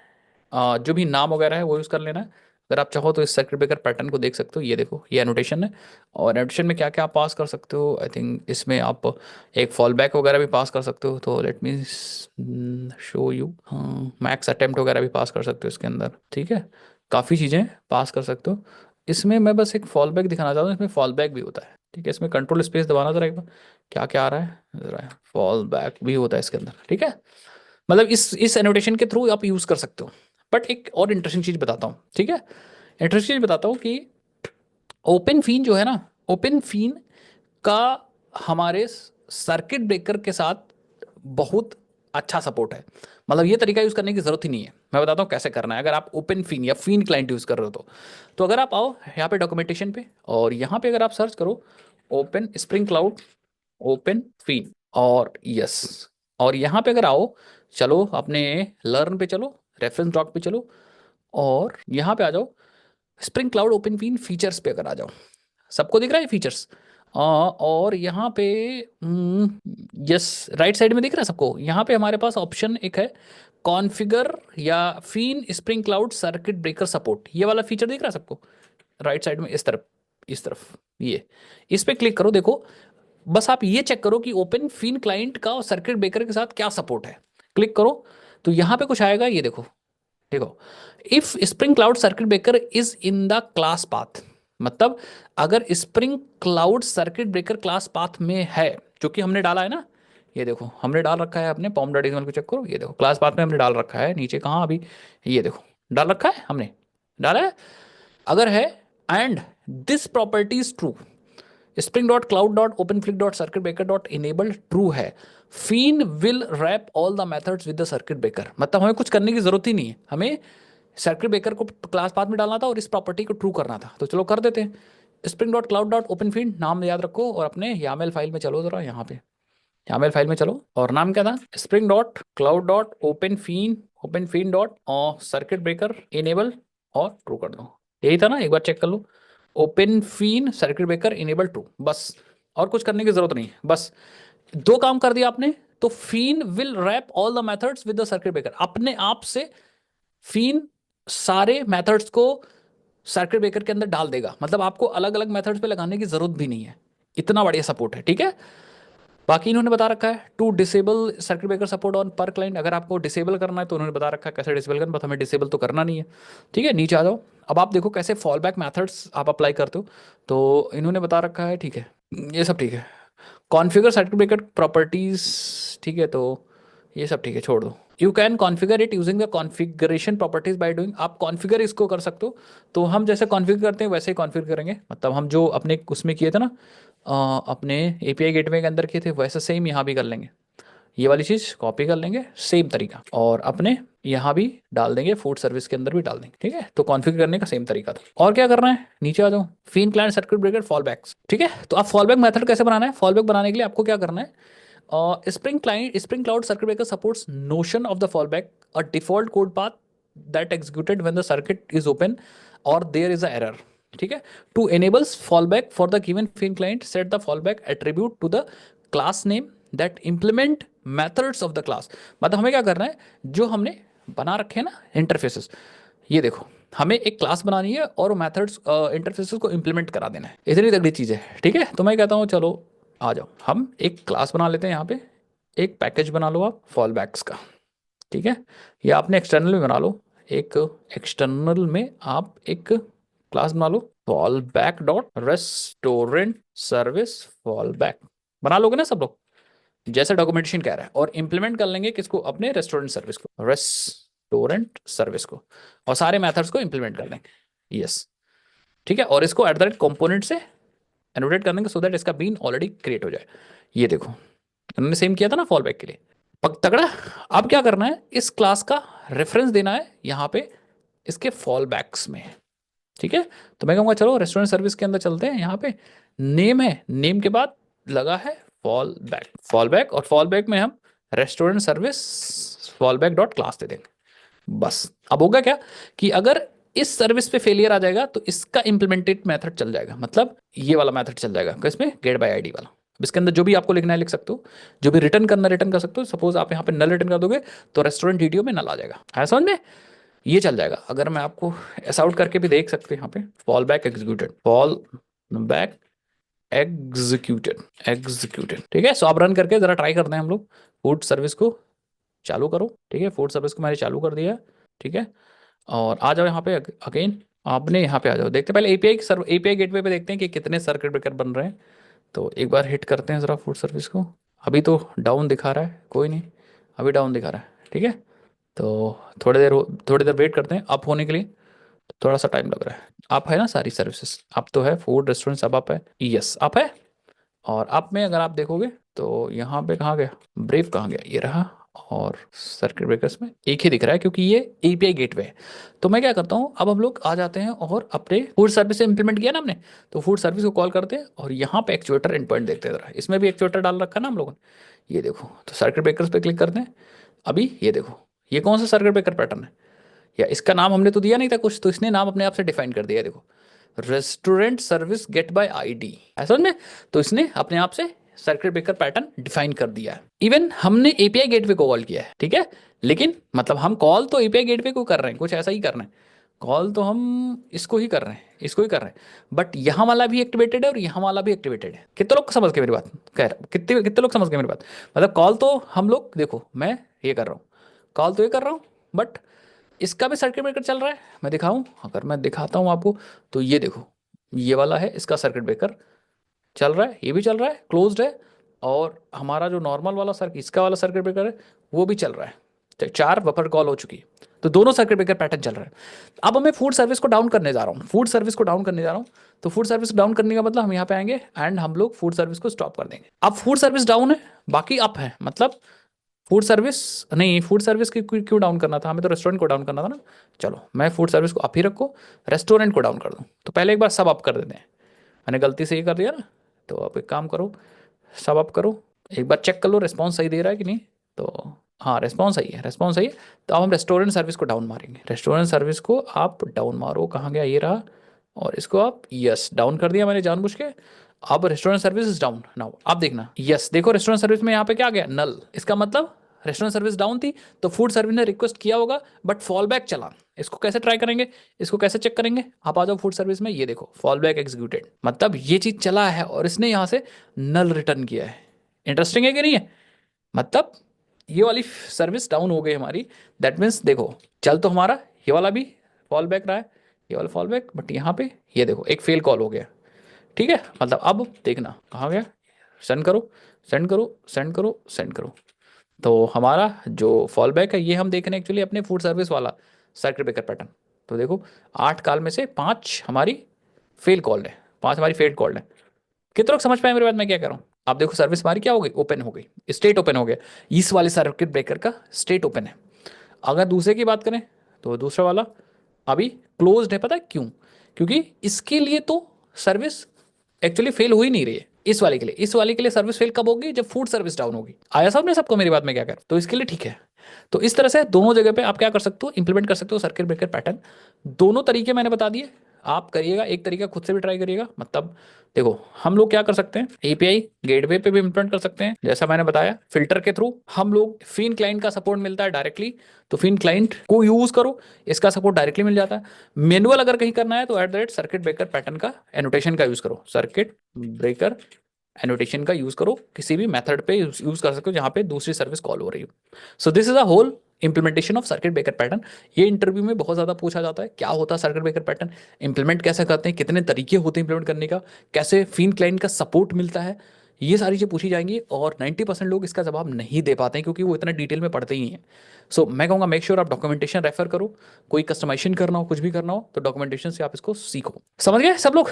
जो भी नाम वगैरह है वो यूज़ कर लेना है। अगर आप चाहो तो इस सर्किट ब्रेकर पैटर्न को देख सकते हो, ये देखो ये एनोटेशन है। और एनोटेशन में क्या क्या आप पास कर सकते हो, आई थिंक इसमें आप एक फॉल बैक वगैरह भी पास कर सकते हो। तो let me show you, max attempt वगैरह भी पास कर सकते हो इसके अंदर। ठीक है, काफ़ी चीज़ें पास कर सकते हो इसमें। मैं बस एक फॉल बैक दिखाना चाहता हूँ, इसमें फॉल बैक भी होता है। ठीक है, इसमें कंट्रोल स्पेस दबाना जरा एक बार, क्या क्या आ रहा है जरा, फॉल बैक भी होता है इसके अंदर। ठीक है, मतलब इस एनोटेशन के थ्रू आप यूज़ कर सकते हो। बट एक और इंटरेस्टिंग चीज़ बताता हूँ। ठीक है, इंटरेस्टिंग चीज़ बताता हूँ कि ओपन फीन जो है ना, ओपन फीन का हमारे सर्किट ब्रेकर के साथ बहुत अच्छा सपोर्ट है। मतलब ये तरीका यूज़ करने की ज़रूरत ही नहीं है। मैं बताता हूँ कैसे करना है अगर आप ओपन फीन या फीन क्लाइंट यूज़ कर रहे हो तो अगर आप आओ यहाँ पे डॉक्यूमेंटेशन पे, और यहाँ पे अगर आप सर्च करो ओपन स्प्रिंग क्लाउड ओपन फीन, और यस, और यहाँ पे अगर आओ, चलो अपने लर्न पे चलो, रेफरेंस डॉट पे चलो, और यहाँ पे आ जाओ स्प्रिंग क्लाउड ओपन फीन फीचर्स पे अगर आ जाओ, सबको दिख रहा है फीचर्स। और यहाँ पे यस राइट साइड में दिख रहा है सबको, यहाँ पे हमारे पास ऑप्शन एक है कॉन्फ़िगर या Feign spring cloud circuit breaker support, ये वाला फीचर दिख रहा है सबको राइट साइड में, इस तरफ, इस तरफ, ये इस पे क्लिक करो। देखो बस आप ये चेक करो कि ओपन फीन क्लाइंट का और सर्किट ब्रेकर के साथ क्या सपोर्ट है। क्लिक करो तो यहाँ पे कुछ आएगा, ये देखो, देखो if spring cloud circuit breaker is in the class path, मतलब अगर spring cloud circuit breaker class path में है, जो कि हमने डाला है ना, ये देखो हमने डाल रखा है अपने पॉम डॉट एक्सएमएल को चेक करो, ये देखो क्लास पाथ में हमने डाल रखा है, नीचे कहाँ अभी, ये देखो डाल रखा है हमने, डाला है। अगर है and this property is true, spring dot cloud dot open flick dot circuit breaker dot enable true है, Feign will wrap all the methods with the circuit breaker, मतलब हमें कुछ करने की जरूरत ही नहीं है, हमें सर्किट ब्रेकर को क्लास पाथ में डालना था और इस प्रॉपर्टी को ट्रू करना था। तो चलो कर देते हैं, spring dot cloud dot open Feign नाम याद रखो, और अपने यामेल फाइल में चलो जरा, यहाँ पे यामेल फाइल में चलो, और नाम क्या था, spring dot cloud dot open Feign dot और सर्किट ब्रेकर इनेबल और ट्रू कर दो, यही था ना, एक बार चेक कर लो, open Feign circuit breaker enable true, बस और कुछ करने की जरूरत नहीं, बस दो काम कर दिया आपने। तो Feign will wrap all the methods with the circuit breaker, अपने आप से फीन सारे मेथड्स को सर्किट ब्रेकर के अंदर डाल देगा, मतलब आपको अलग अलग मेथड्स पे लगाने की जरूरत भी नहीं है, इतना बढ़िया सपोर्ट है। ठीक है, बाकी इन्होंने बता रखा है to disable circuit breaker support on per client, अगर आपको डिसेबल करना है तो उन्होंने बता रखा है कैसे डिसेबल करना, बट हमें डिसेबल तो करना नहीं है। ठीक है, नीचे आ जाओ, अब आप देखो कैसे फॉल बैक मैथड्स आप अप्लाई करते हो, तो इन्होंने बता रखा है। ठीक है, ये सब ठीक है, कॉन्फ़िगर सर्किट ब्रेकर प्रॉपर्टीज, ठीक है, तो ये सब ठीक है, छोड़ दो। You can configure it using the configuration properties by doing, आप कॉन्फ़िगर इसको कर सकते हो, तो हम जैसे कॉन्फ़िगर करते हैं वैसे ही कॉन्फ़िगर करेंगे, मतलब हम जो अपने उसमें किए थे ना, अपने एपीआई गेटवे के अंदर किए थे वैसे सेम यहाँ भी कर लेंगे, ये वाली चीज़ कॉपी कर लेंगे सेम तरीका, और अपने यहाँ भी डाल देंगे, फूड सर्विस के अंदर भी डाल देंगे। ठीक है, तो कॉन्फ़िगर करने का सेम तरीका था। और क्या करना है, नीचे आ जाओ, Feign client circuit breaker fallbacks. ठीक है, तो आप फॉल बैक मेथड कैसे बनाना है, फॉल बैक बनाने के लिए आपको क्या करना है, spring cloud circuit breaker supports notion of the fall back, a default code path that executed when the circuit is open और देयर इज अ एरर। ठीक है, to enables fallback for the given fin client, set the fallback attribute to the class name that implement methods of the class, मतलब हमें क्या करना है, जो हमने बना रखे हैं ना इंटरफेसेस, ये देखो हमें एक क्लास बनानी है और मेथड्स इंटरफेसेस को इंप्लीमेंट करा देना है, इतनी तगड़ी चीज़ है। ठीक है, तो मैं कहता हूँ चलो आ जाओ, हम एक क्लास बना लेते हैं, यहाँ पे एक पैकेज बना लो आप फॉल बैक्स का। ठीक है, या आपने एक्सटर्नल में बना लो, एक एक्सटर्नल में आप एक क्लास बना लो, fallback dot restaurant service fallback, बना लोगे ना सब लोग, जैसे डॉक्यूमेंटेशन कह रहा है, और इंप्लीमेंट कर लेंगे किसको, अपने रेस्टोरेंट सर्विस को, रेस्टोरेंट सर्विस को, और सारे मेथड्स को इंप्लीमेंट कर लेंगे। यस, ठीक है, और इसको एट द रेट कॉम्पोनेंट से एनोटेट कर देंगे, सो दैट इसका बीन ऑलरेडी क्रिएट हो जाए। ये देखो उन्होंने सेम किया था ना फॉल बैक के लिए, पक तगड़ा। अब क्या करना है, इस क्लास का रेफरेंस देना है यहाँ पे इसके फॉल बैक्स में। ठीक है, तो मैं कहूँगा चलो रेस्टोरेंट सर्विस के अंदर चलते हैं। यहाँ पे नेम है, नेम के बाद लगा है फॉल बैक, फॉल बैक, और फॉल बैक में हम restaurant service fallback dot class दे देंगे बस। अब होगा क्या कि अगर इस सर्विस पे फेलियर आ जाएगा तो इसका इंप्लीमेंटेड मेथड चल जाएगा, मतलब ये वाला मेथड चल जाएगा किसमें, गेट बाय आईडी वाला। अब इसके अंदर जो भी आपको लिखना है लिख सकते हो, जो भी रिटर्न करना रिटर्न कर सकते हो। सपोज आप यहाँ पे नल रिटर्न कर दोगे तो रेस्टोरेंट डीटीओ में नल आ जाएगा, है समझ में, ये चल जाएगा। अगर मैं आपको ऐसा आउट करके भी देख सकते हैं यहाँ पे, fall back executed, fall back executed, executed, ठीक है। सो आप रन करके जरा ट्राई करते हैं हम लोग। फूड सर्विस को चालू करो, ठीक है, फूड सर्विस को मैंने चालू कर दिया है, ठीक है। और आ जाओ यहाँ पे अगेन, आपने यहाँ पे आ जाओ, देखते हैं पहले एपीआई सर्व एपीआई गेटवे पे देखते हैं कि कितने सर्किट ब्रेकर बन रहे हैं। तो एक बार हिट करते हैं ज़रा फूड सर्विस को। अभी तो डाउन दिखा रहा है, कोई नहीं, अभी डाउन दिखा रहा है, ठीक है। तो थोड़ी देर वेट करते हैं अप होने के लिए, थोड़ा सा टाइम लग रहा है। आप है ना सारी सर्विसेज, आप तो है फूड रेस्टोरेंट सब आप है, यस आप है। और आप में अगर आप देखोगे तो यहाँ पे कहाँ गया, ब्रेव कहाँ गया, ये रहा। और सर्किट ब्रेकर्स में एक ही दिख रहा है क्योंकि ये एपीआई गेटवे है। तो मैं क्या करता हूँ, अब हम लोग आ जाते हैं और अपने फूड सर्विस से इंप्लीमेंट किया ना हमने, तो फूड सर्विस को कॉल करते हैं और यहाँ पे एक्चुएटर एंड पॉइंट देखते हैं जरा। इसमें भी एक्चुएटर डाल रखा है ना हम लोगों ने, ये देखो। तो सर्किट ब्रेकर्स पे क्लिक करते हैं। अभी ये देखो, ये कौन सा सर्किट ब्रेकर पैटर्न है, या इसका नाम हमने तो दिया नहीं था कुछ, तो इसने नाम अपने आप से डिफाइन कर दिया है, देखो, restaurant service get by ID, ऐसा में। तो इसने अपने आप से सर्किट ब्रेकर पैटर्न डिफाइन कर दिया है। इवन हमने एपीआई गेटवे को कॉल किया है, ठीक है, लेकिन मतलब हम कॉल तो एपीआई गेटवे को कर रहे हैं, कुछ ऐसा ही कर रहे हैं, कॉल तो हम इसको ही कर रहे हैं, इसको ही कर रहे हैं। बट यहाँ वाला भी एक्टिवेटेड है और यहाँ वाला भी एक्टिवेटेड है। कितने लोग समझ गए मेरी बात, कह रहा कितने कितने लोग समझ गए मेरी बात। मतलब कॉल तो हम लोग, देखो मैं ये कर रहा हूँ, कॉल तो ये कर रहा हूँ, बट इसका भी सर्किट ब्रेकर चल रहा है। मैं दिखाऊं, अगर मैं दिखाता हूं आपको, तो ये देखो, ये वाला है, इसका सर्किट ब्रेकर चल रहा है, ये भी चल रहा है, क्लोज्ड है। और हमारा जो नॉर्मल वाला सर्किट, इसका वाला सर्किट ब्रेकर है, वो भी चल रहा है। तो 4 बफर कॉल हो चुकी है, तो दोनों सर्किट ब्रेकर पैटर्न चल रहा है। अब मैं फूड सर्विस को डाउन करने जा रहा हूँ, फूड सर्विस को डाउन करने जा रहा हूँ। तो फूड सर्विस डाउन करने का मतलब हम यहाँ पे आएंगे एंड हम लोग फूड सर्विस को स्टॉप कर देंगे। अब फूड सर्विस डाउन है, बाकी अप है, मतलब फूड सर्विस नहीं, फूड सर्विस की क्यों डाउन करना था, हमें तो रेस्टोरेंट को डाउन करना था ना। चलो मैं फूड सर्विस को अप ही रखो, रेस्टोरेंट को डाउन कर दूँ। तो पहले एक बार सब अप कर देते हैं, मैंने गलती से ये कर दिया ना। तो अब एक काम करो, सब अप करो, एक बार चेक कर लो रिस्पॉन्स सही दे रहा है कि नहीं। तो हाँ रिस्पॉन्स सही है, रिस्पॉन्स सही है। तो अब हम रेस्टोरेंट सर्विस को डाउन मारेंगे, रेस्टोरेंट सर्विस को आप डाउन मारो, कहाँ गया, ये रहा। और इसको आप यस डाउन कर दिया मैंने जानबूझ के। अब restaurant service is down now, आप देखना, यस देखो रेस्टोरेंट सर्विस में यहाँ पे क्या गया, नल। इसका मतलब रेस्टोरेंट सर्विस डाउन थी, तो फूड सर्विस ने रिक्वेस्ट किया होगा बट फॉल बैक चला। इसको कैसे ट्राई करेंगे, इसको कैसे चेक करेंगे, आप आ जाओ फूड सर्विस में, ये देखो फॉल बैक एग्जीक्यूटेड, मतलब ये चीज चला है और इसने यहाँ से नल रिटर्न किया है। इंटरेस्टिंग है कि नहीं है, मतलब ये वाली सर्विस डाउन हो गई हमारी। दैट मीन्स देखो, चल तो हमारा ये वाला भी फॉल बैक रहा है, ये वाला फॉल बैक, बट यहाँ पे ये देखो एक फेल कॉल हो गया, ठीक है। मतलब अब देखना कहाँ गया, सेंड करो, सेंड करो, सेंड करो, सेंड करो। तो हमारा जो फॉल बैक है ये हम देख रहे हैं एक्चुअली अपने फूड सर्विस वाला सर्किट ब्रेकर पैटर्न। तो देखो 8 कॉल में से 5 हमारी फेल कॉल है, 5 हमारी फेल कॉल है। कितने लोग समझ पाए मेरी बात, मैं क्या कर रहा हूँ। आप देखो सर्विस हमारी क्या हो गई, ओपन हो गई, स्टेट ओपन हो गया, इस वाले सर्किट ब्रेकर का स्टेट ओपन है। अगर दूसरे की बात करें तो दूसरा वाला अभी क्लोज्ड है, पता है क्यों, क्योंकि इसके लिए तो सर्विस एक्चुअली फेल हो ही नहीं रही है। इस वाले के लिए, इस वाले के लिए सर्विस फेल कब होगी, जब फूड सर्विस डाउन होगी। आया समझ में सबको मेरी बात में क्या कर, तो इसके लिए ठीक है। तो इस तरह से दोनों जगह पे आप क्या कर सकते हो, इंप्लीमेंट कर सकते हो सर्किट ब्रेकर पैटर्न। दोनों तरीके मैंने बता दिए, आप करिएगा, एक तरीका खुद से भी ट्राई करिएगा। मतलब देखो हम लोग क्या कर सकते हैं, एपीआई गेटवे पे भी इंप्लीमेंट कर सकते हैं, जैसा मैंने बताया फिल्टर के थ्रू। हम लोग फिन क्लाइंट का सपोर्ट मिलता है डायरेक्टली, तो फिन क्लाइंट को यूज करो, इसका सपोर्ट डायरेक्टली मिल जाता है। मैनुअल अगर कहीं करना है तो at the rate circuit breaker pattern का एनोटेशन का यूज करो, सर्किट ब्रेकर एनोटेशन का यूज करो, किसी भी मेथड पे यूज कर सकते हो जहां पे दूसरी सर्विस कॉल हो रही हो। So this is a whole implementation of circuit breaker pattern. ये इंटरव्यू में बहुत ज़्यादा पूछा जाता है, क्या होता है सर्किट ब्रेकर पैटर्न, इंप्लीमेंट कैसे करते हैं, कितने तरीके होते हैं इंप्लीमेंट करने का, कैसे फिन क्लाइंट का सपोर्ट मिलता है, ये सारी चीज़ पूछी जाएंगी। और 90% लोग इसका जवाब नहीं दे पाते हैं क्योंकि वो इतना डिटेल में पढ़ते ही हैं। सो मैं कहूँगा मेक श्योर आप डॉक्यूमेंटेशन रेफर करो, कोई कस्टमाइजेशन करना हो, कुछ भी करना हो तो डॉक्यूमेंटेशन से आप इसको सीखो। समझ गए सब लोग,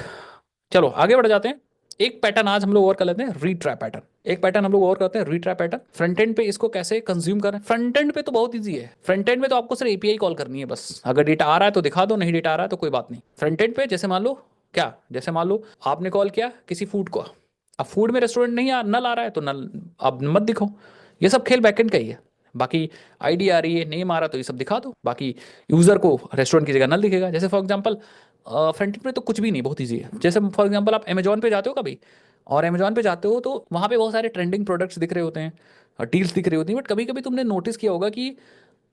चलो आगे बढ़ जाते हैं। एक पैटर्न आज हम लोग और कर लेते हैं, रीट्राई पैटर्न। एक पैटर्न हम लोग और करते हैं, रीट्राई पैटर्न। फ्रंट एंड पे इसको कैसे कंज्यूम करें? फ्रंट एंड पे तो बहुत ईजी है। फ्रंट एंड में तो आपको सिर्फ एपीआई कॉल करनी है बस। अगर डेटा आ रहा है तो दिखा दो, नहीं डेटा आ रहा है तो कोई बात नहीं। फ्रंट एंड पे जैसे मान लो क्या, जैसे मान लो आपने कॉल किया किसी फूड को, अब फूड में रेस्टोरेंट नहीं नल आ रहा है तो नल अब मत दिखाओ। ये सब खेल बैकएंड का ही है। बाकी आईडी आ रही है, नेम आ रहा तो ये सब दिखा दो। बाकी यूजर को रेस्टोरेंट की जगह नल दिखेगा। जैसे फॉर एग्जांपल फ्रंट एंड पे तो कुछ भी नहीं, बहुत ईजी है। जैसे फॉर एग्जांपल आप अमेजोन पे जाते हो कभी, और अमेजोन पे जाते हो तो वहाँ पे बहुत सारे ट्रेंडिंग प्रोडक्ट्स दिख रहे होते हैं, डील्स दिख रही होती हैं। बट कभी कभी तुमने नोटिस किया होगा कि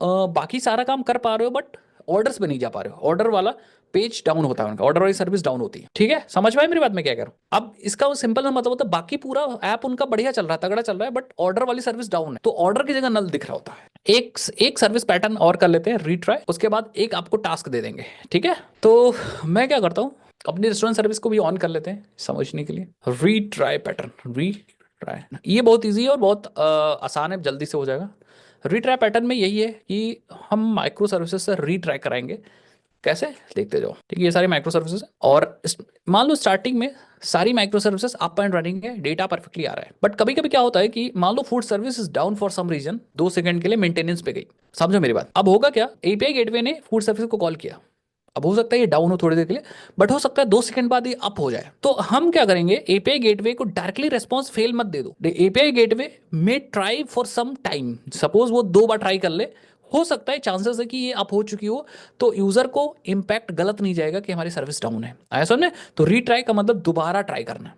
बाकी सारा काम कर पा रहे हो बट ऑर्डर्स पे नहीं जा पा रहे हो। ऑर्डर वाला पेज डाउन होता है उनका, ऑर्डर वाली सर्विस डाउन होती है। ठीक है, समझ पाए मेरी बात में क्या करूँ? अब इसका वो सिंपल मतलब होता है बाकी पूरा ऐप उनका बढ़िया चल रहा है, तगड़ा चल रहा है, बट ऑर्डर वाली सर्विस डाउन है, तो ऑर्डर की जगह नल दिख रहा होता है। एक सर्विस पैटर्न और कर लेते हैं, रीट्राई। उसके बाद एक आपको टास्क दे देंगे। ठीक है, तो मैं क्या करता हूँ, अपनी रेस्टोरेंट सर्विस को भी ऑन कर लेते हैं समझने के लिए। रीट्राई पैटर्न, रीट्राई, ये बहुत इजी है और बहुत आसान है, जल्दी से हो जाएगा। रीट्राई पैटर्न में यही है कि हम माइक्रो सर्विसेज से रीट्राई कराएंगे। कैसे, देखते जाओ। ठीक है, ये सारी माइक्रो सर्विसेज और मान लो स्टार्टिंग में सारी micro services up and running है, डेटा परफेक्टली आ रहा है। बट कभी कभी क्या होता है कि मान लो food service is down for some reason, 2 second के लिए मेंटेनेंस पे गई। समझो मेरी बात। अब होगा क्या, एपीआई गेटवे ने फूड सर्विस को कॉल किया। अब हो सकता है ये डाउन हो थोड़ी देर के लिए, बट हो सकता है 2 सेकंड बाद ये अप हो जाए। तो हम क्या करेंगे, एपीआई गेटवे को डायरेक्टली रेस्पॉन्स फेल मत दे दो। एपीआई गेटवे में try for some time, suppose वो 2 बार ट्राई कर ले, हो सकता है चांसेस है कि ये अप हो चुकी हो, तो यूजर को इंपैक्ट गलत नहीं जाएगा कि हमारी सर्विस डाउन है। आया समझ में? तो रीट्राई का मतलब दोबारा ट्राई करना।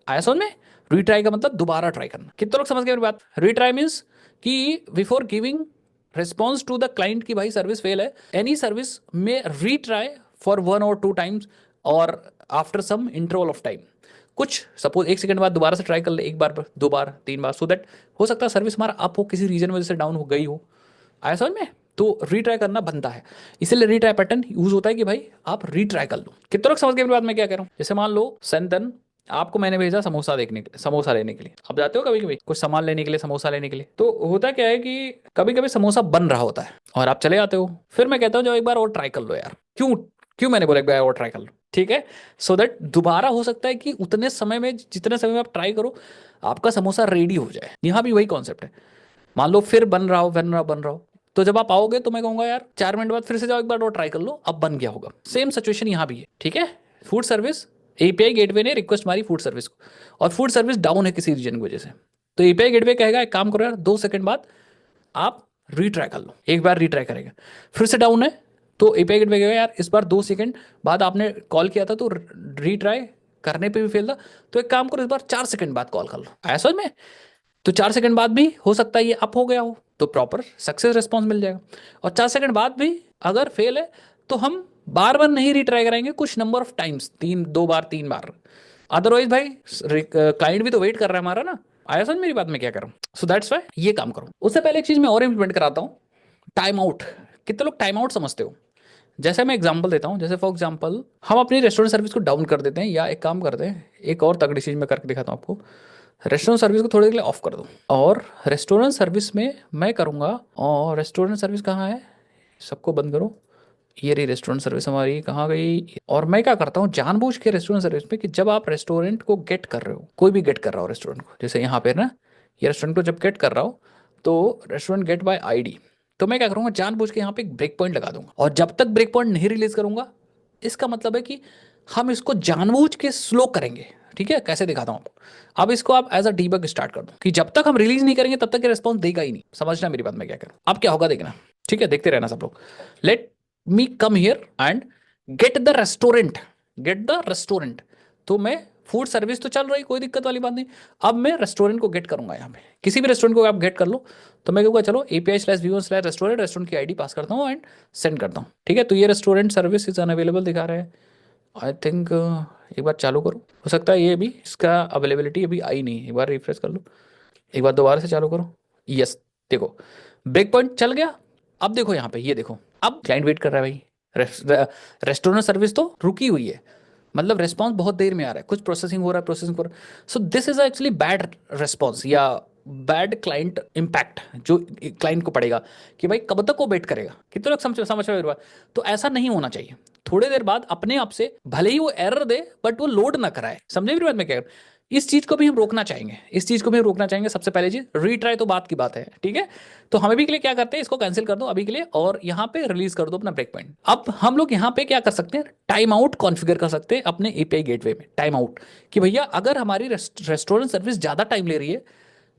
आया समझ में? रीट्राई का मतलब दोबारा ट्राई करना। कितने लोग समझ गए मेरी बात? रीट्राई मीन्स कि before giving response to the client की भाई सर्विस फेल है, एनी सर्विस में रीट्राई फॉर 1 और 2 टाइम्स और after some interval of time. कुछ सपोज 1 सेकंड बाद दोबारा से ट्राई कर ले, 1 बार, 2 बार, 3 बार, सो दैट हो सकता है सर्विस हमारा अप हो, किसी रीजन वजह से डाउन हो गई हो। आया समझ में? तो रीट्राई करना बनता है, इसलिए रीट्राई पैटर्न यूज होता है कि भाई आप रीट्राई कर लो। कितने लोग समझ गए मेरी बात मैं क्या कह रहा हूँ? जैसे मान लो संतन, आपको मैंने भेजा समोसा देखने के लिए, समोसा लेने के लिए। आप जाते हो कभी कभी कुछ सामान लेने के लिए, समोसा लेने के लिए, तो होता क्या है कि कभी कभी समोसा बन रहा होता है और आप चले आते हो। फिर मैं कहता हूँ जाओ एक बार और ट्राई कर लो यार। क्यों? क्यों मैंने बोला एक बार और ट्राई कर लो? ठीक है, सो दैट दोबारा हो सकता है कि उतने समय में, जितने समय में आप ट्राई करो, आपका समोसा रेडी हो जाए। यहाँ भी वही कॉन्सेप्ट है। मान लो फिर बन रहा हो, तो जब आप आओगे तो मैं कहूंगा यार 4 मिनट बाद फिर से जाओ एक बार और ट्राई कर लो, अब बन गया होगा। सेम सिचुएशन यहाँ भी है। ठीक है, फूड सर्विस, एपीआई गेटवे ने रिक्वेस्ट मारी फूड सर्विस को, और फूड सर्विस डाउन है किसी रीजन की वजह से, तो एपीआई गेटवे कहेगा एक काम करो यार, 2 सेकंड बाद आप रीट्राई कर लो। एक बार रीट्राई करेगा, फिर से डाउन है, तो एपीआई गेटवे कहेगा यार इस बार 2 सेकंड बाद आपने कॉल किया था तो रीट्राई करने पे भी फेल था, तो एक काम करो इस बार 4 सेकंड बाद कॉल कर लो। आया समझ में? तो 4 सेकंड बाद भी हो सकता है ये अप हो गया हो, तो प्रॉपर सक्सेस रिस्पॉन्स मिल जाएगा। और 4 सेकंड बाद भी अगर फेल है तो हम बार बार नहीं रिट्राई कराएंगे, कुछ number of times, 2 bar 3 bar. Otherwise भाई क्लाइंट भी तो वेट कर रहा है हमारा ना। आया समझ मेरी बात में क्या करूँ? सो दैट्स वाई ये काम करूँ। उससे पहले एक चीज मैं और इंप्लीमेंट कराता हूँ, टाइम आउट। कितने लोग टाइम आउट समझते हो? जैसे मैं एग्जांपल देता हूँ, जैसे फॉर एग्जांपल हम अपनी रेस्टोरेंट सर्विस को डाउन कर देते हैं, या एक काम करते हैं, एक और तगड़ी चीज मैं करके दिखाता हूँ आपको। रेस्टोरेंट सर्विस को थोड़ी देर के लिए ऑफ कर दो, और रेस्टोरेंट सर्विस में मैं करूँगा, और रेस्टोरेंट सर्विस कहाँ है, सबको बंद करो। ये रही रेस्टोरेंट सर्विस हमारी, कहाँ गई? और मैं क्या करता हूँ जानबूझ के रेस्टोरेंट सर्विस में, कि जब आप रेस्टोरेंट को गेट कर रहे हो, कोई भी गेट कर रहा हो रेस्टोरेंट को, जैसे यहाँ पे ना, ये रेस्टोरेंट को जब गेट कर रहा हो तो रेस्टोरेंट गेट बाय आईडी, तो मैं क्या करूँगा जानबूझ के यहाँ पे एक ब्रेक पॉइंट लगा दूंगा, और जब तक ब्रेक पॉइंट नहीं रिलीज करूंगा, इसका मतलब है कि हम इसको जानबूझ के स्लो करेंगे। ठीक है, कैसे दिखाता हूँ आपको। अब इसको आप एज अ डीबग स्टार्ट कर दो, कि जब तक हम रिलीज नहीं करेंगे तब तक ये रिस्पॉन्स देगा ही नहीं। समझना मेरी बात मैं क्या करूँ। अब क्या होगा देखना। ठीक है, देखते रहना सब लोग। Let me come here and get the restaurant, get the restaurant. तो मैं फूड सर्विस तो चल रही, कोई दिक्कत वाली बात नहीं। अब मैं रेस्टोरेंट को गेट करूंगा। यहाँ पे किसी भी रेस्टोरेंट को आप गेट कर लो, तो मैं कहूँगा चलो API/v1/रेस्टोरेंट, रेस्टोरेंट की आईडी पास करता हूँ एंड सेंड करता हूँ। ठीक है, तो ये रेस्टोरेंट सर्विस इज अनअवेलेबल दिखा रहा है। आई थिंक एक बार चालू करो, हो सकता है ये भी इसका अवेलेबिलिटी अभी आई नहीं, एक बार रिफ्रेश कर लो, एक बार दोबारा से चालू करो। यस, देखो ब्रेक पॉइंट चल गया। अब देखो यहाँ पे, ये देखो अब क्लाइंट वेट कर रहा है भाई। रेस्टोरेंट सर्विस तो रुकी हुई है, मतलब रिस्पॉन्स बहुत देर में आ रहा है, कुछ प्रोसेसिंग हो रहा है, प्रोसेसिंग हो रहा है। सो this is actually bad response या बैड क्लाइंट इम्पैक्ट, जो क्लाइंट को पड़ेगा कि भाई कब तक वो वेट करेगा। कितने लोग समझ रहे हो? तो ऐसा नहीं होना चाहिए। थोड़ी देर बाद अपने आप से भले ही वो एरर दे, बट वो लोड ना कराए। समझे मेरी बात में क्या? इस चीज़ को भी हम रोकना चाहेंगे, इस चीज़ को भी हम रोकना चाहेंगे। सबसे पहले चीज़ रीट्राई तो बात की बात है, ठीक है। तो हम अभी के लिए क्या करते हैं, इसको कैंसिल कर दो अभी के लिए और यहाँ पे रिलीज कर दो अपना ब्रेक पॉइंट। अब हम लोग यहाँ पे क्या कर सकते हैं, टाइम आउट कॉन्फ़िगर कर सकते हैं अपने एपीआई गेटवे में। टाइम आउट कि भैया अगर हमारी रेस्टोरेंट सर्विस ज़्यादा टाइम ले रही है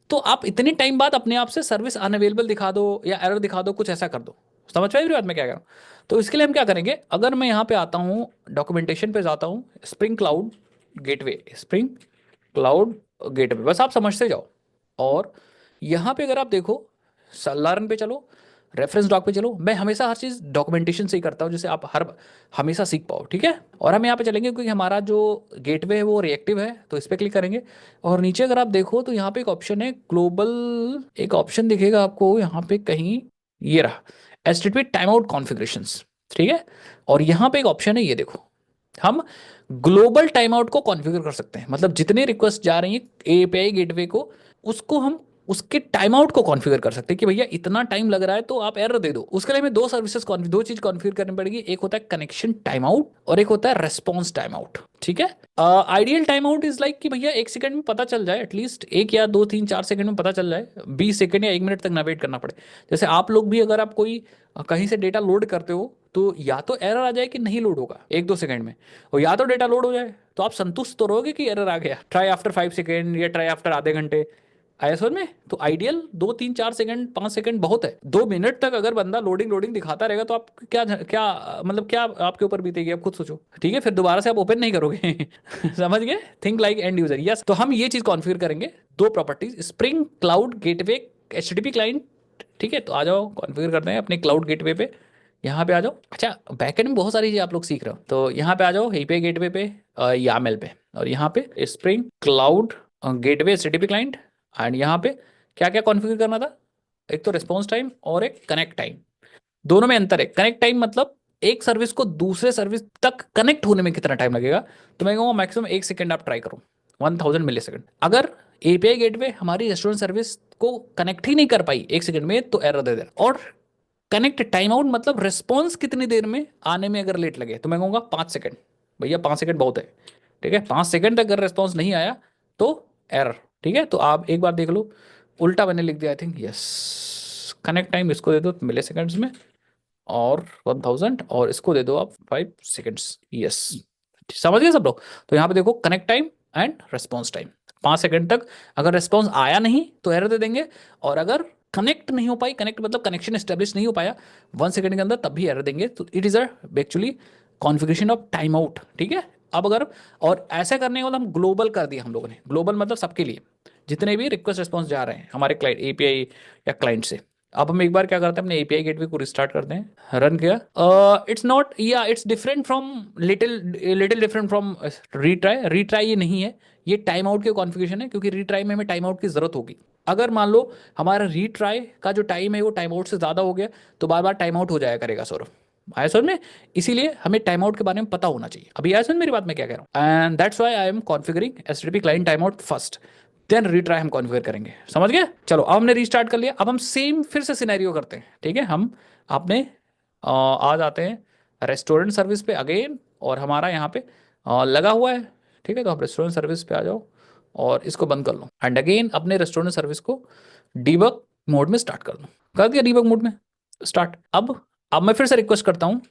तो आप इतने टाइम बाद अपने आप से सर्विस अनअवेलेबल दिखा दो या एरर दिखा दो, कुछ ऐसा कर दो। समझ पाए मेरी बात, मैं क्या कह रहा हूँ। तो इसके लिए हम क्या करेंगे, अगर मैं यहाँ पे आता हूँ डॉक्यूमेंटेशन पे जाता हूँ, spring cloud gateway, spring cloud gateway, बस आप समझते जाओ। और यहाँ पे अगर आप देखो सलारन पे चलो, रेफरेंस डॉक पे चलो। मैं हमेशा हर चीज़ डॉक्यूमेंटेशन से ही करता हूँ जिससे आप हर हमेशा सीख पाओ, ठीक है। और हम यहाँ पे चलेंगे क्योंकि हमारा जो गेटवे है वो रिएक्टिव है, तो इस पर क्लिक करेंगे। और नीचे अगर आप देखो तो यहाँ पे एक ऑप्शन है ग्लोबल, एक ऑप्शन दिखेगा आपको यहाँ पे कहीं, ये रहा HTTP टाइम आउट कॉन्फ़िगरेशंस, ठीक है। और यहाँ पे एक ऑप्शन है, ये देखो, हम ग्लोबल टाइम आउट को कॉन्फ़िगर कर सकते हैं। मतलब जितने रिक्वेस्ट जा रही हैं एपीआई गेटवे को, उसको हम उसके टाइम आउट को कॉन्फ़िगर कर सकते हैं कि भैया इतना टाइम लग रहा है तो आप एरर दे दो। उसके लिए हमें दो सर्विसेज दो चीज कॉन्फ़िगर करनी पड़ेगी, एक होता है कनेक्शन टाइम आउट और एक होता है रेस्पॉन्स टाइम आउट, ठीक है। Ideal time out is like कि भैया 1 सेकंड में पता चल जाए, एटलीस्ट 1 या 2 3 4 सेकंड में पता चल जाए, 20 सेकंड या 1 मिनट तक ना वेट करना पड़े। जैसे आप लोग भी अगर आप कोई कहीं से डेटा लोड करते हो तो या तो एरर आ जाए कि नहीं लोड होगा 1 2 सेकंड में, और या तो डेटा लोड हो जाए तो आप संतुष्ट तो रहोगे कि एरर आ गया, ट्राई आफ्टर 5 सेकंड या ट्राई आफ्टर आधे घंटे। आया समझ में। तो आइडियल 2 3 4 सेकंड 5 सेकंड बहुत है। 2 मिनट तक अगर बंदा लोडिंग लोडिंग दिखाता रहेगा तो आप क्या क्या मतलब क्या आपके ऊपर बीतेगी, आप खुद सोचो, ठीक है। फिर दोबारा से आप ओपन नहीं करोगे समझ गए, think like and user. Yes, तो हम ये चीज कॉन्फ़िगर करेंगे, दो properties, spring cloud gateway HTTP client, ठीक है। तो आ जाओ कॉन्फ़िगर करते हैं अपने क्लाउड गेटवे पे, यहाँ पे आ जाओ। अच्छा, बैकएंड में बहुत सारी चीज़ आप लोग सीख रहे हो, तो यहाँ पे आ जाओ एपीआई गेटवे पे, YAML पे, और यहाँ पे spring cloud gateway HTTP client. And यहाँ पे क्या क्या कॉन्फ़िगर करना था, एक तो रिस्पॉन्स टाइम और एक कनेक्ट टाइम। दोनों में अंतर है। कनेक्ट टाइम मतलब एक सर्विस को दूसरे सर्विस तक कनेक्ट होने में कितना टाइम लगेगा, तो मैं कहूँगा मैक्सिमम 1 सेकंड आप ट्राई करो, 1000 मिली सेकंड। अगर एपीआई गेटवे हमारी रेस्टोरेंट सर्विस को कनेक्ट ही नहीं कर पाई 1 सेकंड में तो एरर दे देना। और कनेक्ट टाइम आउट मतलब रिस्पॉन्स कितनी देर में आने में अगर लेट लगे, तो मैं कहूँगा 5 सेकंड। भैया 5 सेकंड बहुत है, ठीक है। 5 सेकंड तक अगर रिस्पॉन्स नहीं आया तो एरर, ठीक है। तो आप एक बार देख लो, उल्टा मैंने लिख दिया I think, yes. Connect time इसको दे दो मिली सेकेंड्स में और 1000, और इसको दे दो आप 5 सेकेंड्स, यस। समझ गए सब लोग। तो यहाँ पे देखो connect time and response time, 5 second तक अगर रेस्पॉन्स आया नहीं तो एरर दे देंगे, और अगर कनेक्ट नहीं हो पाई, कनेक्ट मतलब कनेक्शन एस्टेब्लिश नहीं हो पाया 1 सेकंड के अंदर, तब भी एरर देंगे। तो it is a actually configuration of time out, ठीक है। अब अगर और ऐसा करने के बाद हम ग्लोबल कर दिया हम लोगों ने, ग्लोबल मतलब सबके लिए जितने भी रिक्वेस्ट रिस्पॉन्स जा रहे हैं हमारे क्लाइंट एपीआई या क्लाइंट से। अब हम एक बार क्या करते हैं, अपने एपीआई गेटवे को रिस्टार्ट करते हैं, रन किया। इट्स नॉट, या it's different from little little different from retry. Retry ये नहीं है, ये टाइम आउट के कॉन्फ़िगरेशन है, क्योंकि रीट्राई में हमें टाइम आउट की जरूरत होगी। अगर मान लो हमारा रीट्राई का जो टाइम है वो टाइम आउट से ज़्यादा हो गया तो बार बार टाइम आउट हो जाया करेगा सौरभ। आया समझ में। इसीलिए हमें टाइम आउट के बारे में पता होना चाहिए। अभी आया समझ मेरी बात, मैं क्या कह रहा हूँ। And that's why I am configuring HTTP client timeout first, then retry हम कॉन्फ़िगर करेंगे। समझ गए। चलो अब हमने रीस्टार्ट कर लिया, अब हम सेम फिर से सिनेरियो करते हैं, ठीक है। हम अपने आ जाते हैं रेस्टोरेंट सर्विस पे अगेन, और हमारा यहाँ पे लगा हुआ है, ठीक है। तो आप रेस्टोरेंट सर्विस पे आ जाओ और इसको बंद कर लो, एंड अगेन अपने रेस्टोरेंट सर्विस को डीबग मोड में स्टार्ट कर दो। कर दिया डीबग मोड में स्टार्ट। अब मैं फिर से रिक्वेस्ट करता हूँ,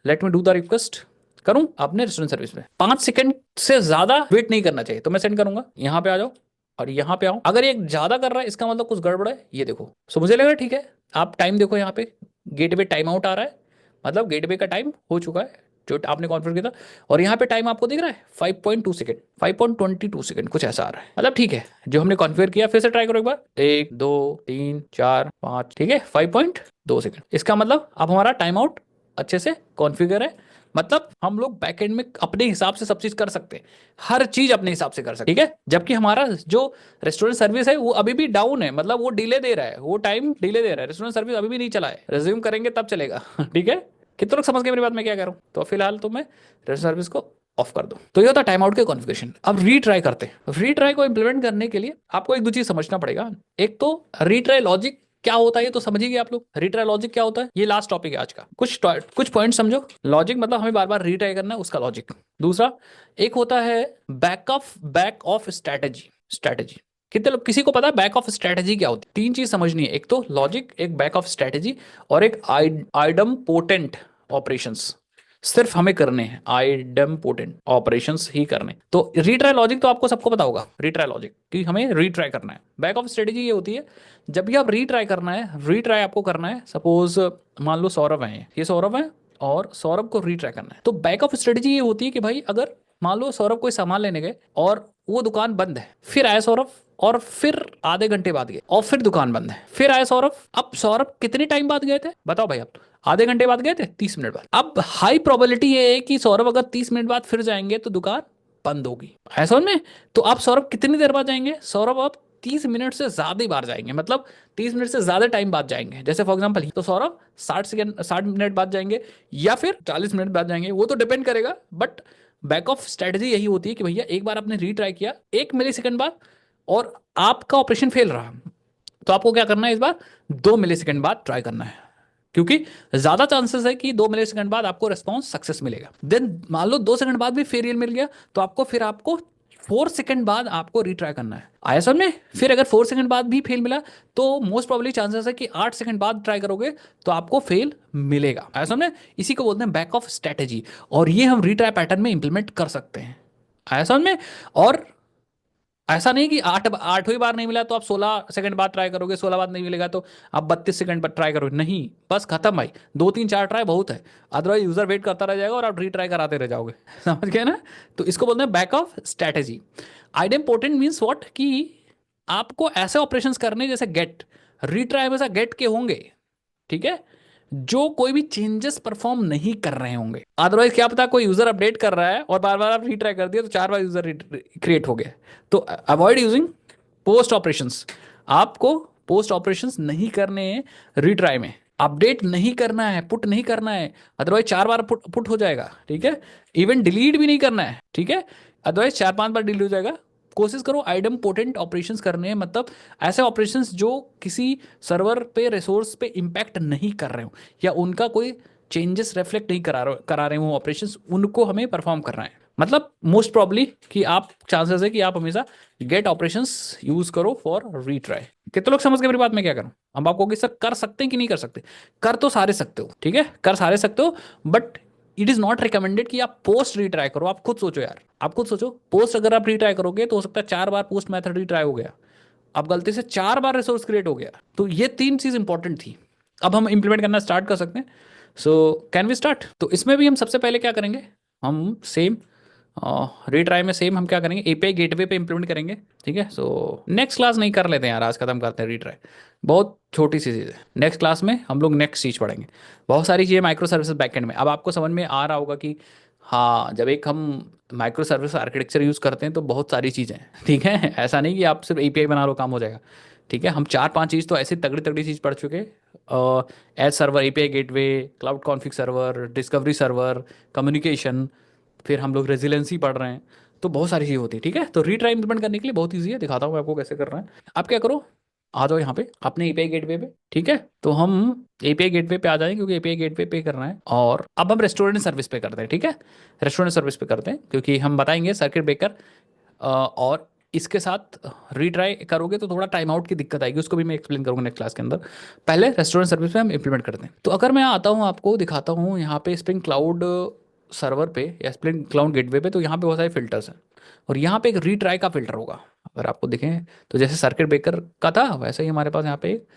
let me do the request, करूं अपने रेस्टोरेंट सर्विस में। 5 सेकंड से ज्यादा वेट नहीं करना चाहिए, तो मैं सेंड करूंगा। यहाँ पे आ जाओ और यहाँ पे आओ। अगर ये ज्यादा कर रहा है इसका मतलब कुछ गड़बड़ है, ये देखो। सो मुझे लगा ठीक है। आप टाइम देखो, यहाँ पे गेटवे टाइम आउट आ रहा है, मतलब गेटवे का टाइम हो चुका है जो आपने कॉन्फ़िगर किया था। और यहाँ पे टाइम आपको दिख रहा है 5.2 सेकंड, 5.22 सेकंड कुछ ऐसा आ रहा है, मतलब ठीक है जो हमने कॉन्फ़िगर किया। फिर से ट्राई करो एक बार, 1 2 3 4 5, ठीक है, 5.2 सेकंड। इसका मतलब अब हमारा टाइम आउट अच्छे से कॉन्फ़िगर है। मतलब हम लोग बैकएंड में अपने हिसाब से सब चीज कर सकते हैं, हर चीज अपने हिसाब से कर सकते हैं, ठीक है। जबकि हमारा जो रेस्टोरेंट सर्विस है वो अभी भी डाउन है, मतलब वो डिले दे रहा है, वो टाइम डिले दे रहा है, रेस्टोरेंट सर्विस अभी भी नहीं चला है। रिज्यूम करेंगे तब चलेगा ठीक है। कितने लोग समझ गए मेरी बात, मैं क्या कह रहा हूँ। तो फिलहाल तो मैं रेस्टोरेंट सर्विस को ऑफ कर दो। तो ये होता है टाइम आउट के कॉन्फ़िगरेशन। अब रीट्राई करते हैं। रीट्राई को इंप्लीमेंट करने के लिए आपको एक दो चीज समझना पड़ेगा। एक तो रीट्राई लॉजिक क्या होता है ये तो समझिए आप लोग। रिट्राई लॉजिक क्या होता है, ये लास्ट टॉपिक है आज का। कुछ पॉइंट समझो। लॉजिक मतलब हमें बार बार रिट्राई करना है, उसका लॉजिक। दूसरा एक होता है बैक ऑफ स्ट्रैटेजी। कितने लोग, किसी को पता है बैक ऑफ स्ट्रैटेजी क्या होती है? तीन चीज समझनी है, एक तो लॉजिक, एक बैक ऑफ स्ट्रैटेजी, और एक आइडम पोटेंट ऑपरेशंस। सिर्फ हमें करने हैं आइडम पोटेंट ऑपरेशंस ही करने। तो रीट्राई लॉजिक तो आपको सबको पता होगा, रीट्राई लॉजिक कि हमें रीट्राई करना है। बैक ऑफ स्ट्रेटेजी ये होती है जब भी आप रीट्राई करना है, रीट्राई आपको करना है, सपोज मान लो सौरभ है, ये सौरभ है और सौरभ को रीट्राई करना है, तो बैक ऑफ स्ट्रेटेजी ये होती है कि भाई अगर मान लो सौरभ कोई सामान लेने गए और वो दुकान बंद है, फिर आए सौरभ और फिर आधे घंटे बाद गए और फिर दुकान बंद है, फिर आए सौरभ। अब सौरभ कितने टाइम बाद गए थे बताओ भाई, आप आधे घंटे बाद गए थे, 30 मिनट बाद। अब हाई प्रोबेबिलिटी ये है कि सौरभ अगर 30 मिनट बाद फिर जाएंगे तो दुकान बंद होगी, ऐसा में। तो आप सौरभ कितनी देर बाद जाएंगे, सौरभ आप 30 मिनट से ज्यादा ही बार जाएंगे, मतलब 30 मिनट से ज्यादा टाइम बाद जाएंगे। जैसे फॉर एग्जांपल तो सौरभ 60 मिनट बाद जाएंगे या फिर 40 मिनट बाद जाएंगे, वो तो डिपेंड करेगा। बट बैक ऑफ स्ट्रेटजी यही होती है कि भैया एक बार आपने रीट्राई किया 1 मिली सेकंड बाद और आपका ऑपरेशन फेल रहा, तो आपको क्या करना है, इस बार 2 मिली सेकंड बाद ट्राई करना है, क्योंकि ज्यादा चांसेस है कि 2 मिली सेकंड बाद आपको रिस्पॉन्स सक्सेस मिलेगा। देन मान लो 2 सेकंड बाद भी फेलियर मिल गया, तो आपको 4 सेकंड बाद आपको रिट्राई करना है, आया समझ में। फिर अगर 4 सेकंड बाद भी फेल मिला तो मोस्ट प्रोबेबली चांसेस है कि 8 सेकंड बाद ट्राई करोगे तो आपको फेल मिलेगा, आया समझ में। इसी को बोलते हैं बैक ऑफ स्ट्रेटेजी, और ये हम रिट्राई पैटर्न में इंप्लीमेंट कर सकते हैं, आया समझ में। और ऐसा नहीं कि 8वीं बार नहीं मिला तो आप 16 सेकंड बाद ट्राई करोगे, 16 बाद नहीं मिलेगा तो आप 32 सेकंड बाद ट्राई करोगे, नहीं, बस खत्म भाई। 2 3 4 ट्राई बहुत है, अदरवाइज यूजर वेट करता रह जाएगा और आप रीट्राई कराते रह जाओगे समझ गए ना। तो इसको बोलते हैं back off strategy. Idempotent means what, कि आपको ऐसे ऑपरेशंस करने जैसे गेट, रीट्राई हमेशा गेट के होंगे, ठीक है, जो कोई भी चेंजेस परफॉर्म नहीं कर रहे होंगे। अदरवाइज क्या पता कोई यूजर अपडेट कर रहा है और बार बार आप रीट्राई कर दिया तो 4 बार यूजर क्रिएट हो गया। तो अवॉइड यूजिंग पोस्ट ऑपरेशंस, आपको पोस्ट ऑपरेशंस नहीं करने हैं रीट्राई में, अपडेट नहीं करना है, पुट नहीं करना है, अदरवाइज 4 बार पुट हो जाएगा, ठीक है। इवन डिलीट भी नहीं करना है, ठीक है, अदरवाइज 4 5 बार डिलीट हो जाएगा। कोशिश करो आइडम पोटेंट ऑपरेशंस करने हैं, मतलब ऐसे ऑपरेशंस जो किसी सर्वर पे रिसोर्स पे इंपैक्ट नहीं कर रहे हो या उनका कोई चेंजेस रिफ्लेक्ट नहीं करा रहे हो ऑपरेशंस, उनको हमें परफॉर्म करना है। मतलब मोस्ट प्रॉब्ली कि आप चांसेस है कि आप हमेशा गेट ऑपरेशंस यूज करो फॉर रीट्राई। कितने लोग समझ गए मेरी बात में क्या करूं। अब आपको कि सर कर सकते हैं कि नहीं कर सकते, कर तो सारे सकते हो, ठीक है, कर सारे सकते हो, but it is not recommended कि आप पोस्ट रीट्राई करो। आप खुद सोचो यार, आप खुद सोचो, पोस्ट अगर आप रीट्राई करोगे तो हो सकता है 4 बार पोस्ट मेथड रीट्राई हो गया, अब गलती से 4 बार रिसोर्स क्रिएट हो गया। तो ये 3 चीज इंपॉर्टेंट थी, अब हम इंप्लीमेंट करना स्टार्ट कर सकते हैं। So can we start. तो इसमें भी हम सबसे पहले क्या करेंगे, हम सेम रीट्राई में सेम हम क्या करेंगे, एपीआई गेटवे पे इंप्लीमेंट करेंगे, ठीक है। सो नेक्स्ट क्लास नहीं कर लेते हैं यार, आज खत्म करते हैं रीट्राई, बहुत छोटी सी चीज़ है। नेक्स्ट क्लास में हम लोग नेक्स्ट चीज़ पढ़ेंगे, बहुत सारी चीज़ें माइक्रो सर्विसेज बैकएंड में। अब आपको समझ में आ रहा होगा कि हाँ, जब एक हम माइक्रो सर्विस आर्किटेक्चर यूज़ करते हैं तो बहुत सारी चीज़ें हैं, ठीक है, ऐसा नहीं कि आप सिर्फ एपीआई बना लो काम हो जाएगा, ठीक है। हम 4 5 चीज़ तो ऐसी तगड़ी तगड़ी चीज़ पढ़ चुके, edge server, API gateway, cloud config server, discovery server, communication, फिर हम लोग रेजिलेंसी पढ़ रहे हैं, तो बहुत सारी चीज़ होती है, ठीक है। तो रीट्राई इंप्लीमेंट करने के लिए बहुत ईजी है, दिखाता हूँ मैं आपको कैसे करना है। आप क्या करो, आ जाओ यहाँ पे अपने एपीआई गेटवे पे, ठीक है। तो हम एपीआई गेटवे पे आ जाएंगे क्योंकि एपीआई गेटवे पे करना है, और अब हम रेस्टोरेंट सर्विस पे करते हैं, ठीक है, रेस्टोरेंट सर्विस पे करते हैं, क्योंकि हम बताएंगे सर्किट ब्रेकर, और इसके साथ रीट्राई करोगे तो थोड़ा टाइम आउट की दिक्कत आएगी, उसको भी मैं एक्सप्लेन करूंगा नेक्स्ट क्लास के अंदर। पहले रेस्टोरेंट सर्विस पे हम इंप्लीमेंट करते हैं। तो अगर मैं आता हूँ आपको दिखाता हूँ यहाँ पे स्प्रिंग क्लाउड सर्वर पे या स्प्रिंग क्लाउड गेटवे पे, तो यहाँ पे बहुत सारे फिल्टर्स हैं, और यहाँ पे एक रीट्राई का फिल्टर होगा। अगर आपको दिखें तो जैसे सर्किट ब्रेकर का था वैसे ही हमारे पास यहाँ पे एक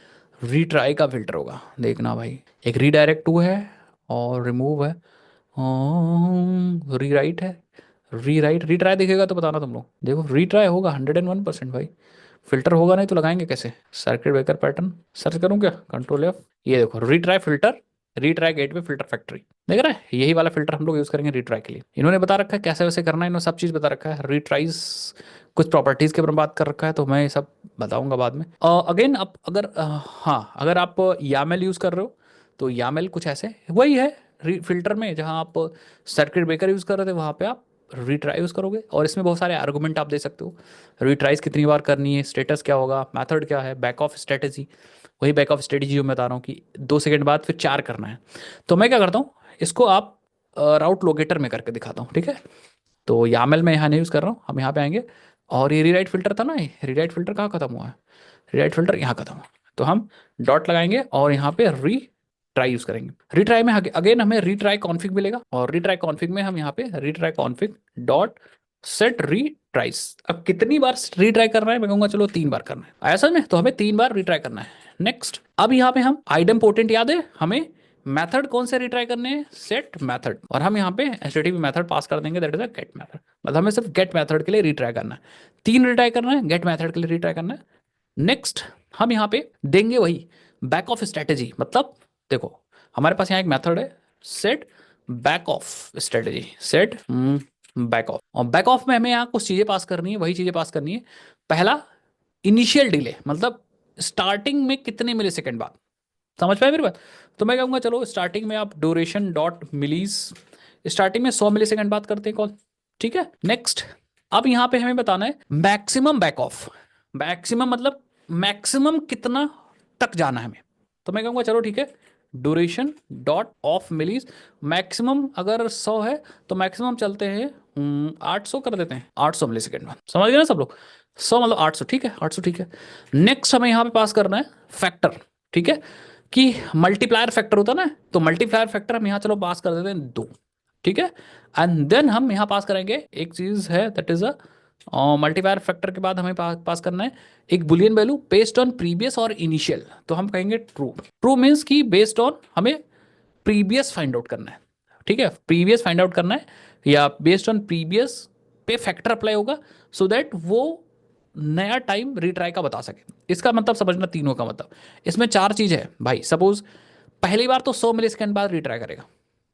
रीट्राई का फिल्टर होगा, देखना भाई। एक रीडायरेक्ट टू है और रिमूव है, रीराइट है, रीराइट, रीट्राई दिखेगा तो बताना तुम लोग, देखो रीट्राई होगा 101% भाई। फिल्टर होगा नहीं तो लगाएंगे कैसे, सर्किट ब्रेकर पैटर्न सर्च करूँ क्या, कंट्रोल F, ये देखो retry filter, retry gateway filter factory, देख रहा है, यही वाला फिल्टर हम लोग यूज करेंगे रीट्राई के लिए। इन्होंने बता रखा है कैसे वैसे करना है, इन्होंने सब चीज़ बता रखा है। रीट्राइज कुछ प्रॉपर्टीज के बारे में बात कर रखा है, तो मैं ये सब बताऊंगा बाद में। अगेन आप अगर हाँ, अगर आप यामेल यूज कर रहे हो तो यामेल कुछ ऐसे वही है, फिल्टर में जहाँ आप सर्किट ब्रेकर यूज कर रहे थे वहाँ पे आप रीट्राई यूज करोगे, और इसमें बहुत सारे आर्गुमेंट आप दे सकते हो, रीट्राइज कितनी बार करनी है, स्टेटस क्या होगा, मेथड क्या है, बैक ऑफ स्ट्रेटेजी, वही बैक ऑफ स्ट्रेटेजी जो मैं बता रहा हूँ कि 2 सेकंड बाद फिर 4 करना है। तो मैं क्या करता हूँ, इसको आप राउट लोकेटर में करके दिखाता हूँ, ठीक है। तो यामल मैं यहाँ नहीं यूज़ कर रहा हूँ, हम यहाँ पे आएंगे और ये रीराइट फिल्टर था ना, ये रीराइट फिल्टर कहाँ खत्म हुआ है, रीराइट फिल्टर यहाँ खत्म हुआ। तो हम डॉट लगाएंगे और यहाँ पे री ट्राई यूज़ करेंगे। रीट्राई में अगेन हमें रीट्राई कॉन्फिग मिलेगा और रीट्राई कॉन्फिग में हम यहाँ पे रीट्राई कॉन्फिग डॉट सेट रीट्राइस। अब कितनी बार रीट्राई करना है, मैं कहूँगा चलो 3 बार करना है, आया समझ में। तो हमें 3 बार रीट्राई करना है। नेक्स्ट, अब यहाँ पे हम आइडम पोटेंट याद है हमें, मेथड कौन से रिट्राई करने हैं, सेट मेथड, और हम यहाँ पे एचटीटीपी मेथड पास कर देंगे, that is a get method. मतलब हमें सिर्फ गेट मेथड के लिए रिट्राई करना है, 3 रिट्राई करना है, गेट मेथड के लिए रिट्राई करना है। नेक्स्ट, हम यहाँ पे देंगे वही बैक ऑफ स्ट्रेटेजी। मतलब देखो हमारे पास यहाँ एक मेथड है set back of strategy, set back of, और बैक ऑफ में हमें यहाँ कुछ चीजें पास करनी है, वही चीजें पास करनी है। पहला, इनिशियल डिले, मतलब स्टार्टिंग में कितने मिली सेकेंड बाद, समझ पाए मेरी बात। तो मैं कहूँगा चलो स्टार्टिंग में आप ड्यूरेशन डॉट मिलीज, स्टार्टिंग में 100 मिली सेकेंड बात करते हैं कॉल, ठीक है। नेक्स्ट, अब यहाँ पे हमें बताना है मैक्सिमम बैक ऑफ, मैक्सिमम मतलब मैक्सिमम कितना तक जाना है हमें। तो मैं कहूँगा चलो ठीक है, ड्यूरेशन डॉट ऑफ मिलीज, मैक्सिमम अगर 100 है तो मैक्सिमम चलते हैं 800 कर देते हैं, 800 मिली सेकेंड बाद, समझ गए ना सब लोग। 100 मतलब 800, ठीक है, 800 ठीक है। नेक्स्ट हमें यहाँ पे पास करना है फैक्टर, ठीक है, कि मल्टीप्लायर फैक्टर होता है ना, तो मल्टीप्लायर फैक्टर हम यहाँ चलो पास कर देते हैं 2, ठीक है। एंड देन हम यहाँ पास करेंगे एक चीज है that is a multiplier factor के बाद हमें पास करना है एक Boolean value based on previous और इनिशियल। तो हम कहेंगे ट्रू, ट्रू मीन्स कि बेस्ड ऑन हमें प्रीवियस फाइंड आउट करना है, ठीक है, प्रीवियस फाइंड आउट करना है या बेस्ड ऑन प्रीवियस पे फैक्टर अप्लाई होगा सो दैट वो नया टाइम रिट्राई का बता सके। इसका मतलब समझना तीनों का मतलब, इसमें 4 चीज है भाई। सपोज पहली बार तो 100 मिली सेकेंड बाद रिट्राई करेगा,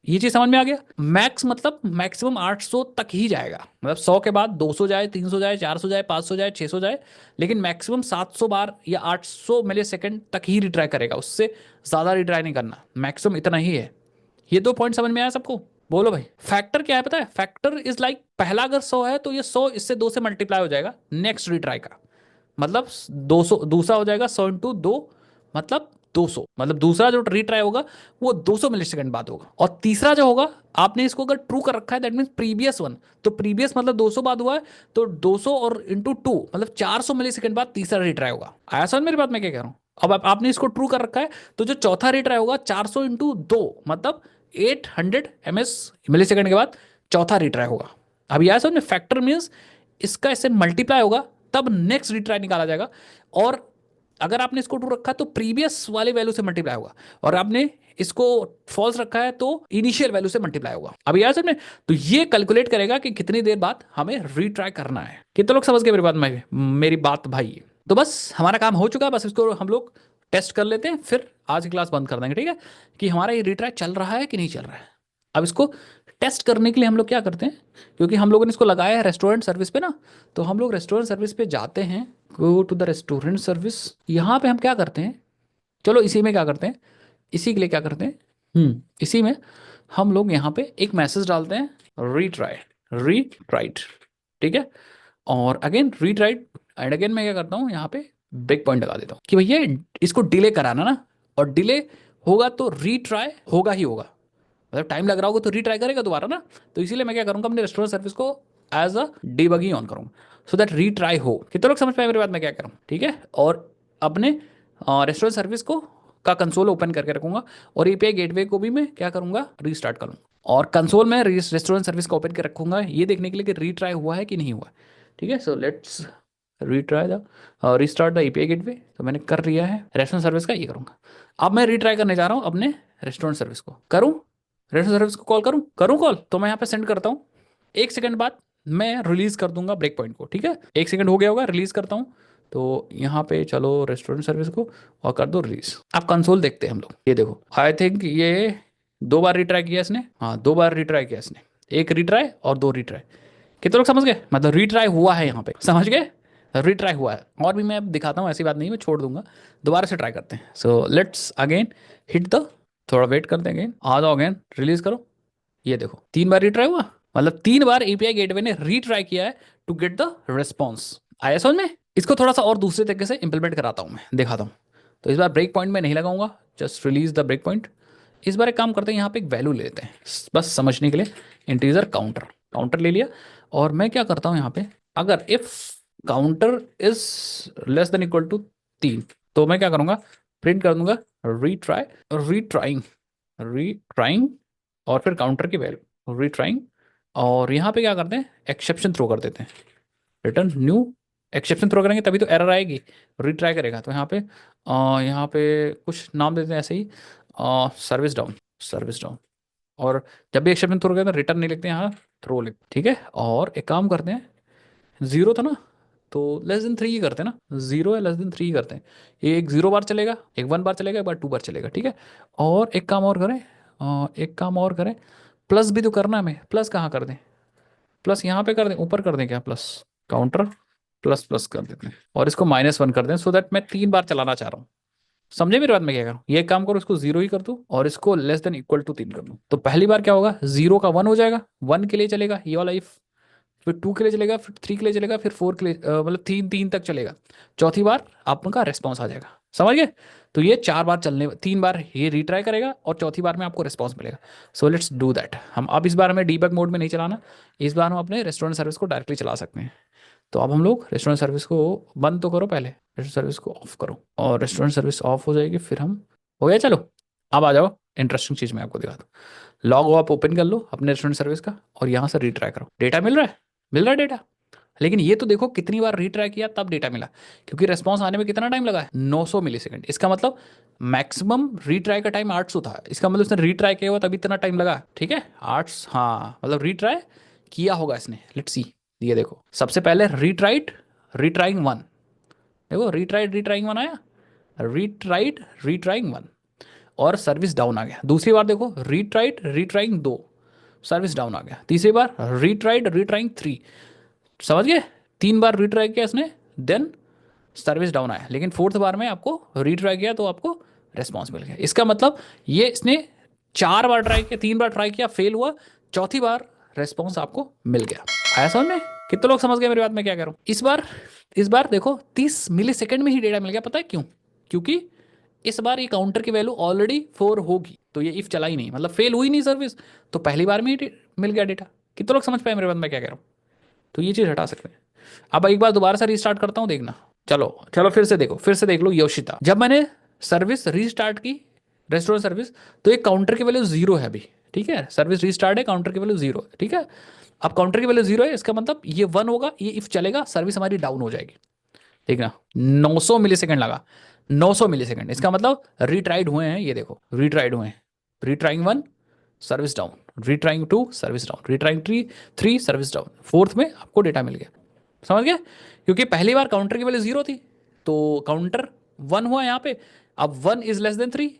ये चीज समझ में आ गया। मैक्स मतलब मैक्सिमम 800 तक ही जाएगा, मतलब 100 के बाद 200 जाए, 300 जाए, 400 जाए, 500 जाए, 600 जाए, लेकिन मैक्सिमम 700 बार या 800 मिली सेकेंड तक ही रिट्राई करेगा, उससे ज्यादा रिट्राई नहीं करना, मैक्सिमम इतना ही है। ये 2 पॉइंट समझ में आया सबको, बोलो भाई। फैक्टर क्या है पता है, फैक्टर इज लाइक पहला अगर 100 है तो ये 100 इससे 2 से मल्टीप्लाई हो जाएगा नेक्स्ट रिट्राई का, मतलब 200, दूसरा हो जाएगा 100 इंटू 2 मतलब 200, मतलब दूसरा जो रीट्राई होगा वो 200 मिली सेकंड बाद होगा। और तीसरा जो होगा, आपने इसको अगर ट्रू कर रखा है दैट मीन प्रीवियस वन, तो प्रीवियस मतलब 200 बाद हुआ है, तो 200 और इंटू 2 मतलब 400 मिली सेकंड बाद तीसरा रीट्राई होगा। आया समझ मेरी बात मैं क्या कह रहा हूँ। अब आपने इसको ट्रू कर रखा है तो जो चौथा रीट्राई होगा 400 इंटू 2 मतलब 800 ms मिली सेकंड के बाद चौथा रीट्राई होगा। अब यह समझ में, फैक्टर मीन्स इसका इससे मल्टीप्लाई होगा तब नेक्स्ट रिट्राई निकाला जाएगा, और अगर आपने इसको ट्रू रखा तो प्रीवियस वाले वैल्यू से मल्टीप्लाई होगा, और आपने इसको फॉल्स रखा है तो इनिशियल वैल्यू से मल्टीप्लाई होगा। अब यार समझे, तो ये कैलकुलेट करेगा कि कितनी देर बाद हमें रीट्राई करना है। कितने लोग समझ गए मेरी बात में, मेरी बात भाई। तो बस हमारा काम हो चुका है, बस इसको हम लोग टेस्ट कर लेते हैं, फिर आज की क्लास बंद कर देंगे, ठीक है, कि हमारा ये रीट्राई चल रहा है कि नहीं चल रहा है। अब इसको टेस्ट करने के लिए हम लोग क्या करते हैं, क्योंकि हम लोगों ने इसको लगाया है रेस्टोरेंट सर्विस पे ना, तो हम लोग रेस्टोरेंट सर्विस पे जाते हैं, go to the restaurant service. यहाँ पे हम क्या करते हैं, चलो इसी में क्या करते हैं, इसी के लिए क्या करते हैं, इसी में हम लोग यहाँ पे एक मैसेज डालते हैं रीट्राई, रीट्राइट, ठीक है, और अगेन रीट्राइट, एंड अगेन मैं क्या करता हूँ यहाँ पे ब्रेक पॉइंट लगा देता हूँ कि भैया इसको डिले कराना ना, और डिले होगा तो रीट्राई होगा ही होगा, मतलब टाइम लग रहा होगा तो रीट्राई करेगा दोबारा ना। तो इसीलिए मैं क्या करूँगा, अपने रेस्टोरेंट सर्विस को एज अ डीबगिंग ऑन करूँगा सो दैट रीट्राई हो। कितने लोग समझ पाए मेरी बात मैं क्या करूँ, ठीक है। और अपने रेस्टोरेंट सर्विस को का कंसोल ओपन करके रखूंगा, और एपीआई गेटवे को भी मैं क्या करूंगा, रीस्टार्ट करूंगा, और कंसोल में रेस्टोरेंट सर्विस को ओपन कर रखूंगा ये देखने के लिए कि रीट्राई हुआ है कि नहीं हुआ, ठीक है। So let's retry the restart the API gateway, तो मैंने कर लिया है रेस्टोरेंट सर्विस का, ये करूंगा। अब मैं रीट्राई करने जा रहा हूँ अपने रेस्टोरेंट सर्विस को, करूँ रेस्टोरेंट सर्विस को कॉल करूँ कॉल, तो मैं यहाँ पे सेंड करता हूँ, 1 सेकंड बाद मैं रिलीज कर दूंगा ब्रेक पॉइंट को, ठीक है। 1 सेकंड हो गया होगा, रिलीज करता हूँ, तो यहाँ पे चलो रेस्टोरेंट सर्विस को और कर दो रिलीज। आप कंसोल देखते हैं हम लोग, ये देखो आई थिंक ये 2 बार रिट्राई किया इसने, हाँ 2 बार रिट्राई किया इसने, 1 रिट्राई और 2 रिट्राई। कितने लोग समझ गए, मतलब रिट्राई हुआ है यहाँ पे, समझ गए, रिट्राई हुआ है। और भी मैं अब दिखाता हूँ, ऐसी बात नहीं मैं छोड़ दूंगा, दोबारा से ट्राई करते हैं। So let's again hit the, थोड़ा वेट करते हैं, अगेन आ जाओ, अगेन रिलीज करो। ये देखो 3 बार रिट्राई हुआ, मतलब 3 बार एपीआई गेटवे ने रीट्राई किया है टू गेट द रिस्पॉन्स। आया समझ में। इसको थोड़ा सा और दूसरे तरीके से इंप्लीमेंट कराता हूं मैं, दिखाता हूं। तो इस बार ब्रेक पॉइंट में नहीं लगाऊंगा, just release the breakpoint. इस बार एक काम करते हैं, यहाँ पे एक वैल्यू ले लेते हैं बस समझने के लिए, इंटीजर काउंटर, काउंटर ले लिया। और मैं क्या करता हूँ यहाँ पे, अगर if counter is less than equal to 3, तो मैं क्या करूँगा, प्रिंट कर दूंगा रीट्राई, रीट्राइंग, रीट्राइंग, और फिर काउंटर की वैल्यू रीट्राइंग। और यहाँ पे क्या करते हैं, एक्सेप्शन थ्रो कर देते हैं, रिटर्न न्यू। एक्सेप्शन थ्रो करेंगे तभी तो एरर आएगी, रिट्राई करेगा। तो यहाँ पे कुछ नाम देते हैं ऐसे ही, सर्विस डाउन, सर्विस डाउन। और जब भी एक्सेप्शन थ्रो करते हैं रिटर्न नहीं लिखते हैं, यहाँ थ्रो लिखते हैं, ठीक है। और एक काम करते हैं, जीरो था ना, तो लेस देन 3 ही करते हैं ना, जीरो है लेस देन 3 ही करते हैं। ये एक 0 बार चलेगा, एक 1 बार चलेगा, एक बार 2 बार चलेगा, ठीक है। और एक काम और करें, एक काम और करें, प्लस भी तो करना है हमें, प्लस कहाँ कर दें, प्लस यहाँ पे कर दें, ऊपर कर दें क्या, प्लस काउंटर प्लस प्लस कर देते हैं, और इसको -1 कर दें, सो दैट मैं 3 बार चलाना चाह रहा हूँ। समझे मेरी बात, मैं क्या करूँ, ये काम करो, इसको 0 ही कर दूँ और इसको लेस देन इक्वल टू 3 कर दूँ। तो पहली बार क्या होगा, 0 का 1 हो जाएगा, 1 के लिए चलेगा ये वाला इफ, फिर 2 के लिए चलेगा, फिर 3 के लिए चलेगा, फिर 4 के लिए, मतलब 3 तक चलेगा। चौथी बार आपका रेस्पॉन्स आ जाएगा, समझ गए। तो ये 4 बार चलने, 3 बार ये रीट्राई करेगा और चौथी बार में आपको रेस्पॉन्स मिलेगा। So let's do that. हम अब इस बार हमें डीबग मोड में नहीं चलाना, इस बार हम अपने रेस्टोरेंट सर्विस को डायरेक्टली चला सकते हैं। तो अब हम लोग रेस्टोरेंट सर्विस को बंद तो करो, पहले रेस्टोरेंट सर्विस को ऑफ करो, और रेस्टोरेंट सर्विस ऑफ हो जाएगी, फिर हम, हो गया। चलो अब आ जाओ, इंटरेस्टिंग चीज़ मैं आपको दिखाता हूँ। लॉग आप ओपन कर लो अपने रेस्टोरेंट सर्विस का, और यहाँ से रीट्राई करो, डेटा मिल रहा है, मिल रहा है डेटा। लेकिन ये तो देखो कितनी बार रीट्राई किया तब डेटा मिला, क्योंकि रेस्पॉन्स आने में कितना टाइम लगा है, 900 मिलीसेकंड। इसका मतलब मैक्सिमम रीट्राई का टाइम 800 था, इसका मतलब इसने रीट्राई किया हुआ तभी इतना टाइम लगा, ठीक है। 8, हाँ मतलब रीट्राई किया होगा इसने, लेट्स सी। ये देखो सबसे पहले रीट्राइड, रीट्राइंग 1, देखो रीट्राइड रीट्राइंग 1 आया, रीट्राइड रीट्राइंग 1, और सर्विस डाउन आ गया। दूसरी बार देखो रीट्राइड रीट्राइंग 2, सर्विस डाउन आ गया। तीसरी बार रीट्राइड रीट्राइंग 3, समझ गए, 3 बार रीट्राई किया इसने, देन सर्विस डाउन आया। लेकिन फोर्थ बार में आपको रीट्राई किया तो आपको रेस्पॉन्स मिल गया। इसका मतलब ये इसने 4 बार ट्राई किया, 3 बार ट्राई किया, फेल हुआ, चौथी बार रेस्पॉन्स आपको मिल गया। आया समझ में, कितने लोग समझ गए मेरी बात, मैं क्या कह रहा हूँ। इस बार देखो 30 मिली सेकेंड में ही डेटा मिल गया, पता है क्यों, क्योंकि इस बार ये काउंटर की वैल्यू ऑलरेडी 4 होगी, तो ये इफ चला ही नहीं, मतलब फेल हुई नहीं सर्विस, तो पहली बार में ही मिल गया डेटा। कितने लोग समझ पाए मेरे बात, मैं क्या कह रहा हूँ। तो ये चीज़ हटा सकते हैं। अब एक बार दोबारा से रीस्टार्ट करता हूँ, देखना। चलो चलो फिर से देखो, फिर से देख लो योशिता, जब मैंने सर्विस रीस्टार्ट की, रेस्टोरेंट सर्विस, तो एक काउंटर की वैल्यू 0 है अभी, ठीक है। सर्विस रीस्टार्ट है, काउंटर की वैल्यू 0 है, ठीक है। अब काउंटर की वैल्यू 0 है, इसका मतलब ये 1 होगा, ये इफ चलेगा सर्विस हमारी डाउन हो जाएगी, देखना। 900 मिलीसेकंड लगा, 900 मिलीसेकंड, इसका मतलब रीट्राइड हुए हैं, ये देखो रीट्राइड हुए हैं, retrying 1 service down, retrying 2 service down, retrying 3 service down, fourth में आपको डेटा मिल गया, समझ गया। क्योंकि पहली बार काउंटर की वैल्यू 0 थी, तो काउंटर 1 हुआ यहाँ पे, अब 1 is less then 3,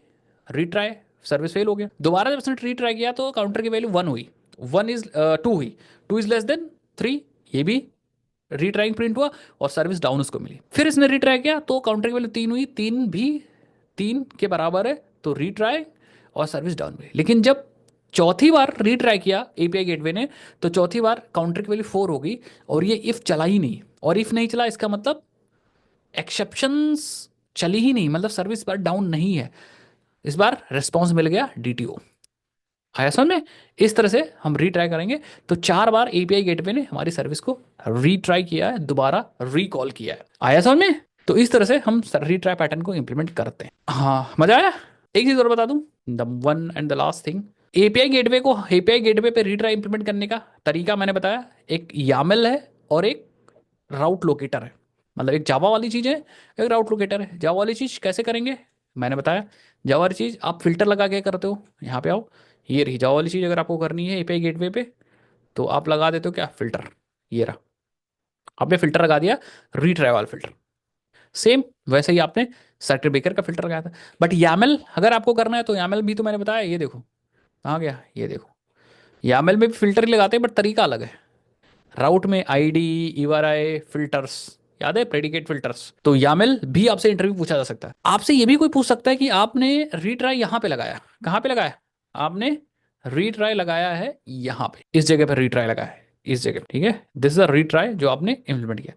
retry, service fail हो गया। दोबारा जब उसने रीट्राई किया तो काउंटर की वैल्यू 1 हुई, 1 इज 2 हुई, 2 इज लेस देन 3, ये भी रीट्राइंग प्रिंट हुआ, और सर्विस डाउन उसको मिली। फिर इसने रीट्राई किया तो काउंटर की वैल्यू 3 हुई, 3 भी 3 के बराबर है, तो रीट्राई और सर्विस डाउन मिली। लेकिन जब चौथी बार रीट्राई किया एपीआई गेटवे ने, तो चौथी बार काउंटर की वैल्यू 4 होगी, और ये इफ चला ही नहीं, और इफ नहीं चला इसका मतलब एक्सेप्शंस चली ही नहीं, मतलब सर्विस बार डाउन नहीं है। इस बार रिस्पॉन्स मिल गया डीटीओ, आया समझ में। इस तरह से हम रीट्राई करेंगे, तो 4 बार एपीआई गेटवे ने हमारी सर्विस को रीट्राई किया है, दोबारा रिकॉल किया है, आया समझ में। तो इस तरह से हम रीट्राई पैटर्न को इंप्लीमेंट करते हैं। हाँ मजा आया। एक चीज और बता दूं, the one and the last thing, API gateway पे रीट्राई इंप्लीमेंट करने का तरीका मैंने बताया, एक यामल है और एक राउट लोकेटर है, मतलब एक जावा वाली चीज़ है, एक राउट लोकेटर है। जावा वाली चीज़ कैसे करेंगे मैंने बताया, जावा वाली चीज़ आप फिल्टर लगा के करते हो, यहाँ पे आओ, ये रही जावा वाली चीज़। अगर आपको करनी है एपीआई गेटवे पे, तो आप लगा देते हो क्या, फिल्टर, ये रहा, आपने फिल्टर लगा दिया, रीट्राई वाला फिल्टर। सेम वैसे ही आपने सर्किट ब्रेकर का फिल्टर लगाया था। बट यामल अगर आपको करना है, तो यामल भी तो मैंने बताया, ये देखो कहाँ गया, ये देखो, यामल में भी फिल्टर ही लगाते हैं, बट तरीका अलग है। राउट में आईडी, ईआरआई, फिल्टर्स, याद है, प्रेडिकेट फिल्टर्स। तो यामल भी आपसे इंटरव्यू पूछा जा सकता है। आपसे ये भी कोई पूछ सकता है कि आपने रीट्राई यहाँ पे लगाया, कहाँ पे लगाया, आपने रीट्राई लगाया है यहाँ पे, इस जगह पर रीट्राई लगाया है, इस जगह, ठीक है। दिस इज अ रीट्राई जो आपने इम्प्लीमेंट किया।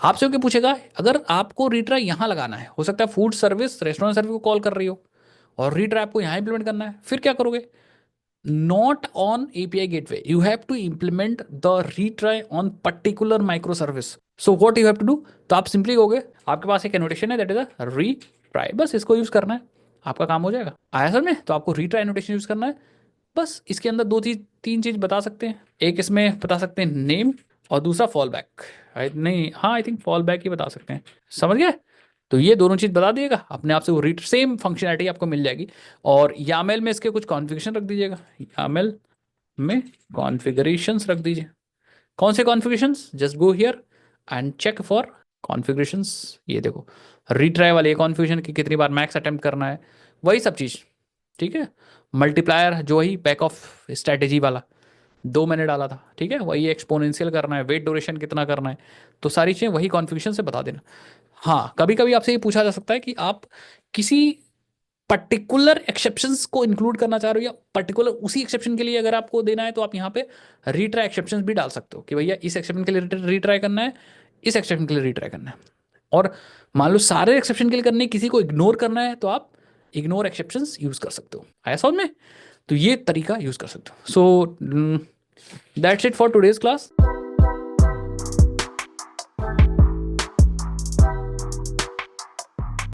आपसे क्या पूछेगा, अगर आपको रीट्राई यहाँ लगाना है, हो सकता है फूड सर्विस रेस्टोरेंट सर्विस को कॉल कर रही हो और रीट्राई आपको यहाँ इंप्लीमेंट करना है, फिर क्या करोगे? Not on API gateway, you have to implement the retry on particular micro service. So what you have to do, तो आप सिंपली कहोगे, आपके पास एक एनोटेशन है दैट इज अ रीट्राई, बस इसको यूज करना है, आपका काम हो जाएगा। आया सर में, तो आपको रीट्राई एनोटेशन यूज करना है। बस इसके अंदर दो चीज तीन चीज बता सकते हैं, एक इसमें बता सकते हैं नेम और दूसरा फॉल बैक। नहीं हाँ, आई थिंक फॉल बैक ही बता सकते हैं, समझ गए? तो ये दोनों चीज बता दिएगा, अपने आप से वो रीट सेम फंक्शनैलिटी आपको मिल जाएगी। और यामेल में इसके कुछ कॉन्फ़िगरेशन रख दीजिएगा, यामेल में कॉन्फ़िगरेशंस रख दीजिए। कौन से configurations? Just go here and check for configurations. ये देखो रीट्राई वाले कॉन्फ़िगरेशन की कितनी बार मैक्स अटेम्प्ट करना है, वही सब चीज़, ठीक है। मल्टीप्लायर जो ही बैक ऑफ स्ट्रैटेजी वाला 2 मैंने डाला था, ठीक है, वही एक्सपोनेंशियल करना है, वेट ड्यूरेशन कितना करना है, तो सारी चीज़ें वही कॉन्फ़िगरेशन से बता देना। हाँ, कभी कभी आपसे ये पूछा जा सकता है कि आप किसी पर्टिकुलर एक्सेप्शंस को इंक्लूड करना चाह रहे हो, या पर्टिकुलर उसी एक्सेप्शन के लिए अगर आपको देना है तो आप यहाँ पे रीट्राई एक्सेप्शंस भी डाल सकते हो कि भैया इस एक्सेप्शन के लिए रीट्राई करना है, इस एक्सेप्शन के लिए रीट्राई करना है। और मान लो सारे एक्सेप्शन के लिए करने, किसी को इग्नोर करना है तो आप इग्नोर एक्सेप्शंस यूज कर सकते हो। आया समझ में? तो ये तरीका यूज कर सकते हो। So that's it for today's class.